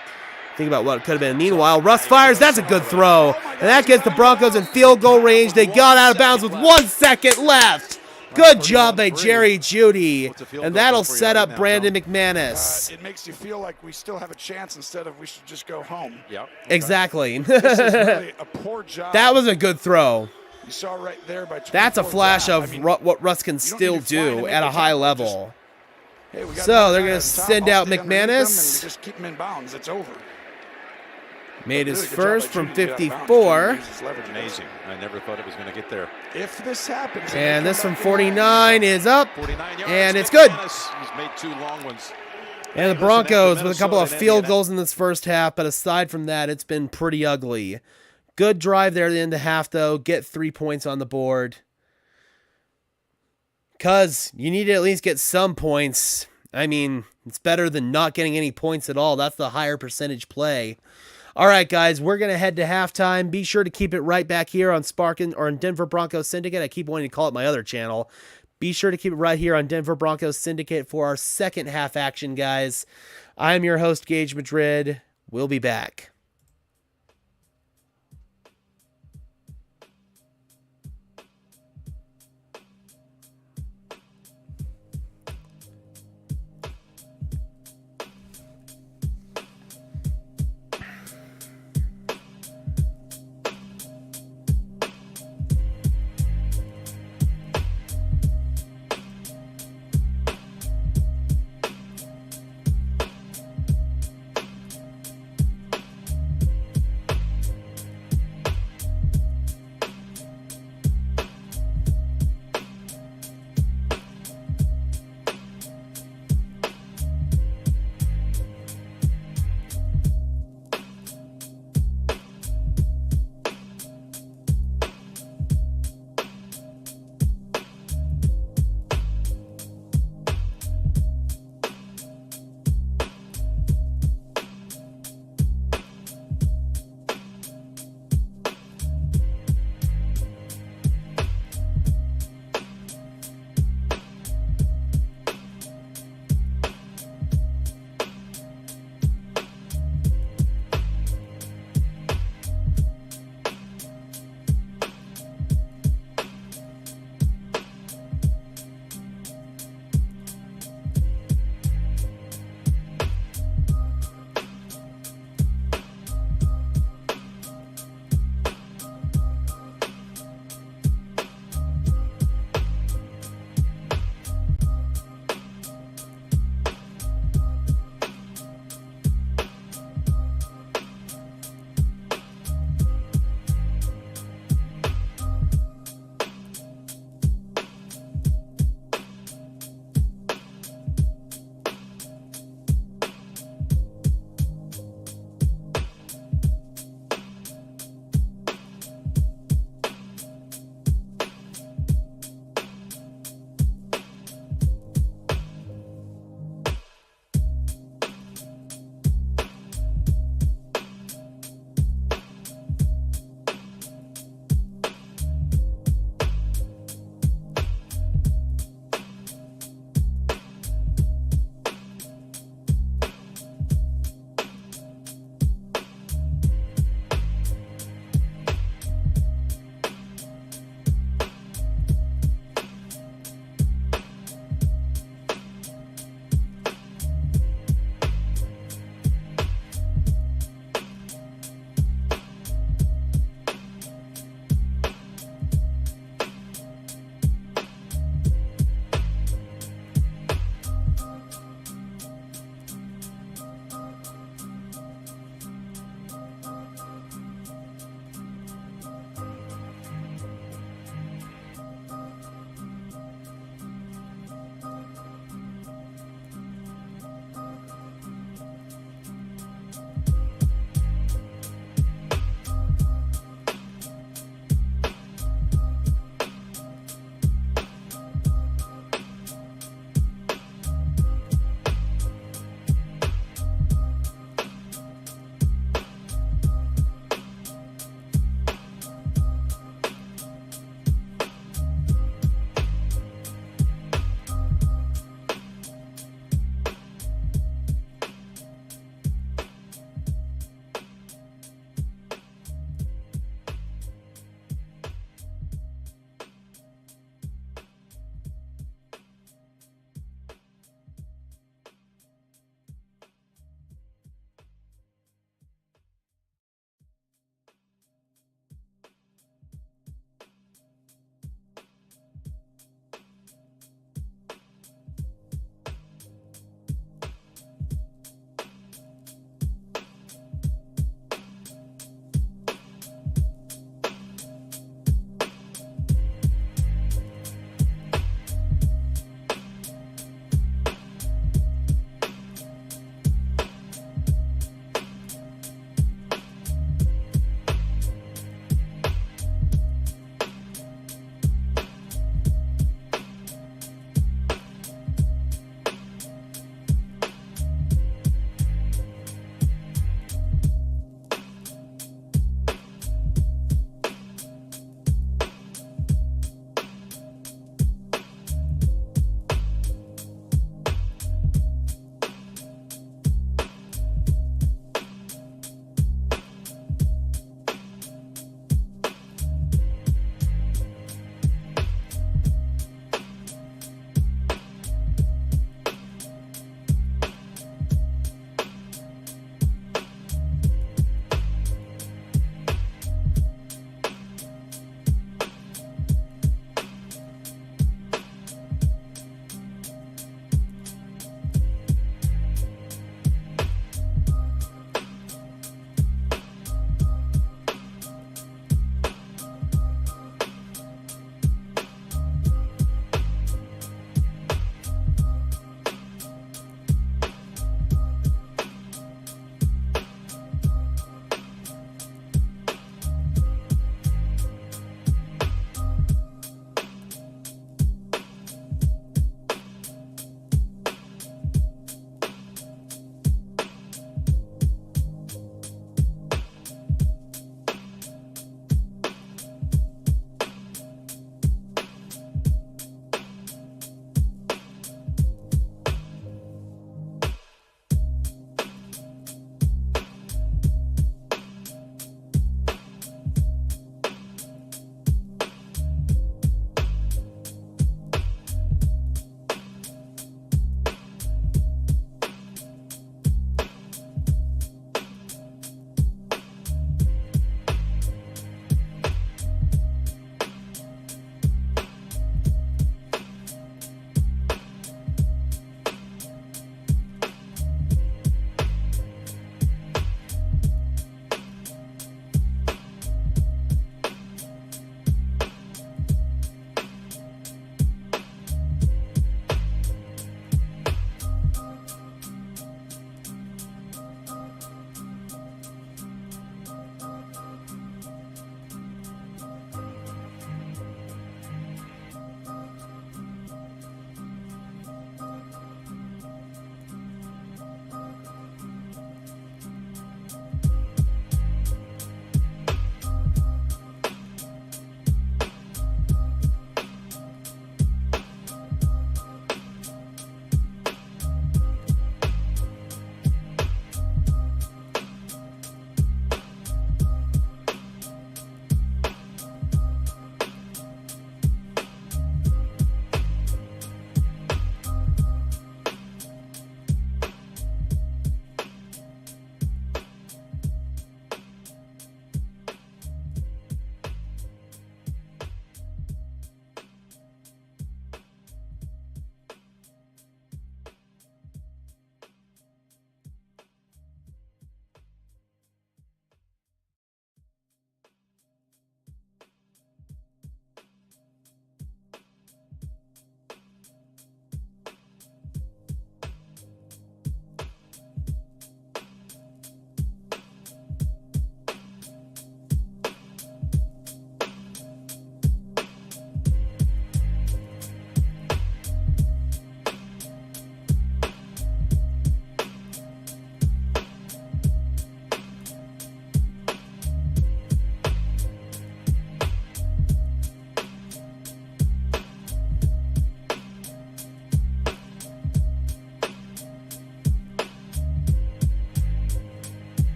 Think about what could have been. Meanwhile, Russ fires. That's a good throw. And that gets the Broncos in field goal range. They got out of bounds with 1 second left. Good job by Jerry Jeudy. And that'll set up Brandon McManus. It makes you feel like we still have a chance instead of we should just go home. Yep. Exactly. This is really a poor job. That was a good throw. You saw right there by That's a flash of what Russ can still do at a high level. So they're going to send out McManus. Just keep him in bounds. It's over. Made his Really good job by first from Judy to get out of bounds, 54. trying to use his leverage. Amazing. I never thought it was going to get there. If this happens, And this from 49 is up. 49 yards. And it's good. He's made 2 long ones. And the Listen, Broncos after with a couple of Minnesota field and goals in this first half, but aside from that, it's been pretty ugly. Good drive there at the end of the half, though. Get 3 points on the board. Because you need to at least get some points. I mean, it's better than not getting any points at all. That's the higher percentage play. All right, guys, we're going to head to halftime. Be sure to keep it right back here on Sparkin or on Denver Broncos Syndicate. I keep wanting to call it my other channel. Be sure to keep it right here on Denver Broncos Syndicate for our second half action, guys. I'm your host, Gage Madrid. We'll be back.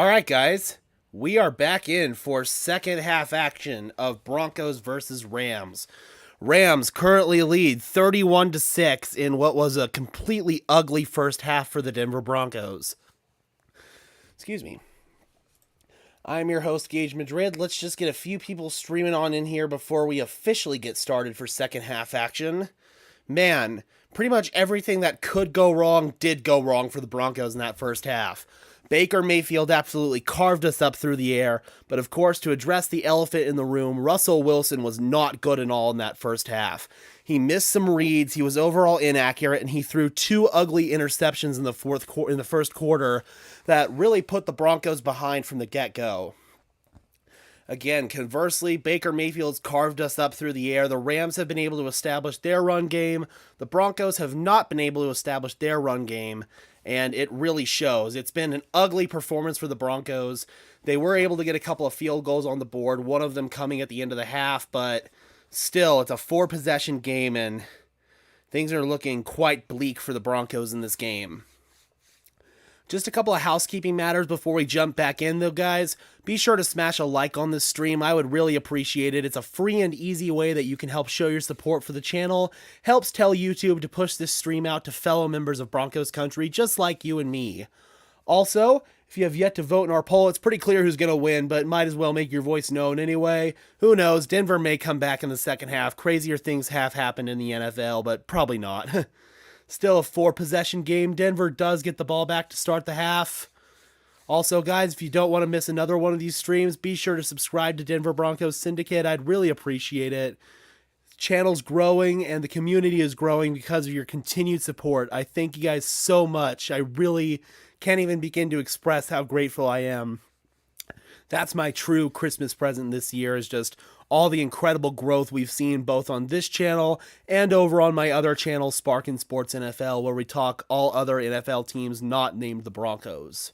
All right, guys. We are back in for second half action of Broncos versus Rams. Rams currently lead 31-6 in what was a completely ugly first half for the Denver Broncos. Excuse me. I'm your host, Gage Madrid. Let's just get a few people streaming on in here before we officially get started for second half action. Man, pretty much everything that could go wrong did go wrong for the Broncos in that first half. Baker Mayfield absolutely carved us up through the air, but of course, to address the elephant in the room, Russell Wilson was not good at all in that first half. He missed some reads, he was overall inaccurate, and he threw 2 ugly interceptions in the first quarter that really put the Broncos behind from the get-go. Again, conversely, Baker Mayfield's carved us up through the air. The Rams have been able to establish their run game. The Broncos have not been able to establish their run game, and it really shows. It's been an ugly performance for the Broncos. They were able to get a couple of field goals on the board, one of them coming at the end of the half, but still, it's a 4-possession game, and things are looking quite bleak for the Broncos in this game. Just a couple of housekeeping matters before we jump back in, though, guys. Be sure to smash a like on this stream. I would really appreciate it. It's a free and easy way that you can help show your support for the channel. Helps tell YouTube to push this stream out to fellow members of Broncos country, just like you and me. Also, if you have yet to vote in our poll, it's pretty clear who's going to win, but might as well make your voice known anyway. Who knows? Denver may come back in the second half. Crazier things have happened in the NFL, but probably not. Still a 4-possession game. Denver does get the ball back to start the half. Also, guys, if you don't want to miss another one of these streams, be sure to subscribe to Denver Broncos Syndicate. I'd really appreciate it. The channel's growing and the community is growing because of your continued support. I thank you guys so much. I really can't even begin to express how grateful I am. That's my true Christmas present this year, is just all the incredible growth we've seen both on this channel and over on my other channel, Sparkin' Sports NFL, where we talk all other NFL teams not named the Broncos.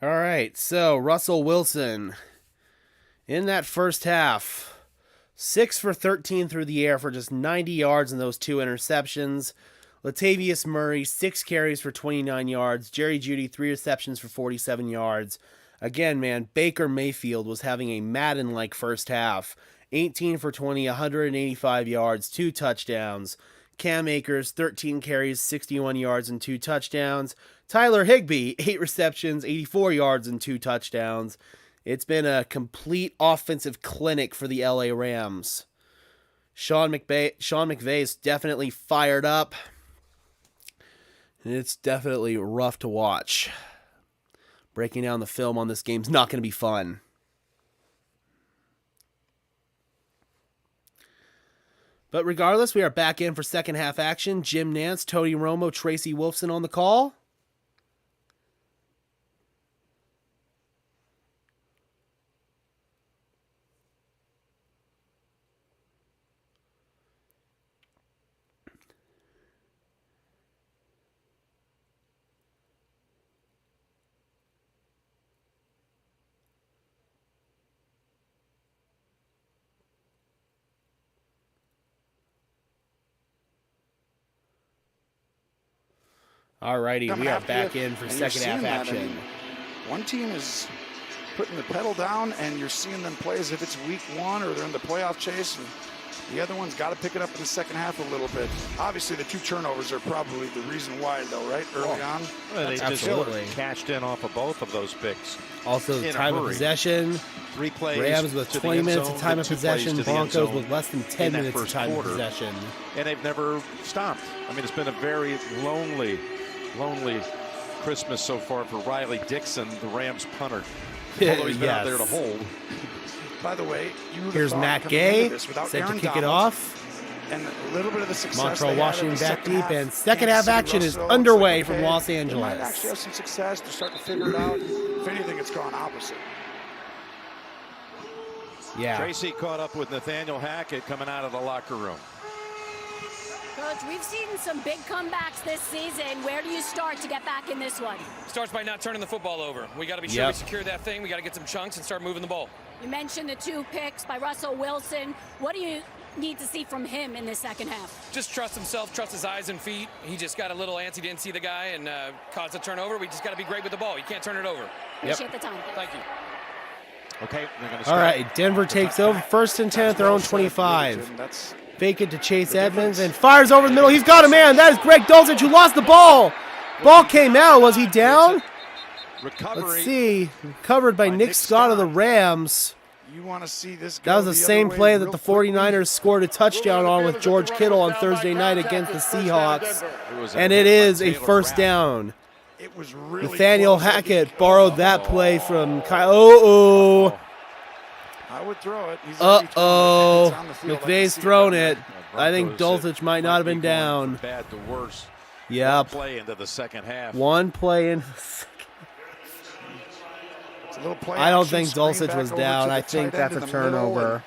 All right, so Russell Wilson in that first half, 6 for 13 through the air for just 90 yards and those 2 interceptions. Latavius Murray, 6 carries for 29 yards. Jerry Jeudy, 3 receptions for 47 yards. Again, man, Baker Mayfield was having a Madden-like first half. 18 for 20, 185 yards, 2 touchdowns. Cam Akers, 13 carries, 61 yards, and 2 touchdowns. Tyler Higbee, 8 receptions, 84 yards, and 2 touchdowns. It's been a complete offensive clinic for the LA Rams. Sean McVay's definitely fired up. And it's definitely rough to watch. Breaking down the film on this game's not going to be fun. But regardless, we are back in for second half action. Jim Nance, Tony Romo, Tracy Wolfson on the call. Alrighty, we are back in for second half action. I mean, one team is putting the pedal down, and you're seeing them play as if it's week 1 or they're in the playoff chase, and the other one's got to pick it up in the second half a little bit. Obviously, the 2 turnovers are probably the reason why, though, right? Early on. Well, they absolutely just cashed in off of both of those picks. Also, the time of possession. 3 plays. Rams with 20 minutes of time of possession. Broncos with less than 10 minutes of time of possession. And they've never stopped. I mean, it's been a very lonely Christmas so far for Riley Dixon, the Rams punter. Although he's been out there to hold. By the way, here's Matt Gay, set to kick it off. And a little bit of the success Montrell Washington back deep, and second half action is underway from Los Angeles. They might actually have some success to start to figure it out. If anything, it's gone opposite. Yeah. Tracy caught up with Nathaniel Hackett coming out of the locker room. Coach, we've seen some big comebacks this season. Where do you start to get back in this one? Starts by not turning the football over. We got to be sure we secure that thing. We got to get some chunks and start moving the ball. You mentioned the 2 picks by Russell Wilson. What do you need to see from him in the second half? Just trust himself, trust his eyes and feet. He just got a little antsy, didn't see the guy, and caused a turnover. We just got to be great with the ball. You can't turn it over. Appreciate the time. Thank you. Okay, they're going to All right, Denver takes over. 1st and 10 at their own 25. Fake it to Chase Edmonds and fires over the middle. He's got a man. That is Greg Dulcich, who lost the ball. Ball came out. Was he down? Let's see. Covered by Nick Scott of the Rams. You want to see this That was the same play that the 49ers scored a touchdown on with George Kittle on Thursday night against the Seahawks. And it is a first down. It was really Nathaniel Hackett borrowed that play from Kyle. I would throw it. McVay's thrown it. I think Dulcich might not have been down. Bad to worse. Yep. Play into the second half. One play in. I don't think Dulcich was down. I think that's a turnover.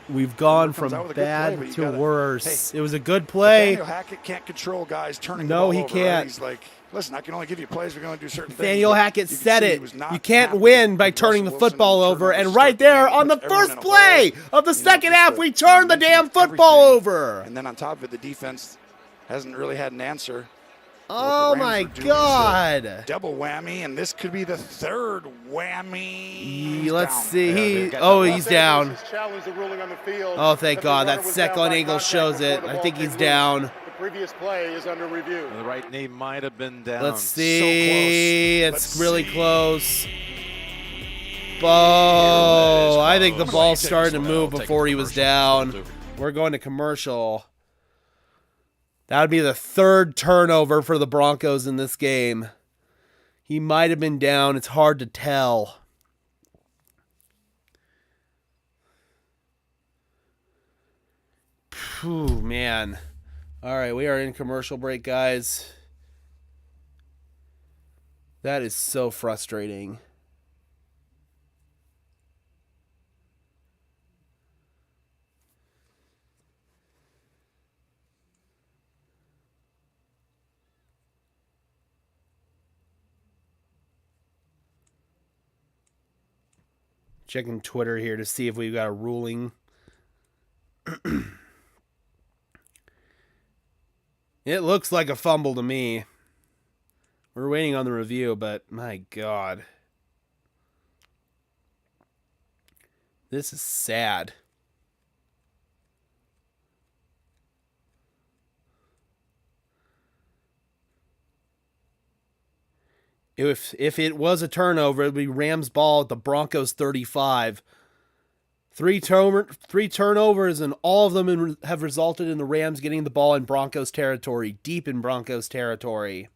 We've gone from bad to worse. It was a good play. Nathaniel Hackett can't control guys turning No, the ball he over, can't. right? He's like, listen, I can only give you plays. We're going to do certain things. Nathaniel Hackett said it. You You can't win by turning the football over. And right there on the first play of the second half, we turned the damn football over. And then on top of it, the defense hasn't really had an answer. Oh my God. Double whammy, and this could be the 3rd whammy. Let's see. He's down. Challenged the ruling on the field. Oh, thank The God. runner That was second down by angle contact shows before it. the I ball think came he's loose. down. The previous play is under review. The right knee might have been down. Let's see. So close. It's really close. Oh, I think the ball started to move before he was down. We're going to commercial. That would be the 3rd turnover for the Broncos in this game. He might have been down. It's hard to tell. Phew, man. All right, we are in commercial break, guys. That is so frustrating. Checking Twitter here to see if we've got a ruling. It looks like a fumble to me. We're waiting on the review, but my God. This is sad. If it was a turnover, it would be Rams ball at the Broncos 35. Three turnovers, and all of them have resulted in the Rams getting the ball in Broncos territory, deep in Broncos territory.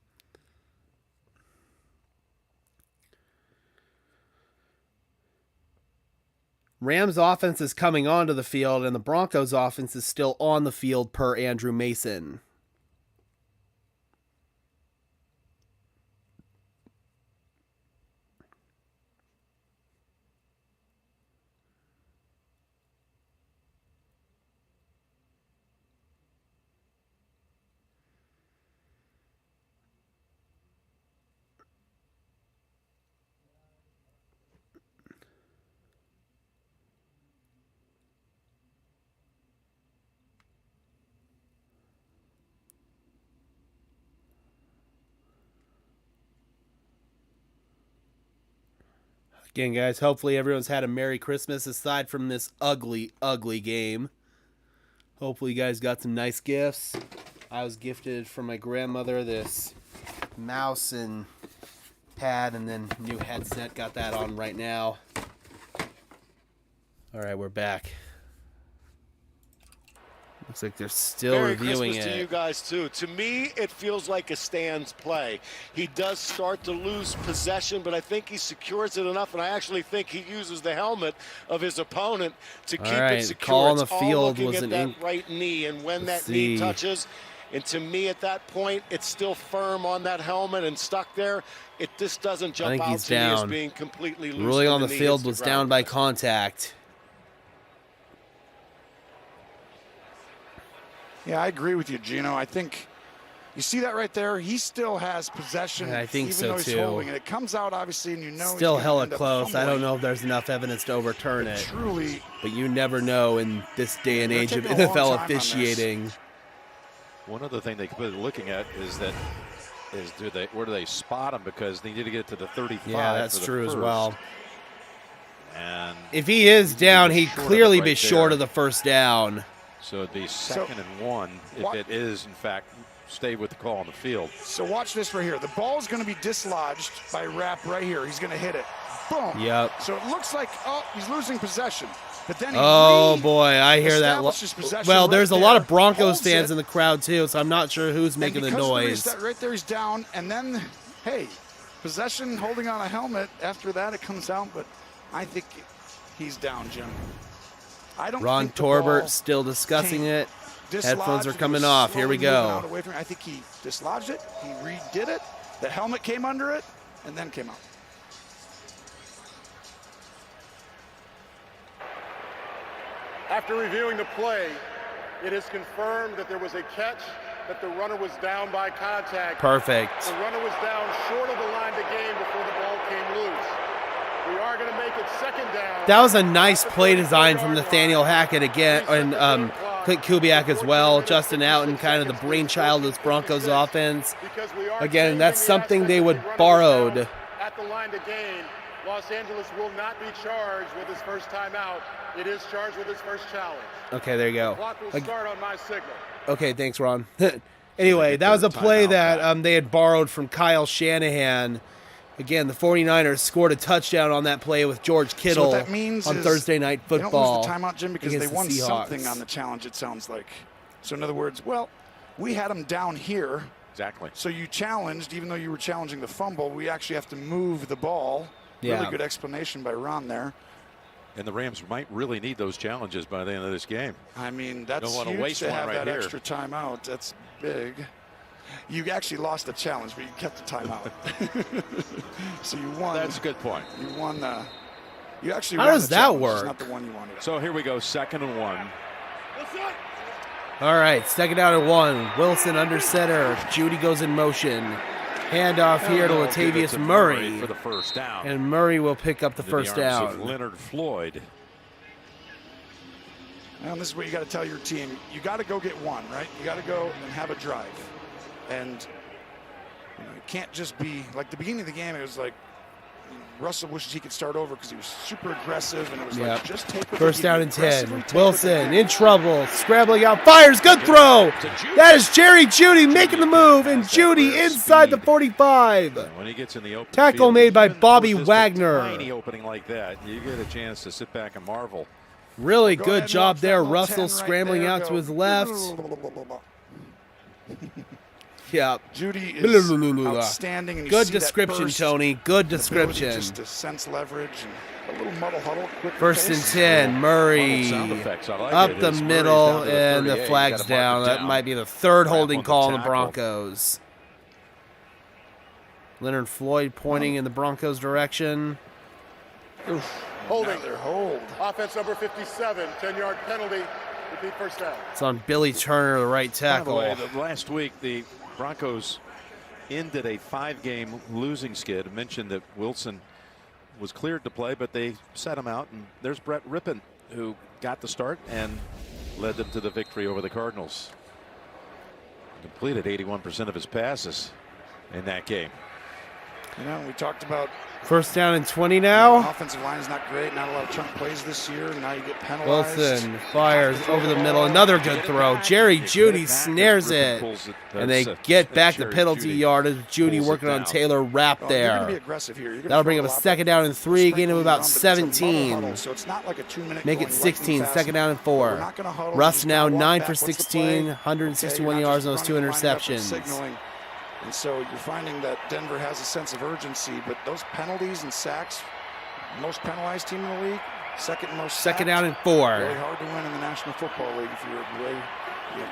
Rams offense is coming onto the field, and the Broncos offense is still on the field per Andrew Mason. Again, guys, hopefully everyone's had a Merry Christmas aside from this ugly, ugly game. Hopefully you guys got some nice gifts. I was gifted from my grandmother this mouse and pad and then new headset. Got that on right now. All right, we're back. Looks like they're still Merry reviewing Christmas it. to you guys, too. To me, it feels like a stands play. He does start to lose possession, but I think he secures it enough, and I actually think he uses the helmet of his opponent to keep it secure. Call on the It's all field looking was at an that right knee, and when that knee touches, and to me at that point, it's still firm on that helmet and stuck there. It just doesn't jump out to me as being completely loose. Ruling on the field was down by contact. Yeah, I agree with you, Gino. I think You see that right there? He still has possession. I think even so though he's too. holding it. It comes out obviously, and you know Still he's hella end up close. I don't fumbling. know if there's enough evidence to overturn it. Truly, But you never know in this day and They're age of taking a long time NFL on this. officiating. One other thing they could be looking at is that where do they spot him, because they need to get to the 35. Yeah, that's for the true as first. well. And If he is down, he'd short of it clearly right be short there. of the first down. So it'd be 2nd and 1 if What- it is, in fact, stay with the call on the field. so watch this right here. The ball is going to be dislodged by Rapp right here. He's going to hit it. Boom. Yep. So it looks like, oh, he's losing possession. But then he Oh boy, I hear that. establishes possession Well, right there's a lot of there, Broncos holds fans it, in the crowd too, so I'm not sure who's and making the because of noise. reset right there, he's down. And then, hey, possession, holding on a helmet. After that, it comes out. But I think he's down, Jim. I don't Ron think the ball Torbert still discussing came it. dislodged. Headphones are It coming was off. Here we slowly moving go. out away from it. I think he dislodged it. He redid it. The helmet came under it, and then came out. After reviewing the play, it is confirmed that there was a catch, that the runner was down by contact. Perfect. The runner was down short of the line to gain before the ball came loose. We are going to make it 2nd down. That was a nice play design from Nathaniel Hackett again, and Clint Kubiak as well. Justin Outen, kind of the brainchild of this Broncos offense. Again, that's something they would borrowed. At the line to gain, Los Angeles will not be charged with his first timeout. It is charged with his first challenge. Okay, there you go. Clock will start on my signal. Okay, thanks, Ron. Anyway, that was a play that they had borrowed from Kyle Shanahan. Again, the 49ers scored a touchdown on that play with George Kittle So what that means on is Thursday Night They don't Football. lose the timeout, Jim, because they against the won Seahawks. something on the challenge, it sounds like. So in other words, well, we had them down here. Exactly. So you challenged, even though you were challenging the fumble, we actually have to move the ball. Yeah. Really good explanation by Ron there. And the Rams might really need those challenges by the end of this game. I mean, that's Don't wanna huge waste to one have right that here. extra timeout. That's big. You actually lost the challenge, but you kept the timeout. So you won. That's a good point. You won. You actually. How ran does the that challenge, work? It's not the one you wanted. So here we go, 2nd and 1. All right, 2nd down and 1. Wilson under center. Judy goes in motion. Handoff here to They'll give it Latavius to Murray. for the first down. And Murray will pick up the Into first the arms down. of Leonard Floyd. And this is what you got to tell your team. You got to go get one, right? You got to go and have a drive. And it can't just be like the beginning of the game. It was like Russell wishes he could start over because he was super aggressive, and it was like just take what First they give down you, and aggressively 10. take what they Wilson give you. in trouble. Scrambling out. Fires. Good throw. That is Jerry Judy making the move. And Judy inside the 45. When he gets in the open Tackle field, made by even Bobby with just Wagner. A tiny opening like that, you get a chance to sit back and marvel. Really Go good ahead and job watch that there. little Russell 10 right scrambling there, out to go. his left. Yeah. Judy is outstanding. And you Good see that description, burst, Tony. Good the ability description. Just to sense leverage and a little muddle huddle. Quick First and pace. 10. Murray Sound effects, I like up it. the It's Murray's middle, down to the and the 38. flag's Gotta mark down. it That might be the third Grab holding on the call on the tackle. Broncos. Leonard Floyd pointing in the Broncos' direction. Holding. Another hold. Offense number 57, 10-yard penalty. Repeat first down. It's on Billy Turner, the right By the tackle. way, last week the Broncos ended a 5-game losing skid. I mentioned that Wilson was cleared to play, but they set him out. And there's Brett Rippon, who got the start and led them to the victory over the Cardinals. Completed 81% of his passes in that game. You know, we talked about First down and 20 the now. offensive line is not great. Not a lot of chunk plays this year. And now you get penalized. Wilson fires over the middle. Another good throw. Jerry Judy snares it. And they get back the penalty yard as Judy working on Taylor Rapp Oh, you're going to be there. aggressive here. You're gonna That'll throw bring up a lot, but second down and 3, gain of sprinkling about around, but it's a muddle 17. huddle, so it's not like a 2-minute Make going it lightning 16, fast. second down and We're 4. not gonna huddle, Russ just now kinda walk 9 back. for What's the 16, play? 161 Okay, you're not yards on just those 2 running, lining up and interceptions. signaling. And so you're finding that Denver has a sense of urgency, but those penalties and sacks, most penalized team in the league, second most Second sacked. down and Very 4. hard to win in the National Football League if you're way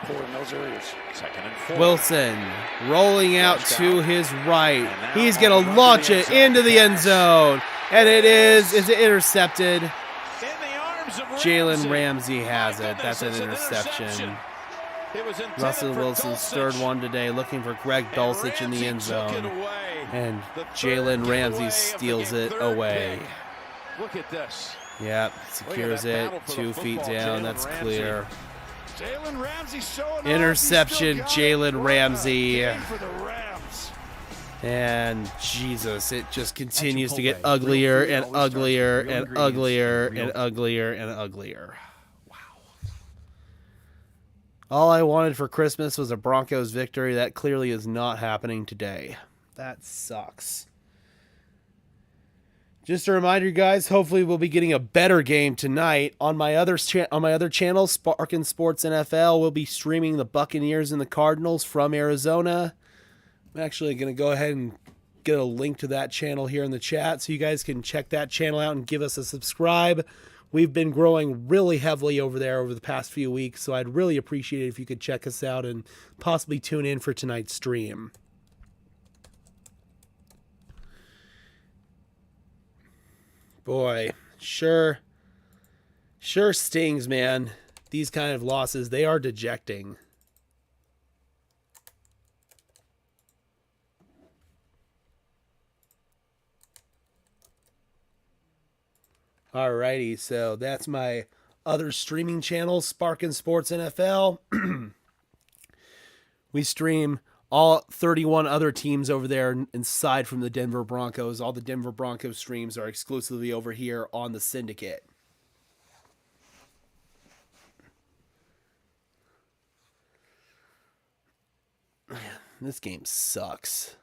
poor in those areas. Second and 4. Wilson rolling out to his right. He's going to launch it into the end zone. And it is it intercepted? In the arms of Jalen Ramsey has it. That's an interception. Russell Wilson's third one today, looking for Greg Dulcich in the end zone. And Jalen Ramsey steals it away. Look at this. Yep, secures it. 2 feet down. That's clear. Jalen Ramsey showing Interception, Jalen Ramsey. And Jesus, it just continues to get uglier and uglier and uglier and uglier and uglier. Wow. All I wanted for Christmas was a Broncos victory. That clearly is not happening today. That sucks. Just a reminder, guys, hopefully we'll be getting a better game tonight. On my other channel, Sparkin Sports NFL, we'll be streaming the Buccaneers and the Cardinals from Arizona. I'm actually going to go ahead and get a link to that channel here in the chat so you guys can check that channel out and give us a subscribe. We've been growing really heavily over there over the past few weeks, so I'd really appreciate it if you could check us out and possibly tune in for tonight's stream. Boy, sure stings, man. These kind of losses, they are dejecting. Alrighty, so that's my other streaming channel, Sparkin Sports NFL. We stream all 31 other teams over there aside from the Denver Broncos. All the Denver Broncos streams are exclusively over here on the Syndicate. Man, this game sucks.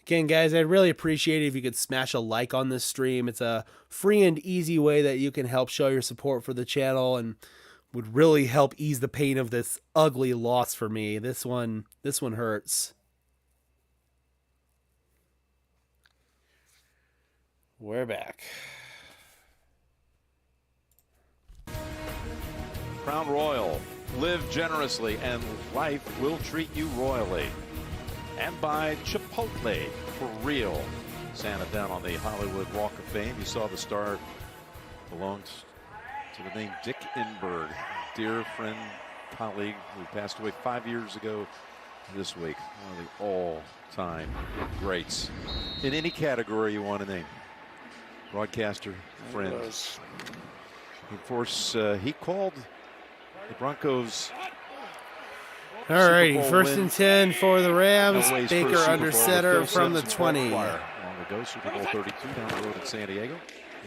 Again, guys, I'd really appreciate it if you could smash a like on this stream. It's a free and easy way that you can help show your support for the channel and would really help ease the pain of this ugly loss for me. This one hurts. We're back. Crown Royal. Live generously and life will treat you royally. And by Chipotle, for real. Santa down on the Hollywood Walk of Fame. You saw the star belongs to the name Dick Enberg, dear friend, colleague who passed away 5 years ago this week. One of the all-time greats in any category you want to name. Broadcaster, friend. Of course, he called the Broncos. All righty, first and 10 for the Rams. Baker under center from the 20. Long ago, Super Bowl 32 down the road in San Diego.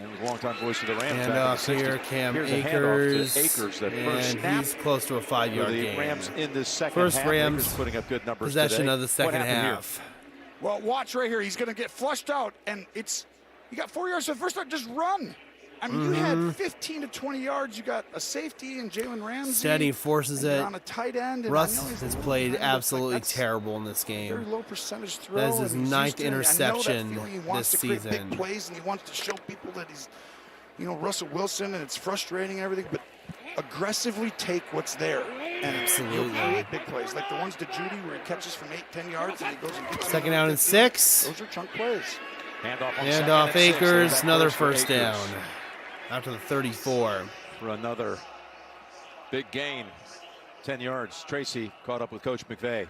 And was a long-time voice of the Rams. And off here, Cam Akers. And he's close to a 5-yard gain. Rams in this second first half. Rams putting up good numbers possession today. of the second half. Here? Well, watch right here. He's going to get flushed out, and you got 4 yards. So first time, just run. I mean, you had 15 to 20 yards. You got a safety and Jalen Ramsey. Steady forces it. On a tight end. Russ has played absolutely terrible in this game. Very low percentage throw. That is his 9th interception this season. Big plays, and he wants to show people that he's, Russell Wilson, and it's frustrating and everything. But aggressively take what's there. And absolutely create big plays like the ones to Judy where he catches from 8-10 yards and he goes and gets second down and 6. Those are chunk plays. Handoff Akers, another first down. Out to the 34. For another big gain. 10 yards. Tracy caught up with Coach McVay.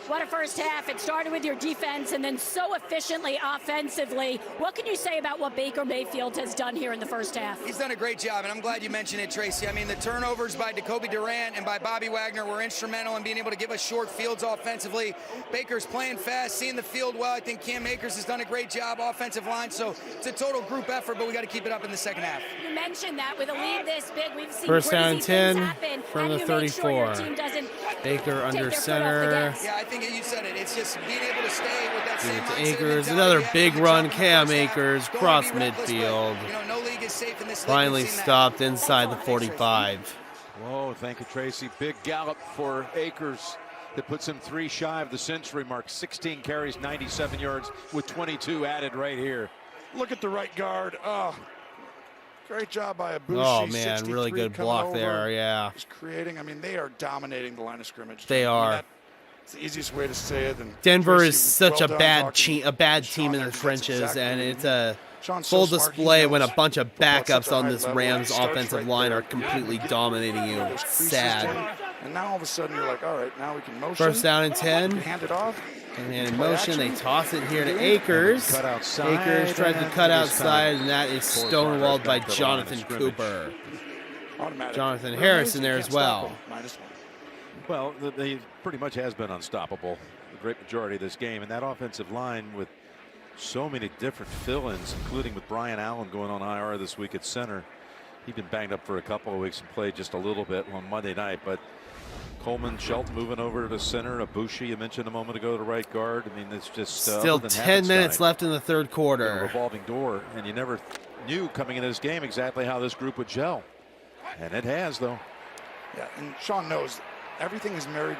What a first half. It started with your defense and then so efficiently offensively. What can you say about what Baker Mayfield has done here in the first half? He's done a great job, and I'm glad you mentioned it, Tracy. I mean, the turnovers by Jacoby Durant and by Bobby Wagner were instrumental in being able to give us short fields offensively. Baker's playing fast, seeing the field well. I think Cam Akers has done a great job, offensive line. So it's a total group effort, but we got to keep it up in the second half. You mentioned that with a lead this big, we've seen first down and 10 from the 34. Baker under center. Yeah, I think you said it. It's just being able to stay with that same mindset. Akers, another big run. Cam Akers cross midfield. No league is safe in this league. Finally stopped inside the 45. Whoa, thank you, Tracy. Big gallop for Akers that puts him 3 shy of the century mark. 16 carries, 97 yards with 22 added right here. Look at the right guard. Oh, great job by Abushi. Oh, man, really good block there, yeah. Just creating, I mean, they are dominating the line of scrimmage. They are. It's the easiest way to say it. And Denver Tracy, is such well a done bad talking team in the Sean, trenches, exactly and what it's a Sean's full so smart. He display when a knows bunch of football at such backups a on high this level. Rams He starts offensive right line there. are completely dominating you. Those creases in, Sad. And now all of a sudden you're like, all right, now we can motion. First down and 10. Hand it off. And in motion, they toss it here to Akers. Akers tried to cut outside, and that is stonewalled by Jonathan Cooper. Jonathan Harris in there as well. Well, they pretty much has been unstoppable the great majority of this game, and that offensive line with so many different fill-ins, including with Brian Allen going on IR this week at center. He'd been banged up for a couple of weeks and played just a little bit on Monday night, but Coleman, Shelton moving over to center. Abushi, you mentioned a moment ago, to right guard. I mean, it's just still 10 minutes left in the third quarter. A revolving door, and you never knew coming into this game exactly how this group would gel, and it has, though. Yeah, and Sean knows everything is married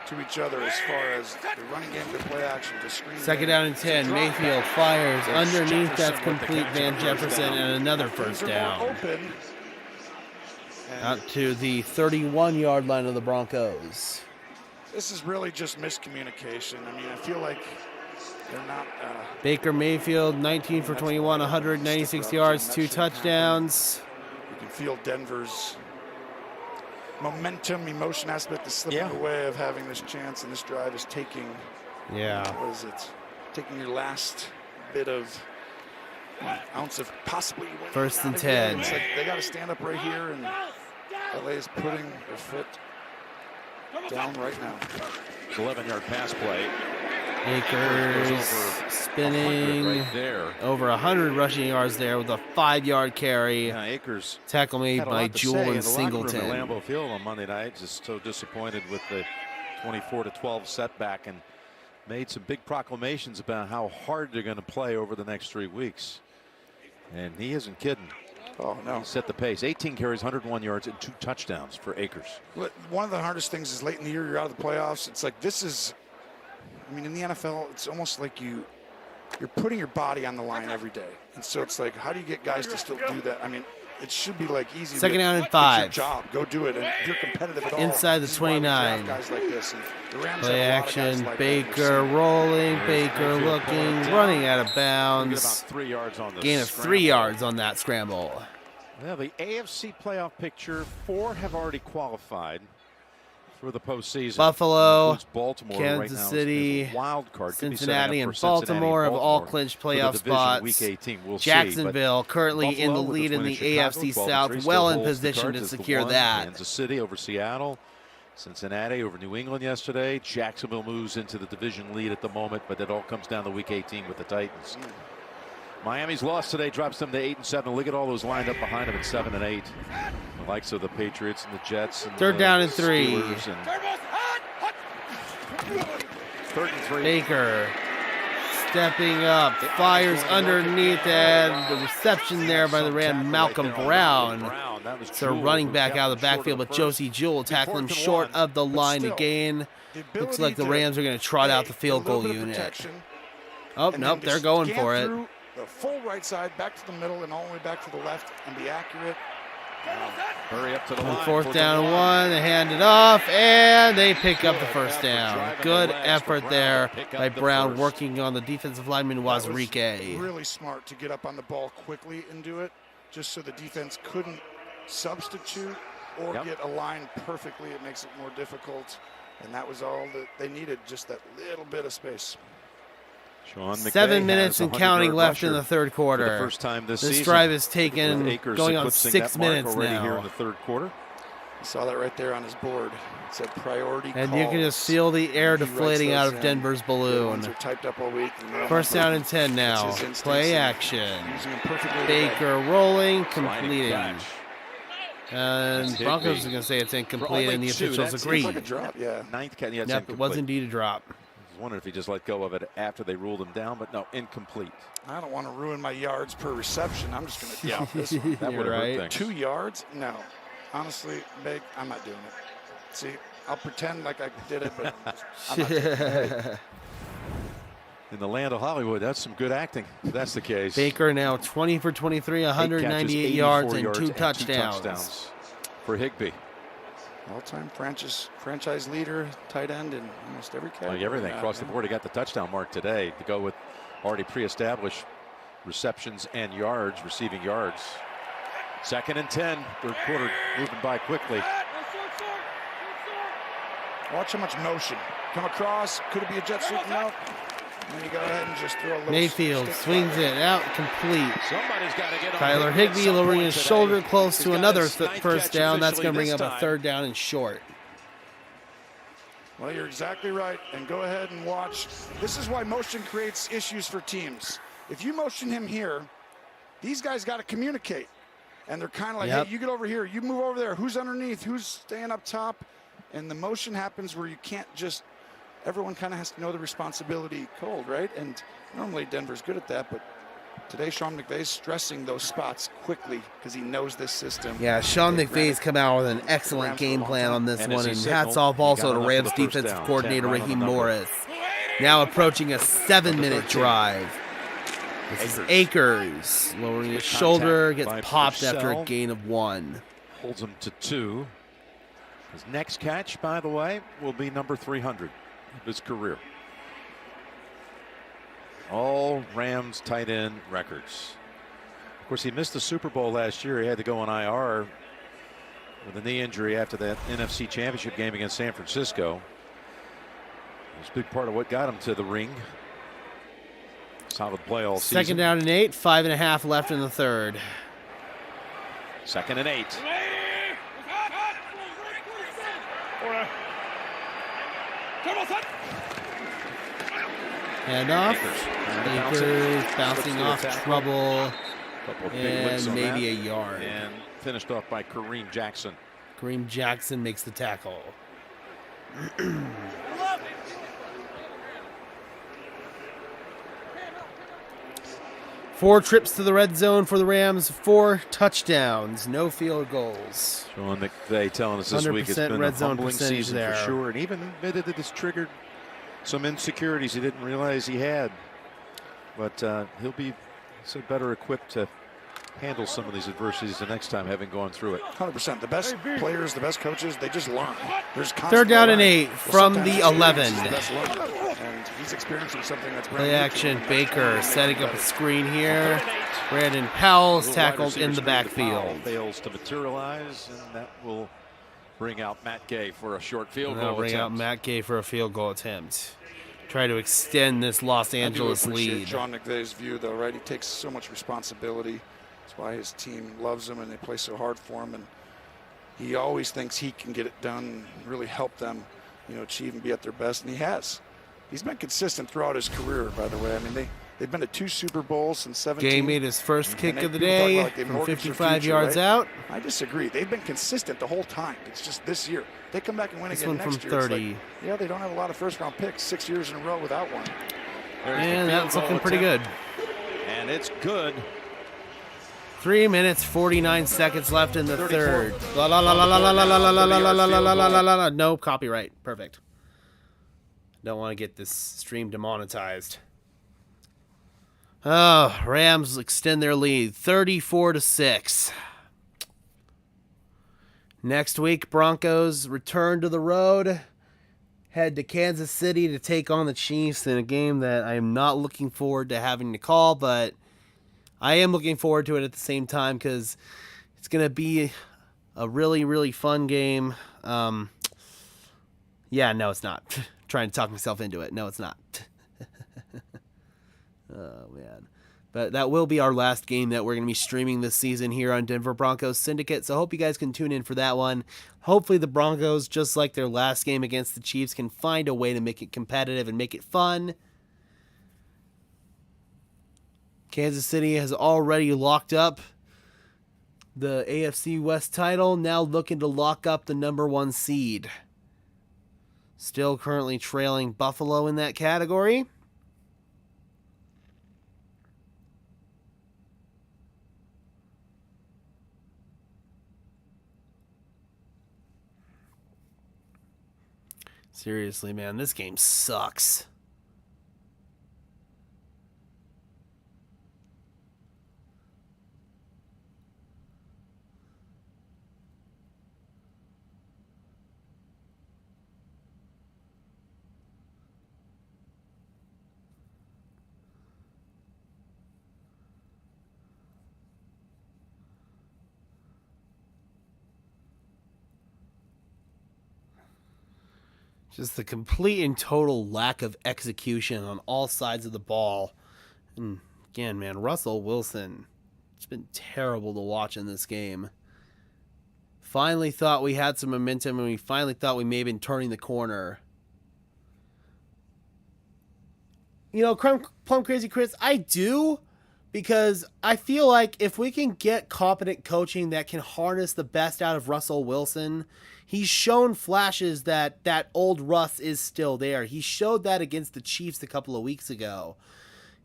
to each other as far as the running game to play action to screen. Second down and 10. Mayfield fires underneath. That's complete. Van Jefferson and another first down. Out to the 31-yard line of the Broncos. This is really just miscommunication. I mean, I feel like they're not. Baker Mayfield, 19 for 21, 196 yards, 2 touchdowns. You can feel Denver's momentum, emotion aspect is slipping away of having this chance, and this drive is taking. What is it? Taking your last bit of ounce of possibly winning. First and 10. It's like they got to stand up right here, and LA is putting their foot down right now. 11-yard pass play. Akers spinning right there. Over 100 rushing yards there with a 5-yard carry. Yeah, Akers tackle made by Jewell and Singleton. Singleton. At Lambeau Field on Monday night, just so disappointed with the 24-12 setback, and made some big proclamations about how hard they're going to play over the next 3 weeks. And he isn't kidding. Oh, no. He set the pace. 18 carries, 101 yards, and 2 touchdowns for Akers. One of the hardest things is late in the year, you're out of the playoffs. It's like this is, I mean, in the NFL, it's almost like you're putting your body on the line every day. And so it's like, how do you get guys to still do that? I mean, it should be like easy. Second down and 5. It's your job. Go do it. And if you're competitive at all. Inside the 29. Guys like this. And the Rams play have a lot of action. guys like Baker rolling. Baker looking. Running out of bounds. About 3 yards on the gain of 3 yards on that scramble. Well, the AFC playoff picture, 4 have already qualified for the postseason. Buffalo, Baltimore Kansas right now City, wild card. Cincinnati, and Baltimore have all clinched playoff spots. Week 18. We'll Jacksonville see, currently in the Buffalo lead in the Chicago, AFC 12-3, South, still well in holds the position cards to as the secure 1. that. Kansas City over Seattle. Cincinnati over New England yesterday. Jacksonville moves into the division lead at the moment, but it all comes down to Week 18 with the Titans. Miami's loss today drops them to 8-7. Look at all those lined up behind them at 7-8. The likes of the Patriots and the Jets. And third down and 3. Third and 3. Baker stepping up, fires underneath, and the reception there by the Ram Malcolm Brown. So running back out of the backfield, but Josie Jewell tackling short of the line again. Looks like the Rams are going to trot out the field goal unit. Oh, nope, they're going for it. The full right side, back to the middle, and all the way back to the left, and be accurate. Hurry up to the line. Fourth down and 1, they hand it off, and they pick up the first down. Good effort there by Brown, working on the defensive lineman Wazrike. Really smart to get up on the ball quickly and do it, just so the defense couldn't substitute or get aligned perfectly. It makes it more difficult, and that was all that they needed, just that little bit of space. 7 minutes and counting left in the third quarter. For the first time this season, drive is taken going on 6 minutes now. Here in the third quarter. I saw that right there on his board. It said priority and calls. you can just feel the air deflating out of Denver's balloon. Are typed up all week. First down and 10 now. Play action. Baker rolling, completing. And Broncos are going to say it's incomplete, and the officials agree. Like a drop, yeah. Yep, it was indeed a drop. I wonder if he just let go of it after they ruled him down, but no, incomplete. I don't want to ruin my yards per reception. I'm just going to doubt this one. That would have hurt things. 2 yards? No. Honestly, Big, I'm not doing it. See, I'll pretend like I did it, but I'm not doing it. In the land of Hollywood, that's some good acting. If that's the case. Baker now 20 for 23, 198 yards and two touchdowns for Higbee. All-time franchise leader, tight end in almost every category. Like everything across the board. He got the touchdown mark today to go with already pre-established receptions and yards, receiving yards. 2nd and 10, third quarter moving by quickly. Watch how much motion. Come across, could it be a jet sweep out? And then you go ahead and just throw a little Mayfield swings it out complete. Somebody's got to get on Tyler Higbee lowering his shoulder close to another first down. That's going to bring up a 3rd down and short. Well, you're exactly right. And go ahead and watch. This is why motion creates issues for teams. If you motion him here, these guys got to communicate. And they're kind of like, hey, you get over here, you move over there. Who's underneath? Who's staying up top? And the motion happens where you can't just, everyone kind of has to know the responsibility cold, right? And normally Denver's good at that, but today Sean McVay's stressing those spots quickly because he knows this system. Yeah, Sean McVay's come out with an excellent game plan on this one, and hats off also to Rams defensive coordinator Raheem Morris. Now approaching a 7-minute drive. This is Akers lowering his shoulder, gets popped after a gain of 1. Holds him to 2. His next catch, by the way, will be number 300 of his career. All Rams tight end records. Of course, he missed the Super Bowl last year. He had to go on IR with a knee injury after that NFC Championship game against San Francisco. It was a big part of what got him to the ring. Solid play all season. 2nd down and 8, 5.5 left in the 3rd. 2nd and 8. Handoff. Akers bouncing off trouble. And maybe a yard. And finished off by Kareem Jackson. Kareem Jackson makes the tackle. 4 trips to the red zone for the Rams, 4 touchdowns, no field goals. Sean McVay telling us this week it's been a humbling season for sure, and even admitted that it's triggered some insecurities he didn't realize he had. But he'll be better equipped to handle some of these adversities the next time, having gone through it. 100%. The best players, the best coaches, they just learn. There's 3rd down and 8 from the 11. And he's experiencing something that's play action. Baker setting up a screen here. Brandon Powell's tackled in the backfield. Fails to materialize, and that will bring out Matt Gay for a short field goal attempt. Bring out Matt Gay for a field goal attempt. Try to extend this Los Angeles lead. Sean McVay's view, though, right? He takes so much responsibility. That's why his team loves him and they play so hard for him. And he always thinks he can get it done and really help them, achieve and be at their best. And he has. He's been consistent throughout his career, by the way. I mean, they've been to 2 Super Bowls since 17. Gay made his first kick of the day from 55 yards out. I disagree. They've been consistent the whole time. It's just this year. They come back and win again next year. This one from 30. They don't have a lot of first-round picks 6 years in a row without one. And that's looking pretty good. And it's good. 3 minutes, 49 seconds left in the 3rd. No copyright. Perfect. Don't want to get this stream demonetized. Oh, Rams extend their lead 34-6. Next week, Broncos return to the road. Head to Kansas City to take on the Chiefs in a game that I am not looking forward to having to call, but I am looking forward to it at the same time because it's going to be a really, really fun game. Yeah, no, it's not. Trying to talk myself into it. No, it's not. Oh, man. But that will be our last game that we're going to be streaming this season here on Denver Broncos Syndicate. So I hope you guys can tune in for that one. Hopefully the Broncos, just like their last game against the Chiefs, can find a way to make it competitive and make it fun. Kansas City has already locked up the AFC West title, now looking to lock up the #1 seed. Still currently trailing Buffalo in that category. Seriously, man, this game sucks. Just the complete and total lack of execution on all sides of the ball. And again, man, Russell Wilson, it's been terrible to watch in this game. Finally thought we had some momentum, and we finally thought we may have been turning the corner. You know, Plum Crazy Chris, I do, because I feel like if we can get competent coaching that can harness the best out of Russell Wilson, he's shown flashes that that old Russ is still there. He showed that against the Chiefs a couple of weeks ago.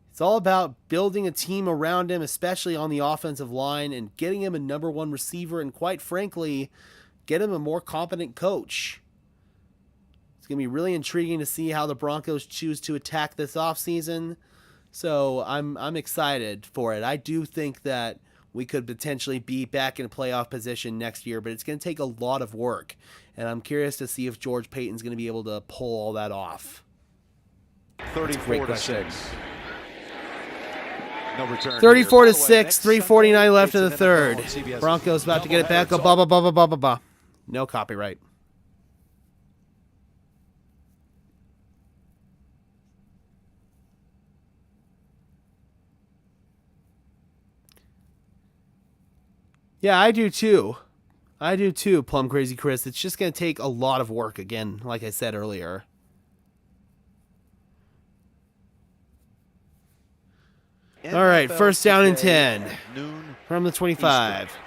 It's all about building a team around him, especially on the offensive line, and getting him a number one receiver, and quite frankly, get him a more competent coach. It's going to be really intriguing to see how the Broncos choose to attack this offseason. So I'm excited for it. I do think that we could potentially be back in playoff position next year, but it's going to take a lot of work. And I'm curious to see if George Payton's going to be able to pull all that off. 34-6. No return. 34-6, 3:49 left in the third. Broncos about to get it back. Oh, blah, blah, blah, blah, blah, blah, blah. No copyright. Yeah, I do too. I do too, Plum Crazy Chris. It's just going to take a lot of work again, like I said earlier. All right, first down and 10 from the 25.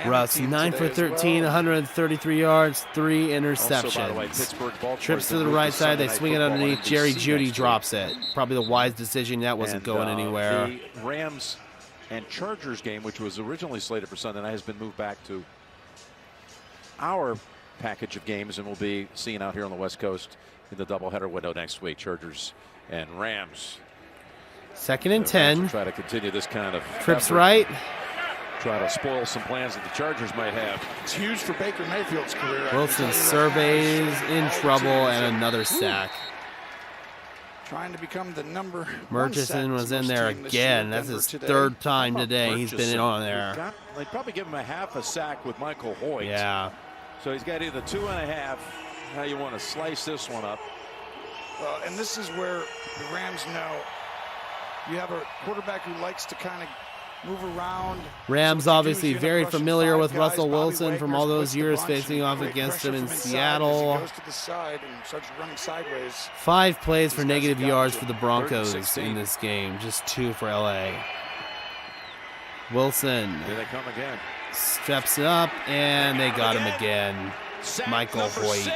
Russ, 9 for 13, 133 yards, 3 interceptions. Trips to the right side, they swing it underneath. Jerry Jeudy drops it. Probably the wise decision. That wasn't going anywhere. The Rams and Chargers game, which was originally slated for Sunday night, has been moved back to our package of games, and we'll be seen out here on the West Coast in the doubleheader window next week. Chargers and Rams. Second and 10. Try to continue this kind of trips right. Try to spoil some plans that the Chargers might have. It's huge for Baker Mayfield's career. Wilson surveys, in trouble, and another sack. Trying to become the number Murchison was in there again. That's his third time today. He's been in on there. They'd probably give him a half a sack with Michael Hoyt. Yeah. So he's got either 2.5. How you want to slice this one up? Well, and this is where the Rams know you have a quarterback who likes to kind of move around. Rams obviously very familiar with Russell Wilson from all those years facing off against him in Seattle. Goes to the side and starts running sideways. 5 plays for negative yards for the Broncos in this game. Just 2 for LA. Wilson. Here they come again. Steps up, and they got him again. Michael Hoyt.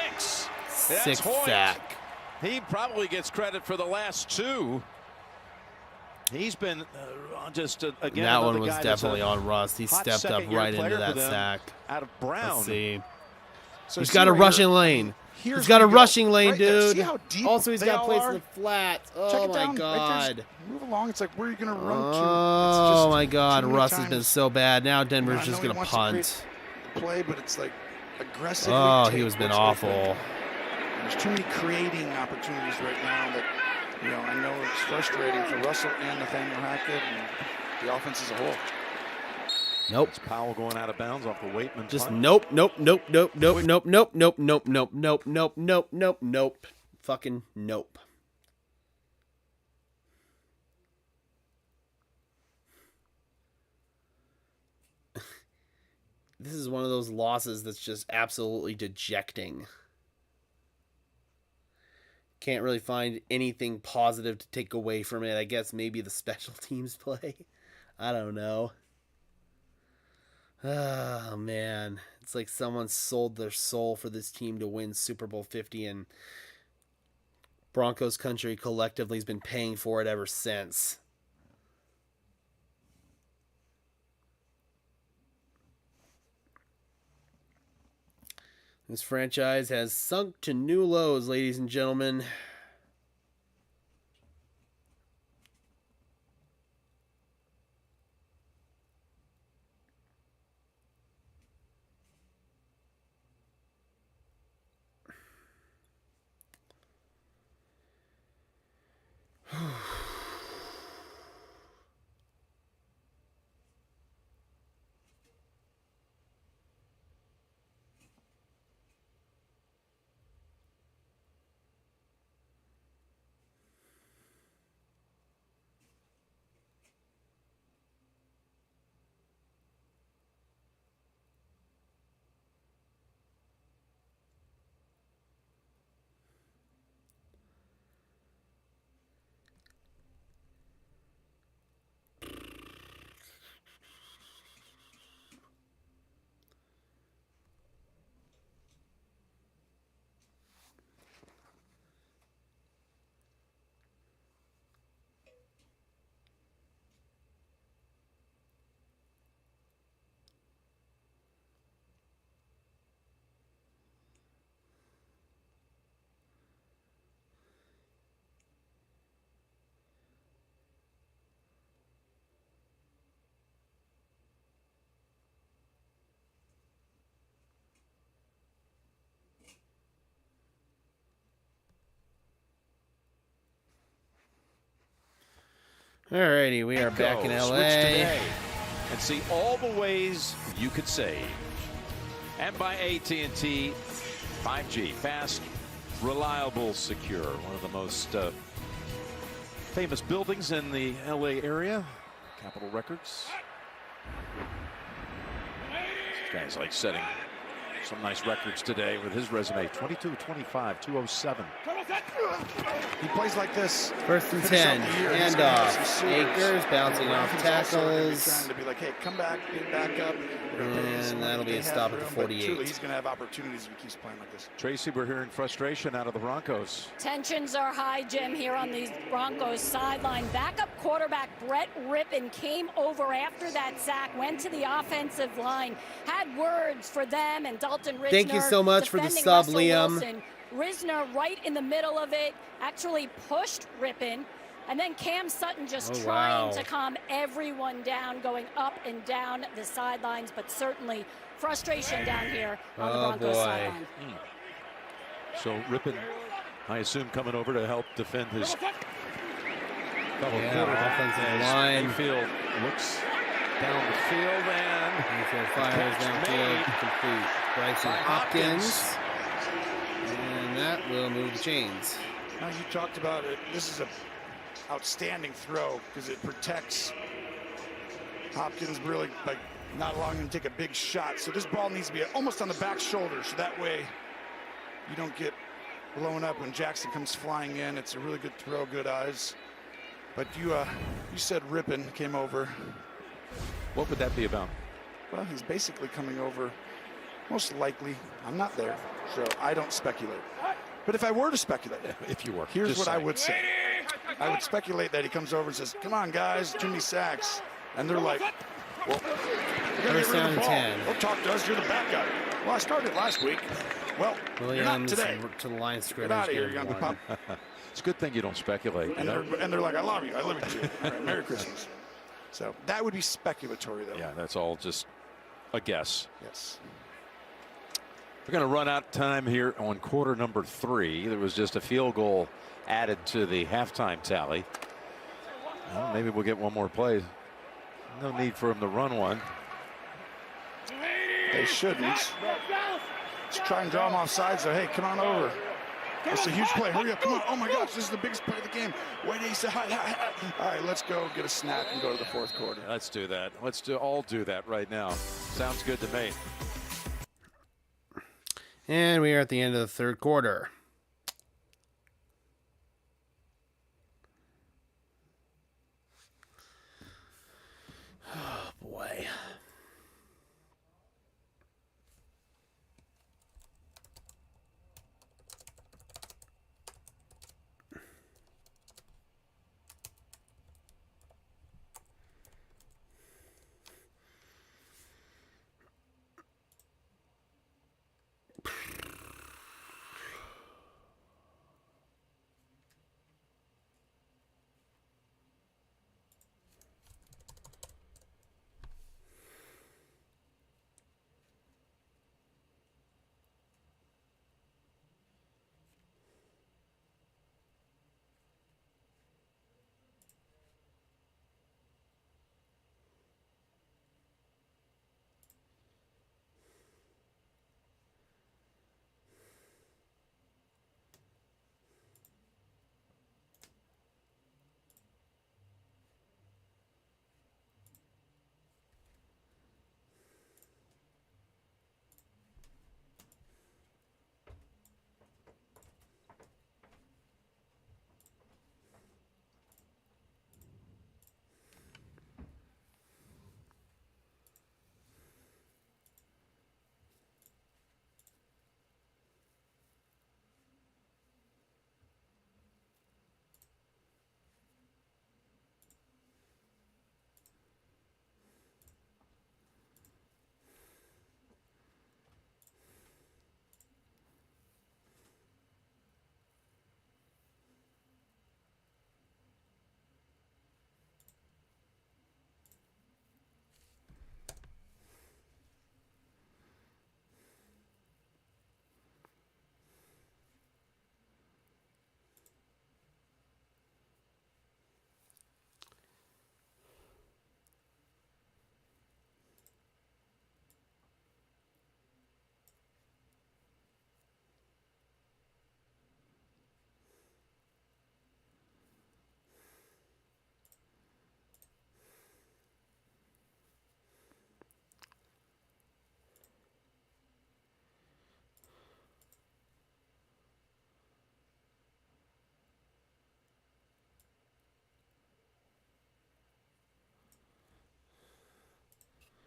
6th sack. He probably gets credit for the last 2. He's been again. That one was definitely on Russ. He stepped up right into that sack. Out of Brown. Let's see. So he's got a rushing lane. He's got a rushing lane, dude. Also, he's got plays in the flat. Oh, my God. Right, move along. It's like, where are you going to run to? Oh, my God. Russ has been so bad. Now Denver's just going to punt. Play, but it's like aggressive. Oh, he has been awful. There's too many creating opportunities right now that, you know, I know it's frustrating for Russell and Nathaniel Hackett and the offense as a whole. Nope. It's Powell going out of bounds off the Waitman. Just nope, nope, nope, nope, nope, nope, nope, nope, nope, nope, nope, nope, nope, nope, nope. Fucking nope. This is one of those losses that's just absolutely dejecting. Can't really find anything positive to take away from it. I guess maybe the special teams play. I don't know. Oh, man. It's like someone sold their soul for this team to win Super Bowl 50, and Broncos country collectively has been paying for it ever since. This franchise has sunk to new lows, ladies and gentlemen. Alrighty, we are back in LA. And see all the ways you could save. And by AT&T 5G, fast, reliable, secure. One of the most famous buildings in the LA area. Capitol Records. This guy's like setting some nice records today with his resume. 22, 25, 207. He plays like this. First and 10, handoff. Akers bouncing off tackles. Trying to be like, hey, come back, get back up. And that'll be a stop at the 48. Truly, he's going to have opportunities if he keeps playing like this. Tracy, we're hearing frustration out of the Broncos. Tensions are high, Jim, here on the Broncos sideline. Backup quarterback Brett Rippon came over after that sack, went to the offensive line, had words for them and Dalton Risner. Thank you so much for the sub, Russell Liam. Wilson. Risner right in the middle of it, actually pushed Rippon. And then Cam Sutton just trying to calm everyone down, going up and down the sidelines, but certainly frustration down here on the Broncos sideline. So Rippon, I assume, coming over to help defend his fellow quarterback. Offensive line. Mayfield looks down the field and Mayfield fires downfield, complete. Bryson Hopkins. And that will move the chains. Now you talked about it. This is a outstanding throw because it protects Hopkins, really like not allowing him to take a big shot. So this ball needs to be almost on the back shoulder, so that way you don't get blown up when Jackson comes flying in. It's a really good throw, good eyes. But you said Rippon came over. what would that be about? Well, he's basically coming over. Most likely, I'm not there, so I don't speculate. But if I were to speculate, If you were, here's what I would say. I would speculate that he comes over and says, come on, guys, too many sacks. And they're like, well, we gotta get rid of the ball. 10. Don't talk to us, you're the bad guy. Well, I started last week. Well, you're not Williams today. to the line scrimmage. Get out of here, young pup. It's a good thing you don't speculate. And they're like, I love you. I live with you. All right, Merry Christmas. So that would be speculatory, though. Yeah, that's all just a guess. Yes. We're going to run out of time here on quarter number 3. There was just a field goal added to the halftime tally. Well, maybe we'll get one more play. No need for him to run one. They shouldn't. Let's try and draw him off side. So, hey, come on over. It's a huge play. Hurry up. Come on. Oh, my gosh. This is the biggest play of the game. Wait, he said, hi. All right, let's go get a snack and go to the fourth quarter. Let's do that. Let's all do that right now. Sounds good to me. And we are at the end of the third quarter. Oh, boy.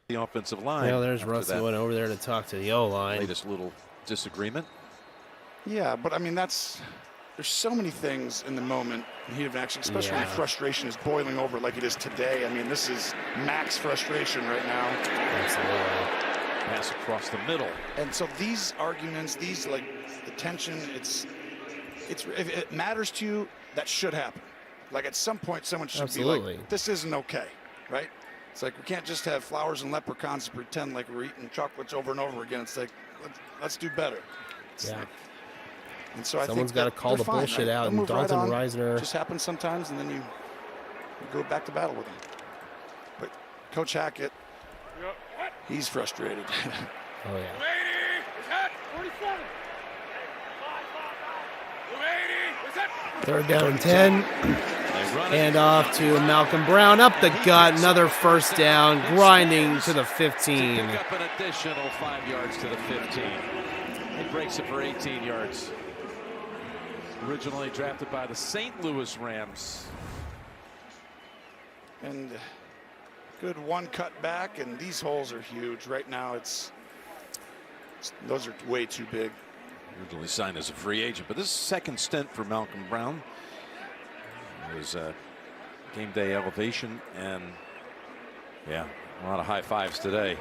the offensive line. Well, there's Russell went over there to talk to the O-line. Latest little disagreement. Yeah, but I mean, there's so many things in the moment, in heat of action, especially when frustration is boiling over like it is today. I mean, this is max frustration right now. Absolutely. Pass across the middle. And so these arguments, these like the tension, if it matters to you, that should happen. Like at some point, someone should be like, this isn't okay, right? It's like we can't just have flowers and leprechauns and pretend like we're eating chocolates over and over again. It's like, let's do better. And so someone's got to call the bullshit out. And Dalton Reisner just happens sometimes, and then you go back to battle with them. But Coach Hackett, he's frustrated. Oh yeah. 47. 3rd down and 10. Hand off to Malcolm Brown. Up the gut. Another first down. Grinding to the 15. Pick up an additional 5 yards to the 15. He breaks it for 18 yards. Originally drafted by the St. Louis Rams. And good one cut back, and these holes are huge. Right now, those are way too big. Originally signed as a free agent, but this is second stint for Malcolm Brown. It was game day elevation, and yeah, a lot of high fives today.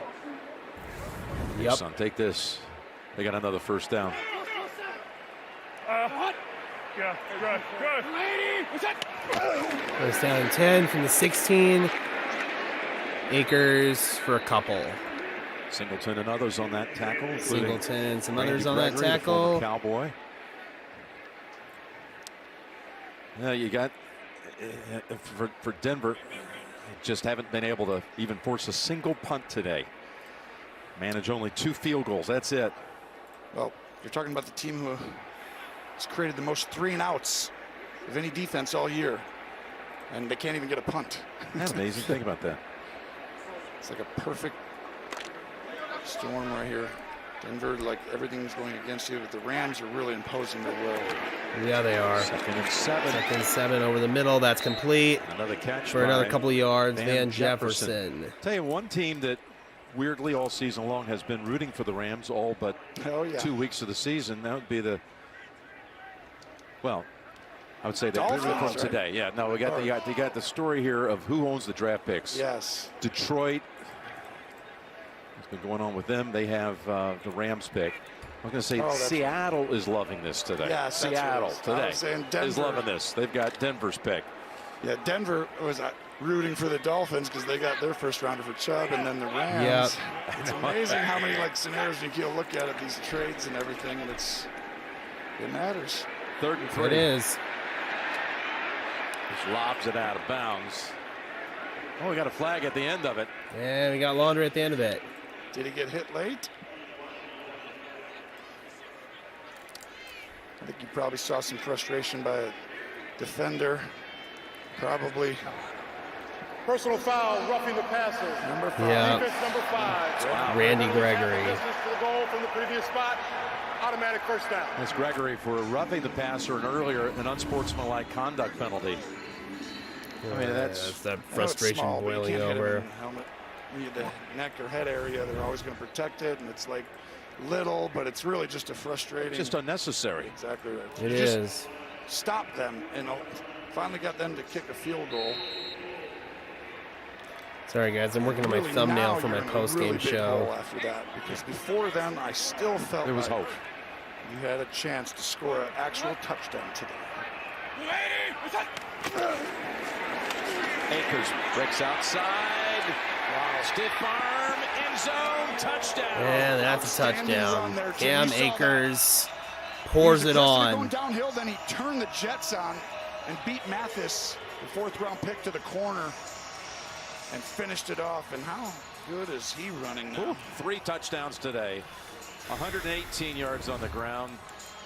Yep. Son, take this. They got another first down. Yeah, good. First down and 10 from the 16. Akers for a couple. Singleton and others on that tackle. Singleton and some others on Gregory, that tackle. Cowboy. Yeah, you got for Denver, just haven't been able to even force a single punt today. Manage only 2 field goals. That's it. Well, you're talking about the team who has created the most 3 and outs of any defense all year, and they can't even get a punt. That's amazing. Think about that. It's like a perfect storm right here. Denver, like everything's going against you, but the Rams are really imposing their will. Yeah, they are. 2nd and 7. 2nd and 7 over the middle. That's complete. Another catch for another couple of yards. Van Jefferson. Tell you one team that weirdly all season long has been rooting for the Rams all but 2 weeks of the season. That would be the, well, I would say that Dolphins, from today. Yeah, no, we got you got the story here of who owns the draft picks. Yes. Detroit. What's been going on with them? They have the Rams pick. I was going to say Seattle is loving this today. Yeah, Seattle today is loving this. They've got Denver's pick. Yeah, Denver was rooting for the Dolphins because they got their first rounder for Chubb, and then the Rams. Yep. It's amazing how many scenarios you can look at these trades and everything, and it matters. 3rd and 3. It is. Just lobs it out of bounds. Oh, we got a flag at the end of it. And we got Laundry at the end of it. Did he get hit late? I think you probably saw some frustration by a defender. Probably. Personal foul, roughing the passer. Number 5. Yeah. Defense number 5. Wow. Randy Gregory. For the goal from the previous spot. Automatic first down. That's Gregory for roughing the passer and earlier an unsportsmanlike conduct penalty. I mean, that's that frustration small, boiling over. The neck or head area, they're always going to protect it, and it's like little, but it's really just a frustrating. Just unnecessary. Exactly right. It is. Stop them, and finally got them to kick a field goal. Sorry, guys, I'm working on my thumbnail for my post-game show. After that, because before then, I still felt there was hope. You had a chance to score an actual touchdown today. Akers breaks outside. Wow. Stiff arm, end zone, touchdown. And that's a touchdown. Cam Akers pours it on. Going downhill, then he turned the Jets on and beat Mathis, the 4th-round pick, to the corner and finished it off. And how good is he running now? Ooh, 3 touchdowns today. 118 yards on the ground.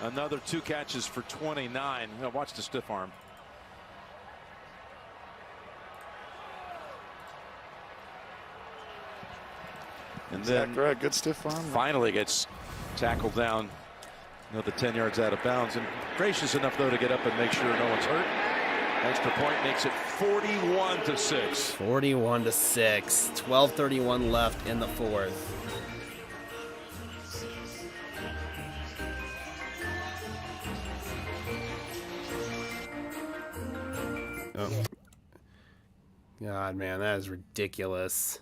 Another 2 catches for 29. Now watch the stiff arm. And then Greg, good stiff arm. Finally gets tackled down another 10 yards out of bounds, and gracious enough though to get up and make sure no one's hurt. Extra point makes it 41-6. 41-6. 12:31 left in the fourth. Oh. God, man, that is ridiculous.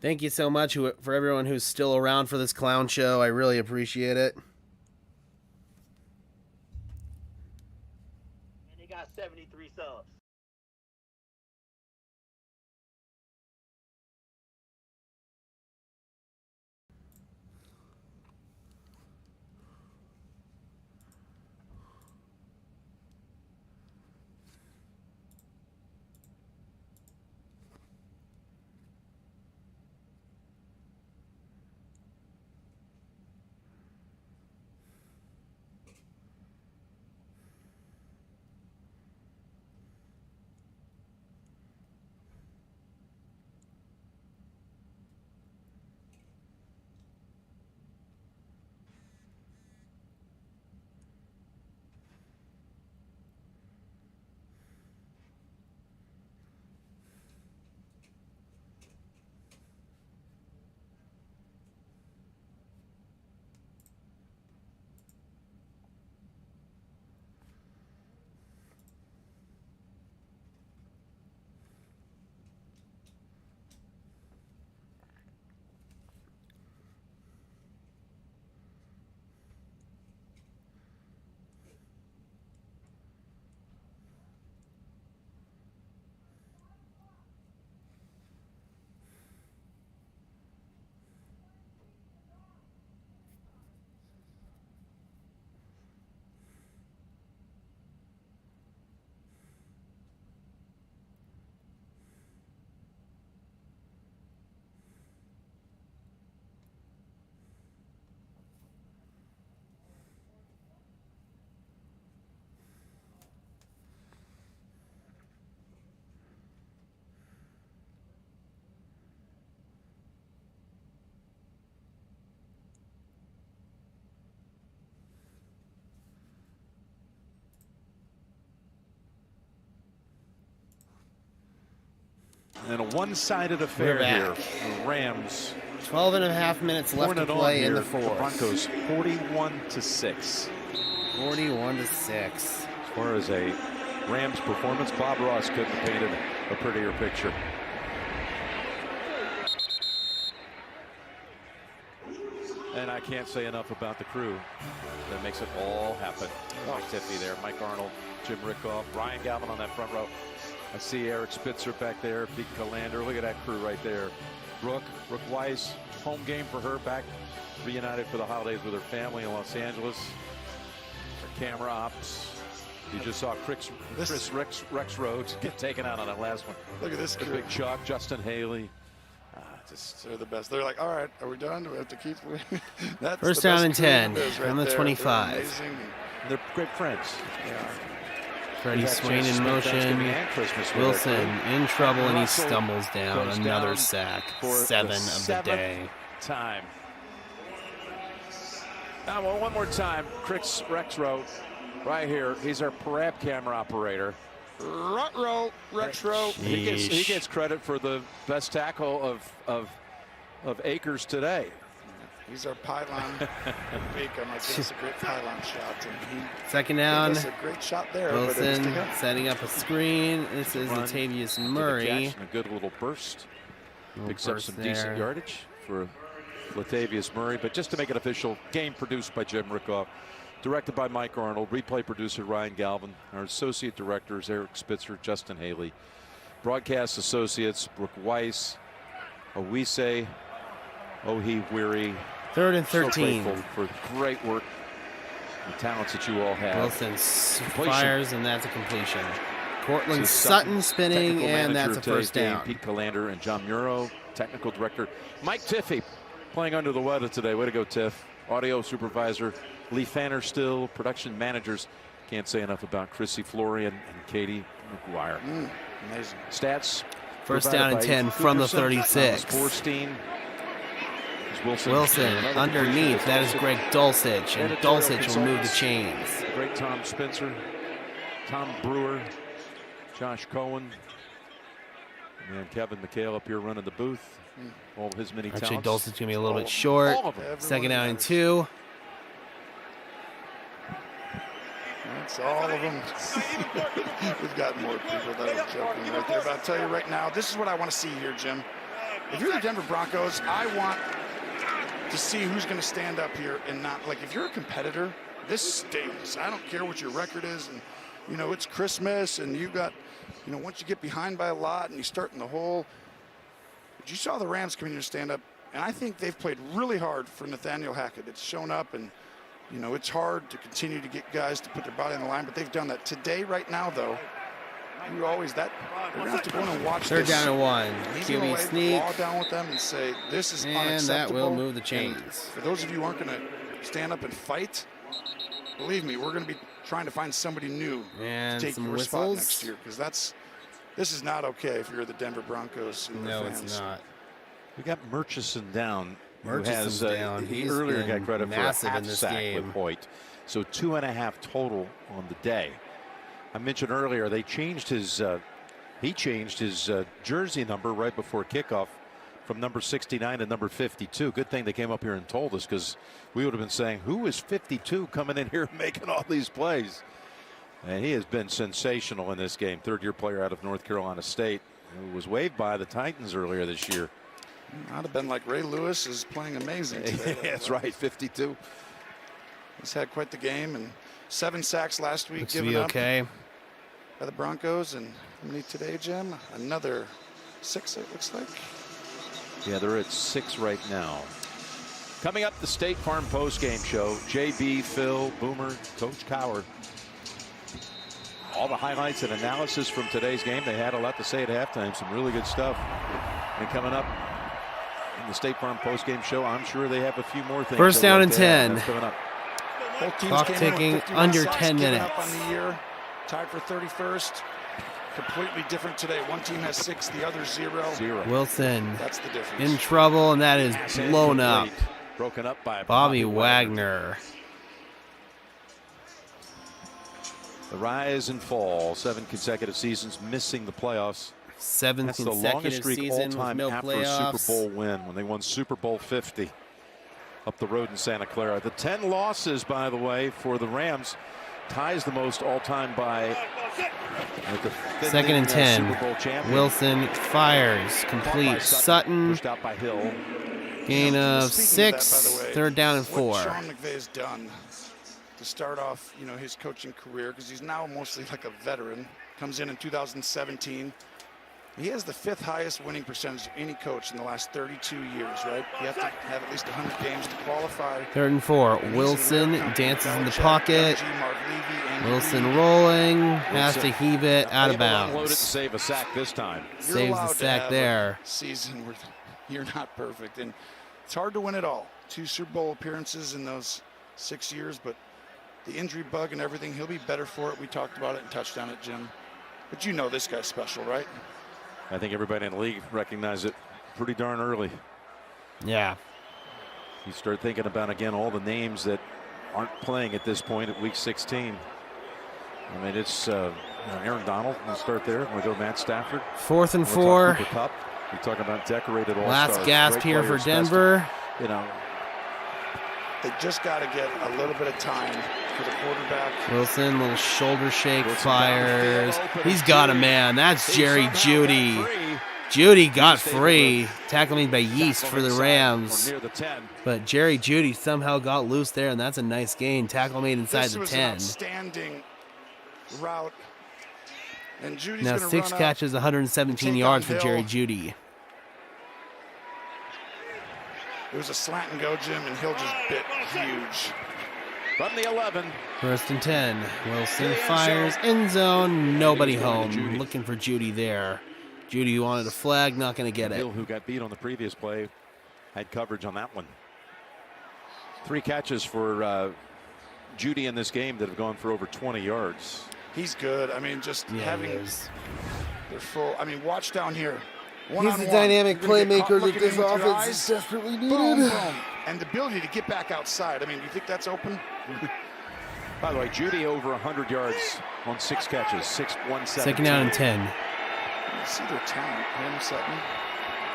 Thank you so much for everyone who's still around for this clown show. I really appreciate it. And he got 73 subs. And a one-sided affair here. The Rams. 12.5 minutes left to play in the fourth. The Broncos 41-6. 41-6. As far as a Rams performance, Bob Ross couldn't have painted a prettier picture. And I can't say enough about the crew that makes it all happen. Mike Tiffy there, Mike Arnold, Jim Rickoff, Ryan Galvin on that front row. I see Eric Spitzer back there, Pete Calander. Look at that crew right there. Brooke Weiss, home game for her, back reunited for the holidays with her family in Los Angeles. Her camera ops. You just saw Rex Rhodes get taken out on that last one. Look at this crew. Big Chuck, Justin Haley. They're the best. They're like, all right, are we done? Do we have to keep? That's first down and 10 on the 25. They're great friends. Yeah. Freddie Swain in motion. Wilson in trouble, and he stumbles down. Another sack. 7 of the day. Time. Now, one more time. Rex Rhodes, right here. He's our parab camera operator. Rex Rowe. He gets credit for the best tackle of Akers today. He's our pylon. Baker might give us a great pylon shot. And second down. That's a great shot there. Wilson setting up a screen. This is Latavius Murray. A good little burst. Picks up some decent yardage for Latavius Murray. But just to make it official, game produced by Jim Rickoff. Directed by Mike Arnold, replay producer Ryan Galvin, our associate directors Eric Spitzer, Justin Haley, broadcast associates Brooke Weiss, Owise, Ohi Weary. 3rd and 13. So for great work, the talents that you all have. Wilson fires, and that's a completion. Cortland Sutton spinning, and that's a first down. Pete Calander and John Muro, technical director. Mike Tiffy playing under the weather today. Way to go, Tiff. Audio supervisor Lee Fanner still, production managers. Can't say enough about Chrissy Florian and Katie McGuire. Amazing. Stats. First down and 10 from the 36. Borstein, Wilson underneath. That is Greg Dulcich, and Dulcich will move the chains. Great Tom Spencer, Tom Brewer, Josh Cohen, and Kevin McHale up here running the booth. All of his many talents. Actually, Dulcich's going to be a little bit short. Second down and 2. That's all of them. We've got more people that are joking right there. But I'll tell you right now, this is what I want to see here, Jim. If you're the Denver Broncos, I want to see who's going to stand up here and not. Like, if you're a competitor, this stings. I don't care what your record is. And, you know, it's Christmas, and you got, you know, once you get behind by a lot and you start in the hole. But you saw the Rams come in here and stand up, and I think they've played really hard for Nathaniel Hackett. It's shown up, and, you know, it's hard to continue to get guys to put their body on the line, but they've done that. Today, right now, though, you always that we're gonna have to go in and watch Third this. down and 1. He's QB gonna sneak. Ball down with them and say this is And unacceptable. that will move the chains. And for those of you who aren't going to stand up and fight, believe me, we're going to be trying to find somebody new And to take some your spot whistles. next year, because this is not okay if you're the Denver Broncos. And No, their fans. it's not. We got Murchison down. Murchison's down. He He's earlier been got credit for a massive half in this sack game. with Hoyt. So 2.5 total on the day. I mentioned earlier they changed his he changed his jersey number right before kickoff from number 69 to number 52. Good thing they came up here and told us, because we would have been saying, who is 52 coming in here making all these plays? And he has been sensational in this game. Third-year player out of North Carolina State, who was waived by the Titans earlier this year. I'd have been like Ray Lewis is playing amazing today. That's right, 52. He's had quite the game, and 7 sacks last week. Looks to given be up okay. By the Broncos, and how many today, Jim? Another 6, it looks like. Yeah, they're at 6 right now. Coming up, the State Farm postgame show. JB, Phil, Boomer, Coach Cowher. All the highlights and analysis from today's game. They had a lot to say at halftime. Some really good stuff. And coming up in the State Farm postgame show, I'm sure they have a few more things. First down and 10. Coming up. Both teams Clock came in ticking, with 51 under sacks 10 given minutes. Up on the year, tied for 31st. Completely different today. One team has 6, the other 0. Wilson That's the difference. in trouble, and that is blown up. Broken up by Bobby Wagner. The rise and fall. 7 consecutive seasons missing the playoffs. 7 That's the consecutive longest streak all season with time no after playoffs. a Super Bowl win, when they won Super Bowl 50 up the road in Santa Clara. The 10 losses, by the way, for the Rams ties the most all time by the Second and 10. Super Bowl champion. Wilson fires, complete. By Sutton, pushed out by Hill. gain of Speaking of 6, that, by the way, third down and 4. What Sean McVay's done to start off, you know, his coaching career, because he's now mostly like a veteran, comes in 2017. He has the 5th highest winning percentage of any coach in the last 32 years, right? You have to have at least 100 games to qualify. Third and 4. Wilson dances in the pocket. Wilson rolling, has to heave it out of Unload it and bounds. save a sack this time. Saves the sack there. Season where you're not perfect, and it's hard to win it all. 2 Super Bowl appearances in those 6 years, but the injury bug and everything, he'll be better for it. We talked about it and touched on it, Jim. But you know this guy's special, right? I think everybody in the league recognized it pretty darn early. Yeah. You start thinking about, again, all the names that aren't playing at this point at week 16. I mean, it's Aaron Donald. We'll start there. We'll go Matt Stafford. 4th and We'll 4. talk Cooper Kupp. We're talking about decorated all-stars. Last gasp Great here for players, Denver. You know, They just got to get a little bit of time for the quarterback. Wilson, little shoulder shake, Wilson fires. downfield, open He's to got a Judy. man. That's He Jerry somehow Judy. got free. Judy got Stayed free. Tackling by Yeast Tackle for the inside Rams. or near the 10. But Jerry Judy somehow got loose there, and that's a nice gain. Tackle made inside This the was 10. an outstanding route. And Judy's Now gonna 6 run catches, 117 take yards on for Jerry Hill. Judy. It was a slant and go, Jim, and Hill just bit huge. From the 11. 1st and 10. Wilson end fires, zone. end zone, nobody He's going home. to Judy. Looking for Judy there. Judy wanted a flag, not going to get it. Hill, who got beat on the previous play, had coverage on that one. 3 catches for Judy in this game that have gone for over 20 yards. He's good. I mean, just Yeah, having he is. their full. I mean, watch down here. One-on-one. He's the dynamic You're gonna get caught playmaker that looking this in with your offense eyes. is desperately needed. Boom, boom. And the ability to get back outside. I mean, you think that's open? By the way, Judy over 100 yards on 6 catches, 117. Second down and 10. You see their talent. Him, Sutton.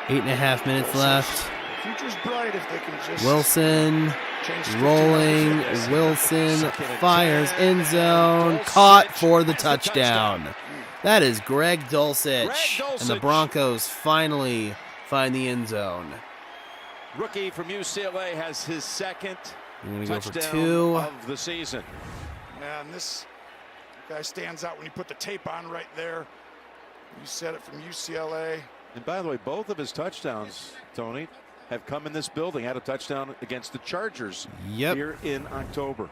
8.5 minutes left. Future's bright if they can just Wilson change 15 rolling. up. Wilson fires end zone. Caught for the touchdown. That is Greg Dulcich. And the Broncos finally find the end zone. Rookie from UCLA has his second We're going to go for touchdown 2. of the season. Man, this guy stands out when you put the tape on right there. You said it, from UCLA. And by the way, both of his touchdowns, Tony, have come in this building. Had a touchdown against the Chargers here in October.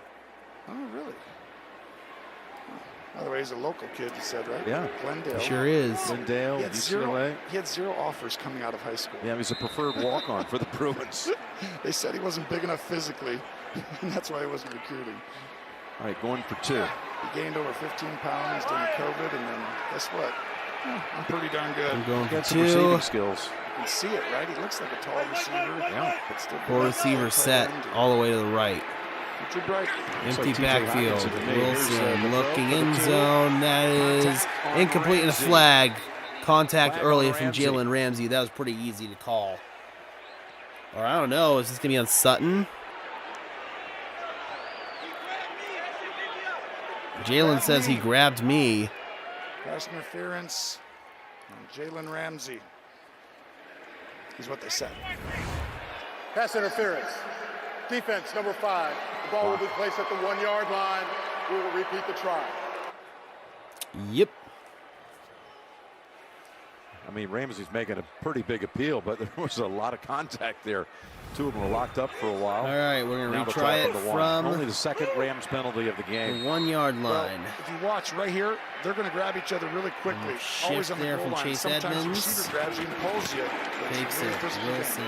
Oh, really? By the way, he's a local kid, you said, right? Yeah. Glendale. Sure is. Glendale, He had UCLA. he had 0 offers coming out of high school. Yeah, he's a preferred walk-on for the Bruins. They said he wasn't big enough physically, and that's why he wasn't recruiting. All right, going for 2. He gained over 15 pounds during COVID, and then guess what? I'm pretty darn good. I'm going for Got some 2. receiving skills. You can see it, right? He looks like a tall receiver. Yeah. But still 4 receivers set all the way to the right. Future bright. Empty like TJ backfield. Hawkinson to me. Here's, Wilson the looking throw for end the 2. zone. That is Contact on incomplete and a Ramsey. flag. Contact Flag early on from Ramsey. Jalen Ramsey. That was pretty easy to call. Or I don't know. Is this going to be on Sutton? Jalen says he grabbed me. Pass interference on Jalen Ramsey is what they said. Pass interference. Defense, number 5. The ball will be placed at the 1-yard line. We will repeat the try. Yep. I mean, Ramsey's making a pretty big appeal, but there was a lot of contact there. 2 of them were locked up for a while. All right, we're going Now to the retry top it of the one. from Only the second Rams penalty of the the game. 1-yard line. Well, if you watch right here, they're going to grab each other really quickly. Always Shift on the there goal from line. Chase Sometimes the Edmonds. receiver grabs you and pulls you. Takes Really it. physical. Wilson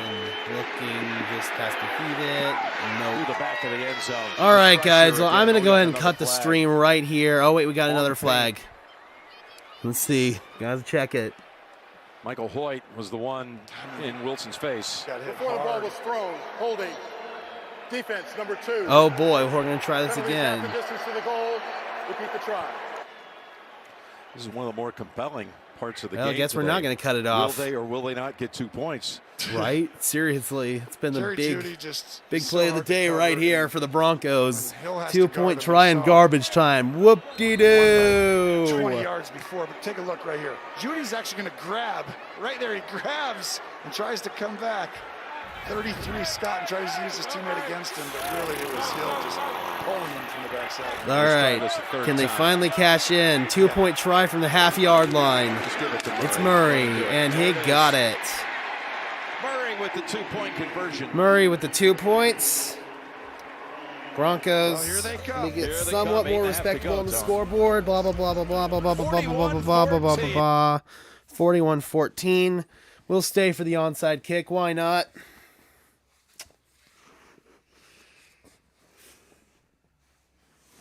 looking, just past the feet it. Through Nope. the back of the end zone. All right, guys. Pressure Well, I'm going to again. go Oh, ahead and another cut the flag. stream right here. Oh, wait, we got On another the flag. Let's see. Guys, check it. Michael Hoyt was the one in Wilson's face. Got hit Before the ball hard. was thrown, holding. Defense, number 2. Oh, boy. We're going to try this Penalty half again. the distance to the goal. Repeat the try. This is one of the more compelling parts of the Well, game. I guess we're today. not going to cut it off. Will they or will they not get 2 points? Right? Seriously. It's been the Jerry big Jeudy just big so play of the hard to day cover. right here for the Broncos. Hill has to guard 2-point him. try We in saw garbage time. Whoop-de-doo. 20 yards before, but take a look right here. Judy's actually going to grab. Right there, he grabs and tries to come back. 33, Scott, and tries to use his teammate against him, but really it was Hill just pulling him from the backside. All right. Can they finally cash in? 2-point try from the half-yard line. Just give it to Murray. It's Murray, and he got it. Murray with the 2-point conversion. Murray with the 2 points. Broncos Well, here they come. make it Here they somewhat come. more 8.5 to respectable go, on the Tom. scoreboard. Blah, blah, blah, blah, blah, blah, blah, blah, blah, blah, blah, blah, blah, blah, blah, blah. 41-14. We'll stay for the onside kick. Why not?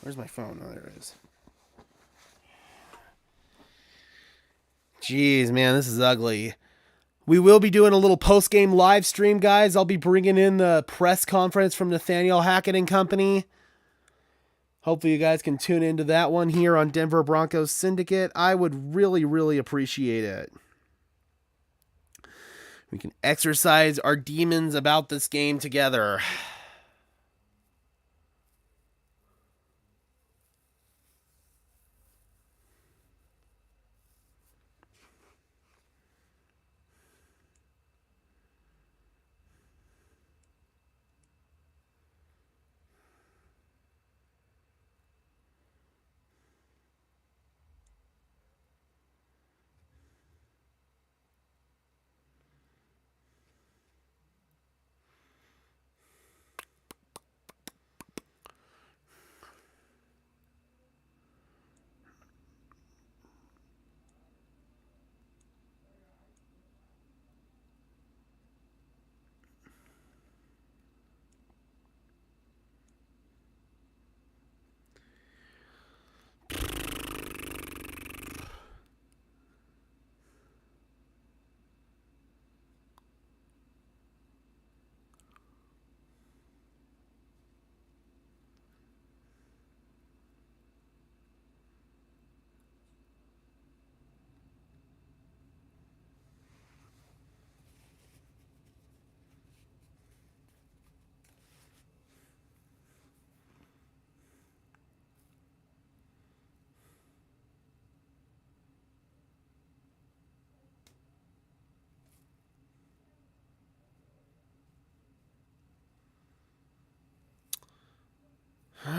Where's my phone? Oh, there it is. Jeez, man, this is ugly. We will be doing a little post-game live stream, guys. I'll be bringing in the press conference from Nathaniel Hackett and company. Hopefully you guys can tune into that one here on Denver Broncos Syndicate. I would really, really appreciate it. We can exercise our demons about this game together.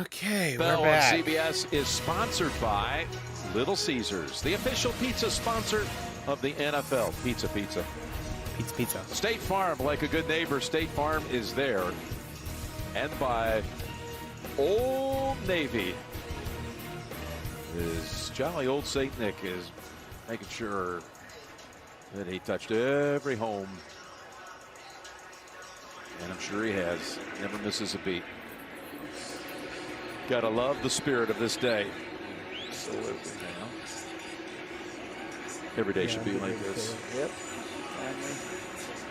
Okay, NFL we're back. on CBS is sponsored by Little Caesars, the official pizza sponsor of the NFL. Pizza. Pizza. State Farm, like a good neighbor, State Farm is there. And by Old Navy. His jolly old Saint Nick is making sure that he touched every home. And I'm sure he has. Never misses a beat. Gotta love the spirit of this day. Absolutely. Every day should be like this. Yep.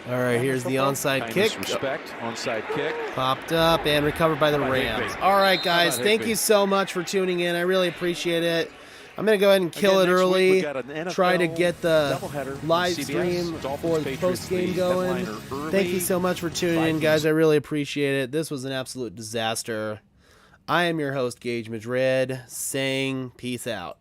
All right, here's the onside Kindness, kick. respect, onside kick. Popped up and recovered by the Rams. All right, guys, thank you so much for tuning in. I really appreciate it. I'm going to go ahead and kill it early, try to get the live stream for the post game going. Thank you so much for tuning in, guys. I really appreciate it. This was an absolute disaster. I am your host, Gage Madrid, saying peace out.